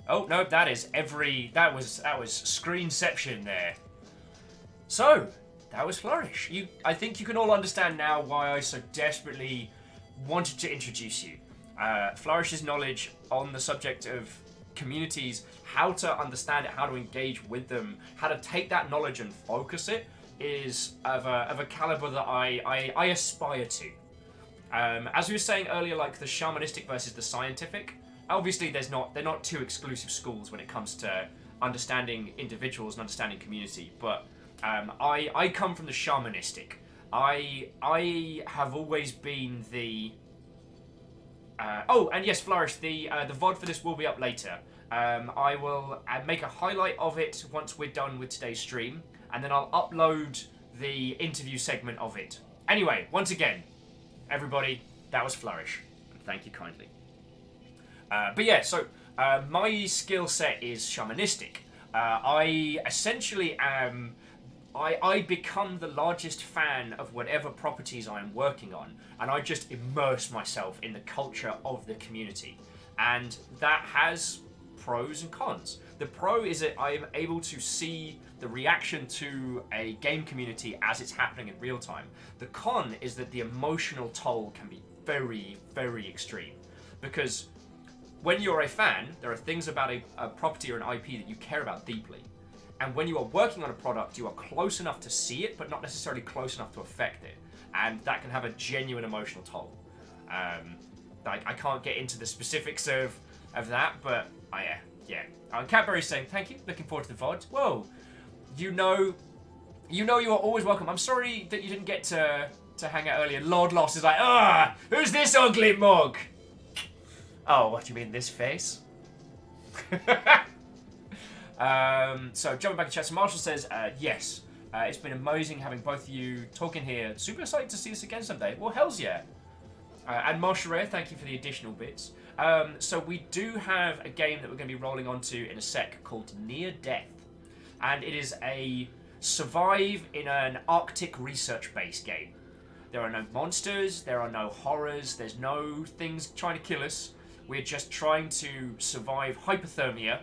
Oh, no, that was screenception there. So, that was Flourish. I think you can all understand now why I so desperately wanted to introduce you. Flourish's knowledge on the subject of communities, how to understand it, how to engage with them, how to take that knowledge and focus it, is of a caliber that I aspire to. As we were saying earlier, like the shamanistic versus the scientific, obviously they're not two exclusive schools when it comes to understanding individuals and understanding community, but I come from the shamanistic. I have always been the... oh, and yes, Flourish, the VOD for this will be up later. I will make a highlight of it once we're done with today's stream, and then I'll upload the interview segment of it. Anyway, once again, everybody, that was Flourish. Thank you kindly. But yeah, so my skill set is shamanistic. I essentially am... I become the largest fan of whatever properties I'm working on, and I just immerse myself in the culture of the community. And that has pros and cons. The pro is that I am able to see the reaction to a game community as it's happening in real time. The con is that the emotional toll can be very, very extreme. Because when you're a fan, there are things about a property or an IP that you care about deeply. And when you are working on a product, you are close enough to see it, but not necessarily close enough to affect it. And that can have a genuine emotional toll. I can't get into the specifics of that, but yeah. Cadbury's saying, thank you, looking forward to the VOD. Whoa, you know you are always welcome. I'm sorry that you didn't get to hang out earlier. Lord Loss is like, who's this ugly mug? Oh, what do you mean, this face? So jumping back to chat, so Marshall says, yes, it's been amazing having both of you talking here. Super excited to see us again someday. Well, hells yeah. And Marshall Rare, thank you for the additional bits. So we do have a game that we're going to be rolling onto in a sec called Near Death. And it is a survive in an Arctic research-based game. There are no monsters, there are no horrors, there's no things trying to kill us. We're just trying to survive hypothermia.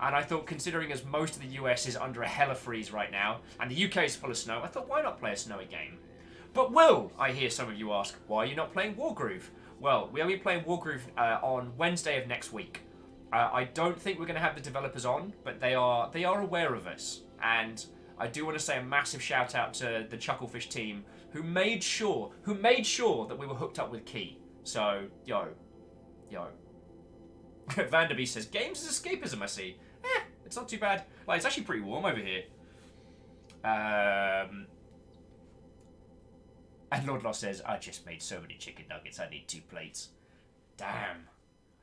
And I thought, considering as most of the US is under a hella freeze right now, and the UK is full of snow, I thought, why not play a snowy game? But Will, I hear some of you ask, why are you not playing Wargroove? Well, we'll be playing Wargroove on Wednesday of next week. I don't think we're going to have the developers on, but they are aware of us. And I do want to say a massive shout out to the Chucklefish team, who made sure that we were hooked up with Key. So, yo. Vanderby says, games is escapism, I see. It's not too bad. Like, it's actually pretty warm over here. And Lord Loss says, I just made so many chicken nuggets, I need 2 plates. Damn.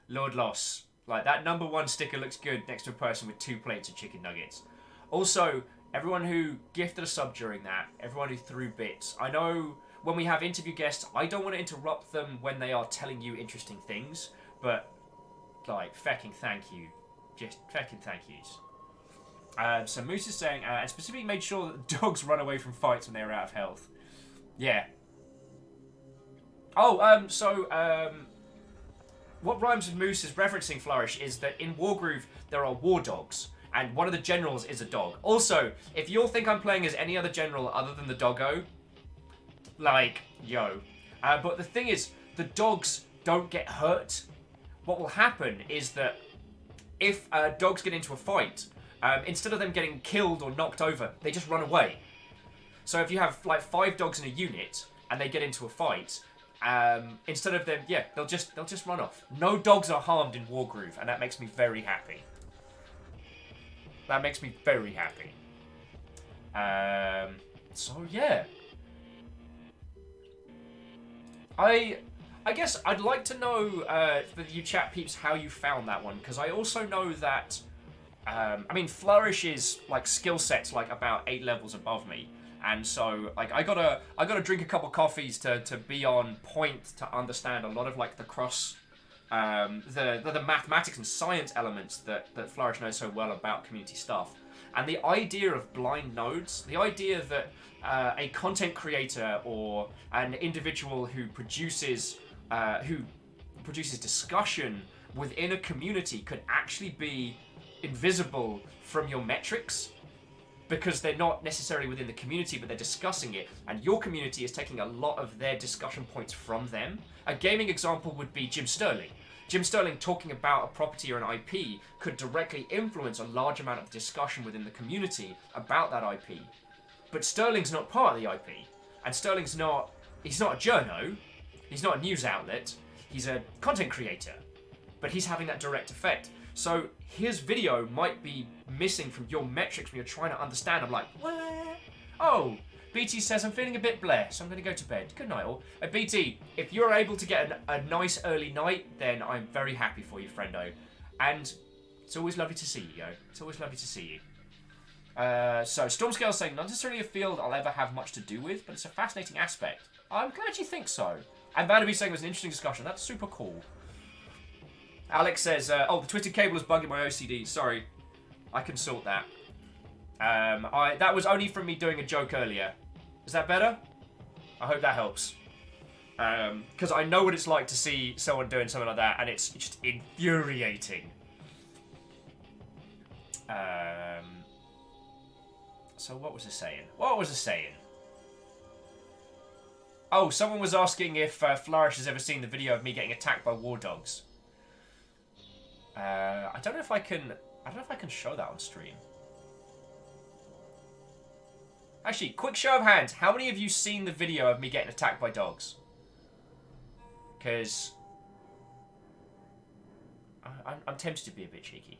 Lord Loss. Like, that #1 sticker looks good next to a person with 2 plates of chicken nuggets. Also, everyone who gifted a sub during that, everyone who threw bits, I know when we have interview guests, I don't want to interrupt them when they are telling you interesting things, but, like, fecking thank you. Just fecking thank yous. So Moose is saying, and specifically made sure that dogs run away from fights when they are out of health. Yeah. Oh, what Rhymes with Moose is referencing, Flourish, is that in Wargroove there are war dogs, and one of the generals is a dog. Also, if you'll think I'm playing as any other general other than the doggo, like, yo. But the thing is, the dogs don't get hurt. What will happen is that if dogs get into a fight, instead of them getting killed or knocked over, they just run away. So if you have like 5 dogs in a unit and they get into a fight, instead of them, yeah, they'll just run off. No dogs are harmed in Wargroove, and that makes me very happy. That makes me very happy. So yeah, I guess I'd like to know for you chat peeps how you found that one, because I also know that I mean Flourish is like skill sets like about 8 levels above me. And so, like, I gotta drink a couple coffees to be on point to understand a lot of like the the mathematics and science elements that Flourish knows so well about community stuff. And the idea of blind nodes, the idea that a content creator or an individual who produces discussion within a community could actually be invisible from your metrics, because they're not necessarily within the community, but they're discussing it, and your community is taking a lot of their discussion points from them. A gaming example would be Jim Sterling. Jim Sterling talking about a property or an IP could directly influence a large amount of discussion within the community about that IP. But Sterling's not part of the IP, and he's not a journo, he's not a news outlet, he's a content creator, but he's having that direct effect. So his video might be missing from your metrics when you're trying to understand. I'm like, where? Oh, BT says, I'm feeling a bit bleh, so I'm going to go to bed. Good night, all. BT, if you're able to get a nice early night, then I'm very happy for you, friendo. And it's always lovely to see you, yo. It's always lovely to see you. So Stormscale's saying, not necessarily a field I'll ever have much to do with, but it's a fascinating aspect. I'm glad you think so. And Vanderby saying it was an interesting discussion. That's super cool. Alex says, oh, the twisted cable is bugging my OCD. Sorry. I can sort that. That was only from me doing a joke earlier. Is that better? I hope that helps. Because I know what it's like to see someone doing something like that, and it's just infuriating. So what was it saying? Oh, someone was asking if Flourish has ever seen the video of me getting attacked by war dogs. I don't know if I can show that on stream. Actually, quick show of hands. How many of you seen the video of me getting attacked by dogs? Because I'm tempted to be a bit cheeky.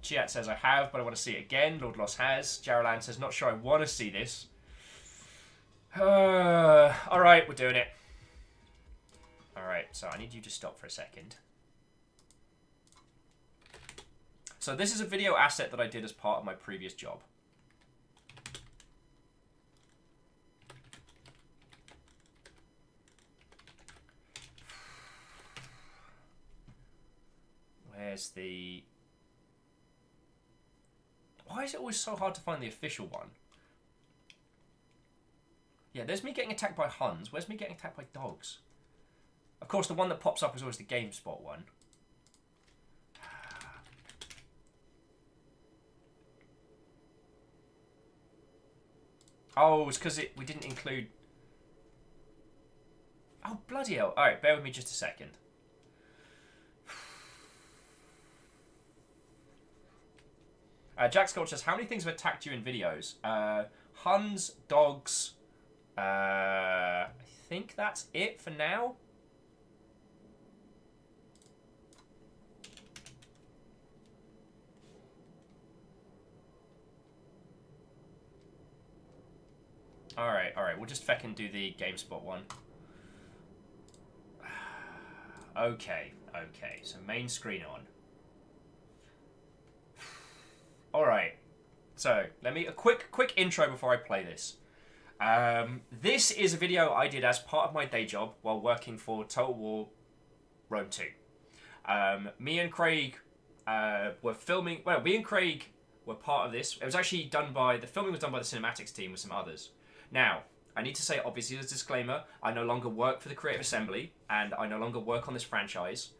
Chiat says I have, but I want to see it again. Lord Loss has. Jaralan says not sure I want to see this. Alright, we're doing it. Alright, so I need you to stop for a second. So this is a video asset that I did as part of my previous job. Where's the... Why is it always so hard to find the official one? Yeah, there's me getting attacked by Huns. Where's me getting attacked by dogs? Of course, the one that pops up is always the GameSpot one. Oh, it's because we didn't include... Oh, bloody hell. Alright, bear with me just a second. Jack Scott says, how many things have attacked you in videos? Huns, dogs... I think that's it for now. Alright, we'll just feckin' do the GameSpot one. Okay, so main screen on. Alright, so let me, a quick intro before I play this. This is a video I did as part of my day job while working for Total War Rome 2. Me and Craig were filming, well, me and Craig were part of this. It was actually done by, the filming was done by the cinematics team with some others. Now, I need to say, obviously, as a disclaimer, I no longer work for the Creative Assembly, and I no longer work on this franchise.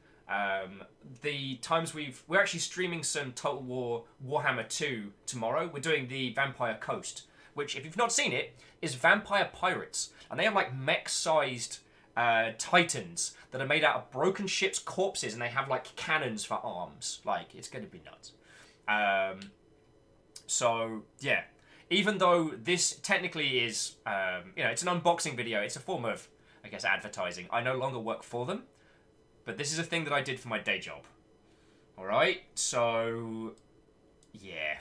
The times we're actually streaming some Total War Warhammer 2 tomorrow. We're doing the Vampire Coast, which, if you've not seen it, is vampire pirates. And they have, like, mech-sized titans that are made out of broken ships' corpses, and they have, like, cannons for arms. Like, it's going to be nuts. So, yeah. Even though this technically is, it's an unboxing video, it's a form of, I guess, advertising. I no longer work for them, but this is a thing that I did for my day job. Alright, so, yeah.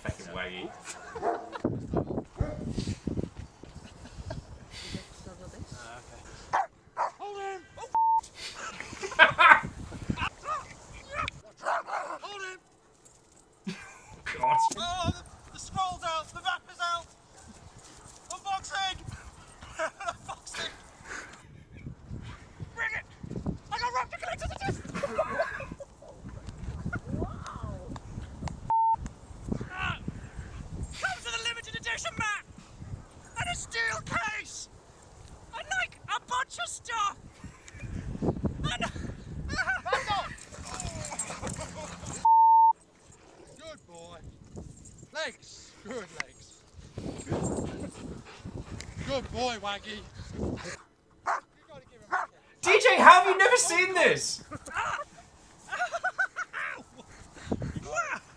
Fucking waggy. Hold him! Hold him! God. Oh, the scroll's out, the map is out! Unboxing! Unboxing! Bring it! I got Raptor Collector's Edition! Comes with a limited edition map! And a steel case! And like a bunch of stuff! And... Back off! Good boy. Legs. Good legs. Good boy, Waggy. You gotta give him a kick. DJ, how have you never seen this?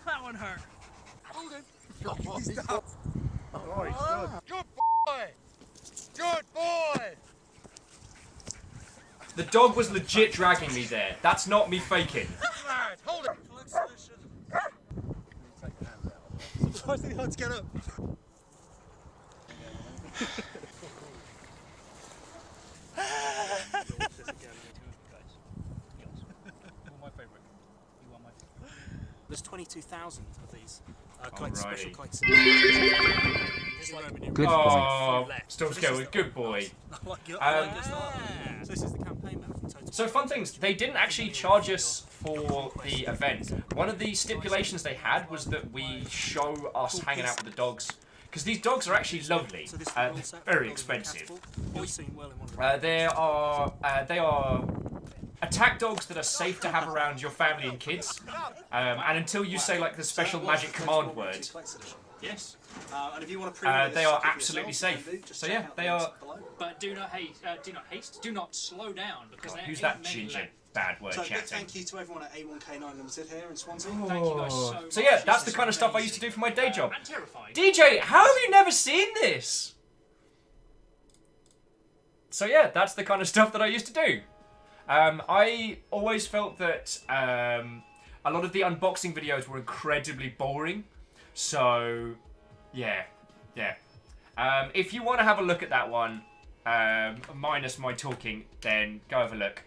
That one hurt. Hold him. Good boy. Stop. Oh, he's good. Good boy. Good boy. The dog was legit dragging me there. That's not me faking. Lad, hold him. Collect solution. Surprised the odds get up. There's 22,000 of these. Alrighty. Special collectors. Good Oh, boy. still going. Good boy. So this is the campaign map from Total. So fun things, they didn't actually charge us for the event. One of the stipulations they had was that we show us hanging out with the dogs. Because these dogs are actually lovely. They're very expensive. They are attack dogs that are safe to have around your family and kids. And until you say like the special magic command word, Yes. And if you want to they are absolutely safe. So yeah, they are. But do not haste, do not slow down because God, who's that ginger bad word So big chatting? thank you to everyone at A1K9 Limited here in Swansea. Thank you guys so much. So yeah, that's the kind of stuff I used to do for my day job. And terrifying. DJ, how have you never seen this? So yeah, that's the kind of stuff that I used to do. I always felt that a lot of the unboxing videos were incredibly boring. So, yeah. If you want to have a look at that one, minus my talking, then go have a look.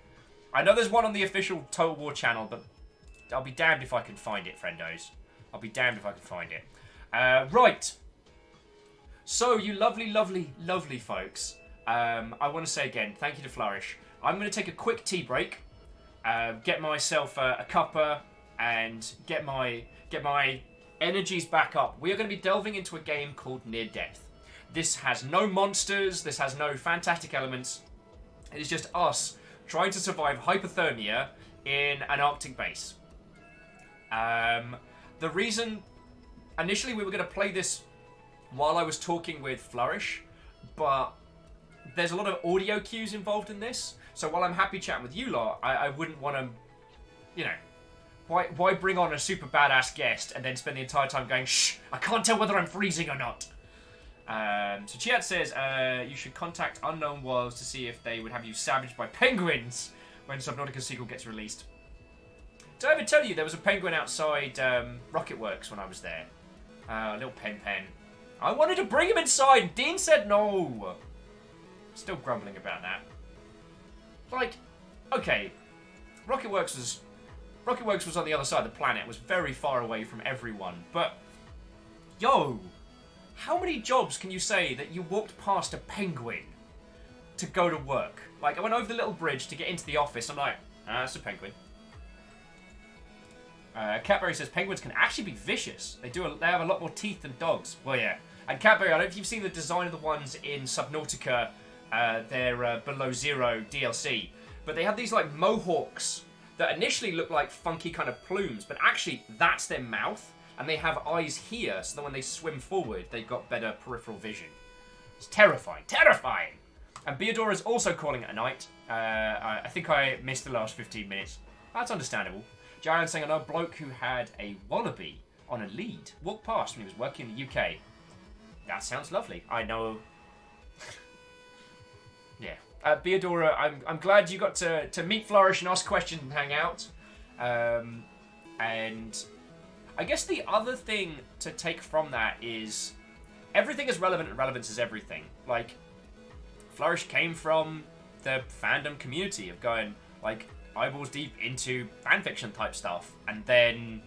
I know there's one on the official Total War channel, but I'll be damned if I can find it, friendos. I'll be damned if I can find it. Right. So, you lovely, lovely, lovely folks, I want to say again, thank you to Flourish. I'm going to take a quick tea break, get myself a cuppa, and get my energies back up. We are going to be delving into a game called Near Death. This has no monsters, this has no fantastic elements. It is just us trying to survive hypothermia in an Arctic base. The reason... Initially we were going to play this while I was talking with Flourish, but there's a lot of audio cues involved in this. So while I'm happy chatting with you lot, I wouldn't want to, you know, why bring on a super badass guest and then spend the entire time going, shh, I can't tell whether I'm freezing or not. So Chiat says, you should contact Unknown Worlds to see if they would have you savaged by penguins when Subnautica's sequel gets released. Did I ever tell you there was a penguin outside Rocketworks when I was there? Little pen. I wanted to bring him inside. Dean said no. Still grumbling about that. Like, okay, Rocketworks was on the other side of the planet. It was very far away from everyone. But, yo, how many jobs can you say that you walked past a penguin to go to work? Like, I went over the little bridge to get into the office. I'm like, it's a penguin. Catberry says penguins can actually be vicious. They have a lot more teeth than dogs. Well, yeah. And Catberry, I don't know if you've seen the design of the ones in Subnautica, their Below Zero DLC, but they have these like mohawks that initially look like funky kind of plumes, but actually that's their mouth, and they have eyes here, so that when they swim forward, they've got better peripheral vision. It's terrifying. And Beadora's also calling it a night. I think I missed the last 15 minutes. That's understandable. Jaron saying, I know a bloke who had a wallaby on a lead walk past when he was working in the UK. That sounds lovely. I know. Yeah. Beadora, I'm glad you got to meet Flourish and ask questions and hang out. And I guess the other thing to take from that is everything is relevant, and relevance is everything. Like, Flourish came from the fandom community of going, like, eyeballs deep into fanfiction type stuff, and then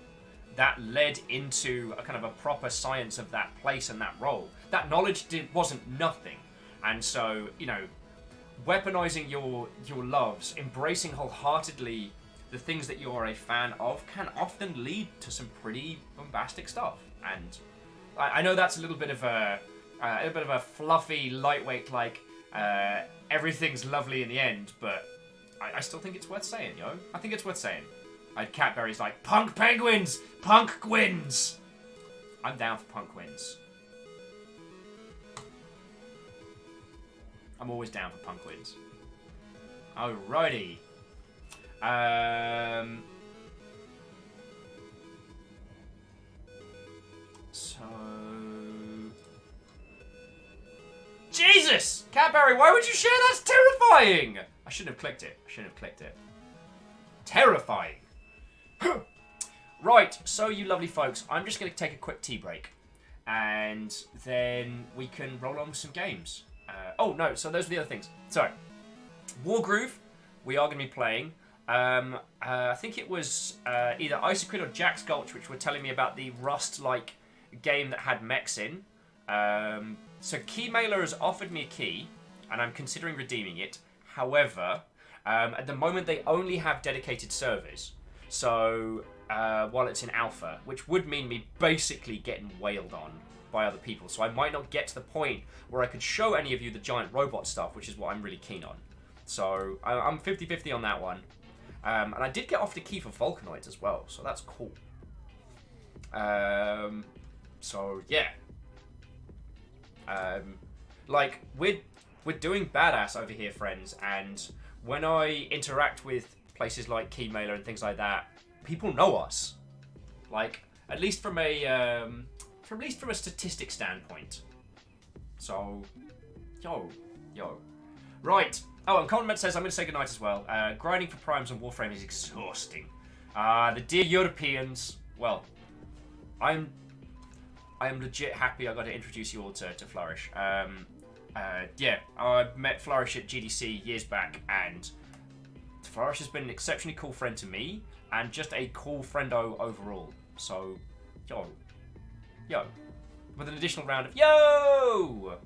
that led into a kind of a proper science of that place and that role. That knowledge wasn't nothing, and so, you know, weaponizing your loves, embracing wholeheartedly the things that you are a fan of, can often lead to some pretty bombastic stuff. And I know that's a little bit of a fluffy, lightweight, like everything's lovely in the end, but I still think it's worth saying, yo. I think it's worth saying. Catberry's like, punk penguins! Punk gwins! I'm down for punk wins. I'm always down for punk wins. Alrighty. So... Jesus! Catberry, why would you share? That's terrifying! I shouldn't have clicked it. Terrifying. Right, so you lovely folks, I'm just going to take a quick tea break. And then we can roll on with some games. Oh, no, so those are the other things. Sorry. Wargroove, we are going to be playing. I think it was either Isocrit or Jack's Gulch, which were telling me about the Rust-like game that had mechs in. So Keymailer has offered me a key, and I'm considering redeeming it. However, at the moment they only have dedicated servers. So while it's in alpha, which would mean me basically getting wailed on by other people. So I might not get to the point where I could show any of you the giant robot stuff, which is what I'm really keen on. So I'm 50-50 on that one. And I did get offered a key for Vulcanoids as well, so that's cool. So yeah. Like, we're doing badass over here, friends, and when I interact with places like Keymailer and things like that, people know us. Like, at least from a statistic standpoint. So, yo. Right. Oh, and Comment says I'm going to say goodnight as well. Grinding for primes on Warframe is exhausting. The dear Europeans. Well, I am legit happy I got to introduce you all to Flourish. Yeah, I met Flourish at GDC years back, and Flourish has been an exceptionally cool friend to me, and just a cool friendo overall. So, yo. With an additional round of yo!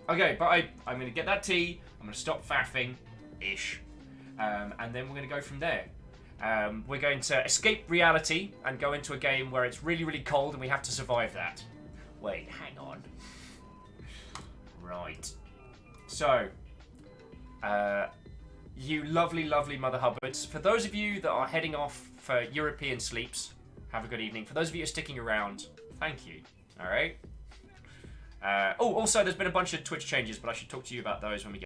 Okay, but I'm going to get that tea, I'm going to stop faffing-ish, and then we're going to go from there. We're going to escape reality and go into a game where it's really, really cold and we have to survive that. Wait, hang on. Right. So, you lovely, lovely Mother Hubbards. For those of you that are heading off for European sleeps, have a good evening. For those of you who are sticking around, thank you. All right. Oh, also, there's been a bunch of Twitch changes, but I should talk to you about those when we get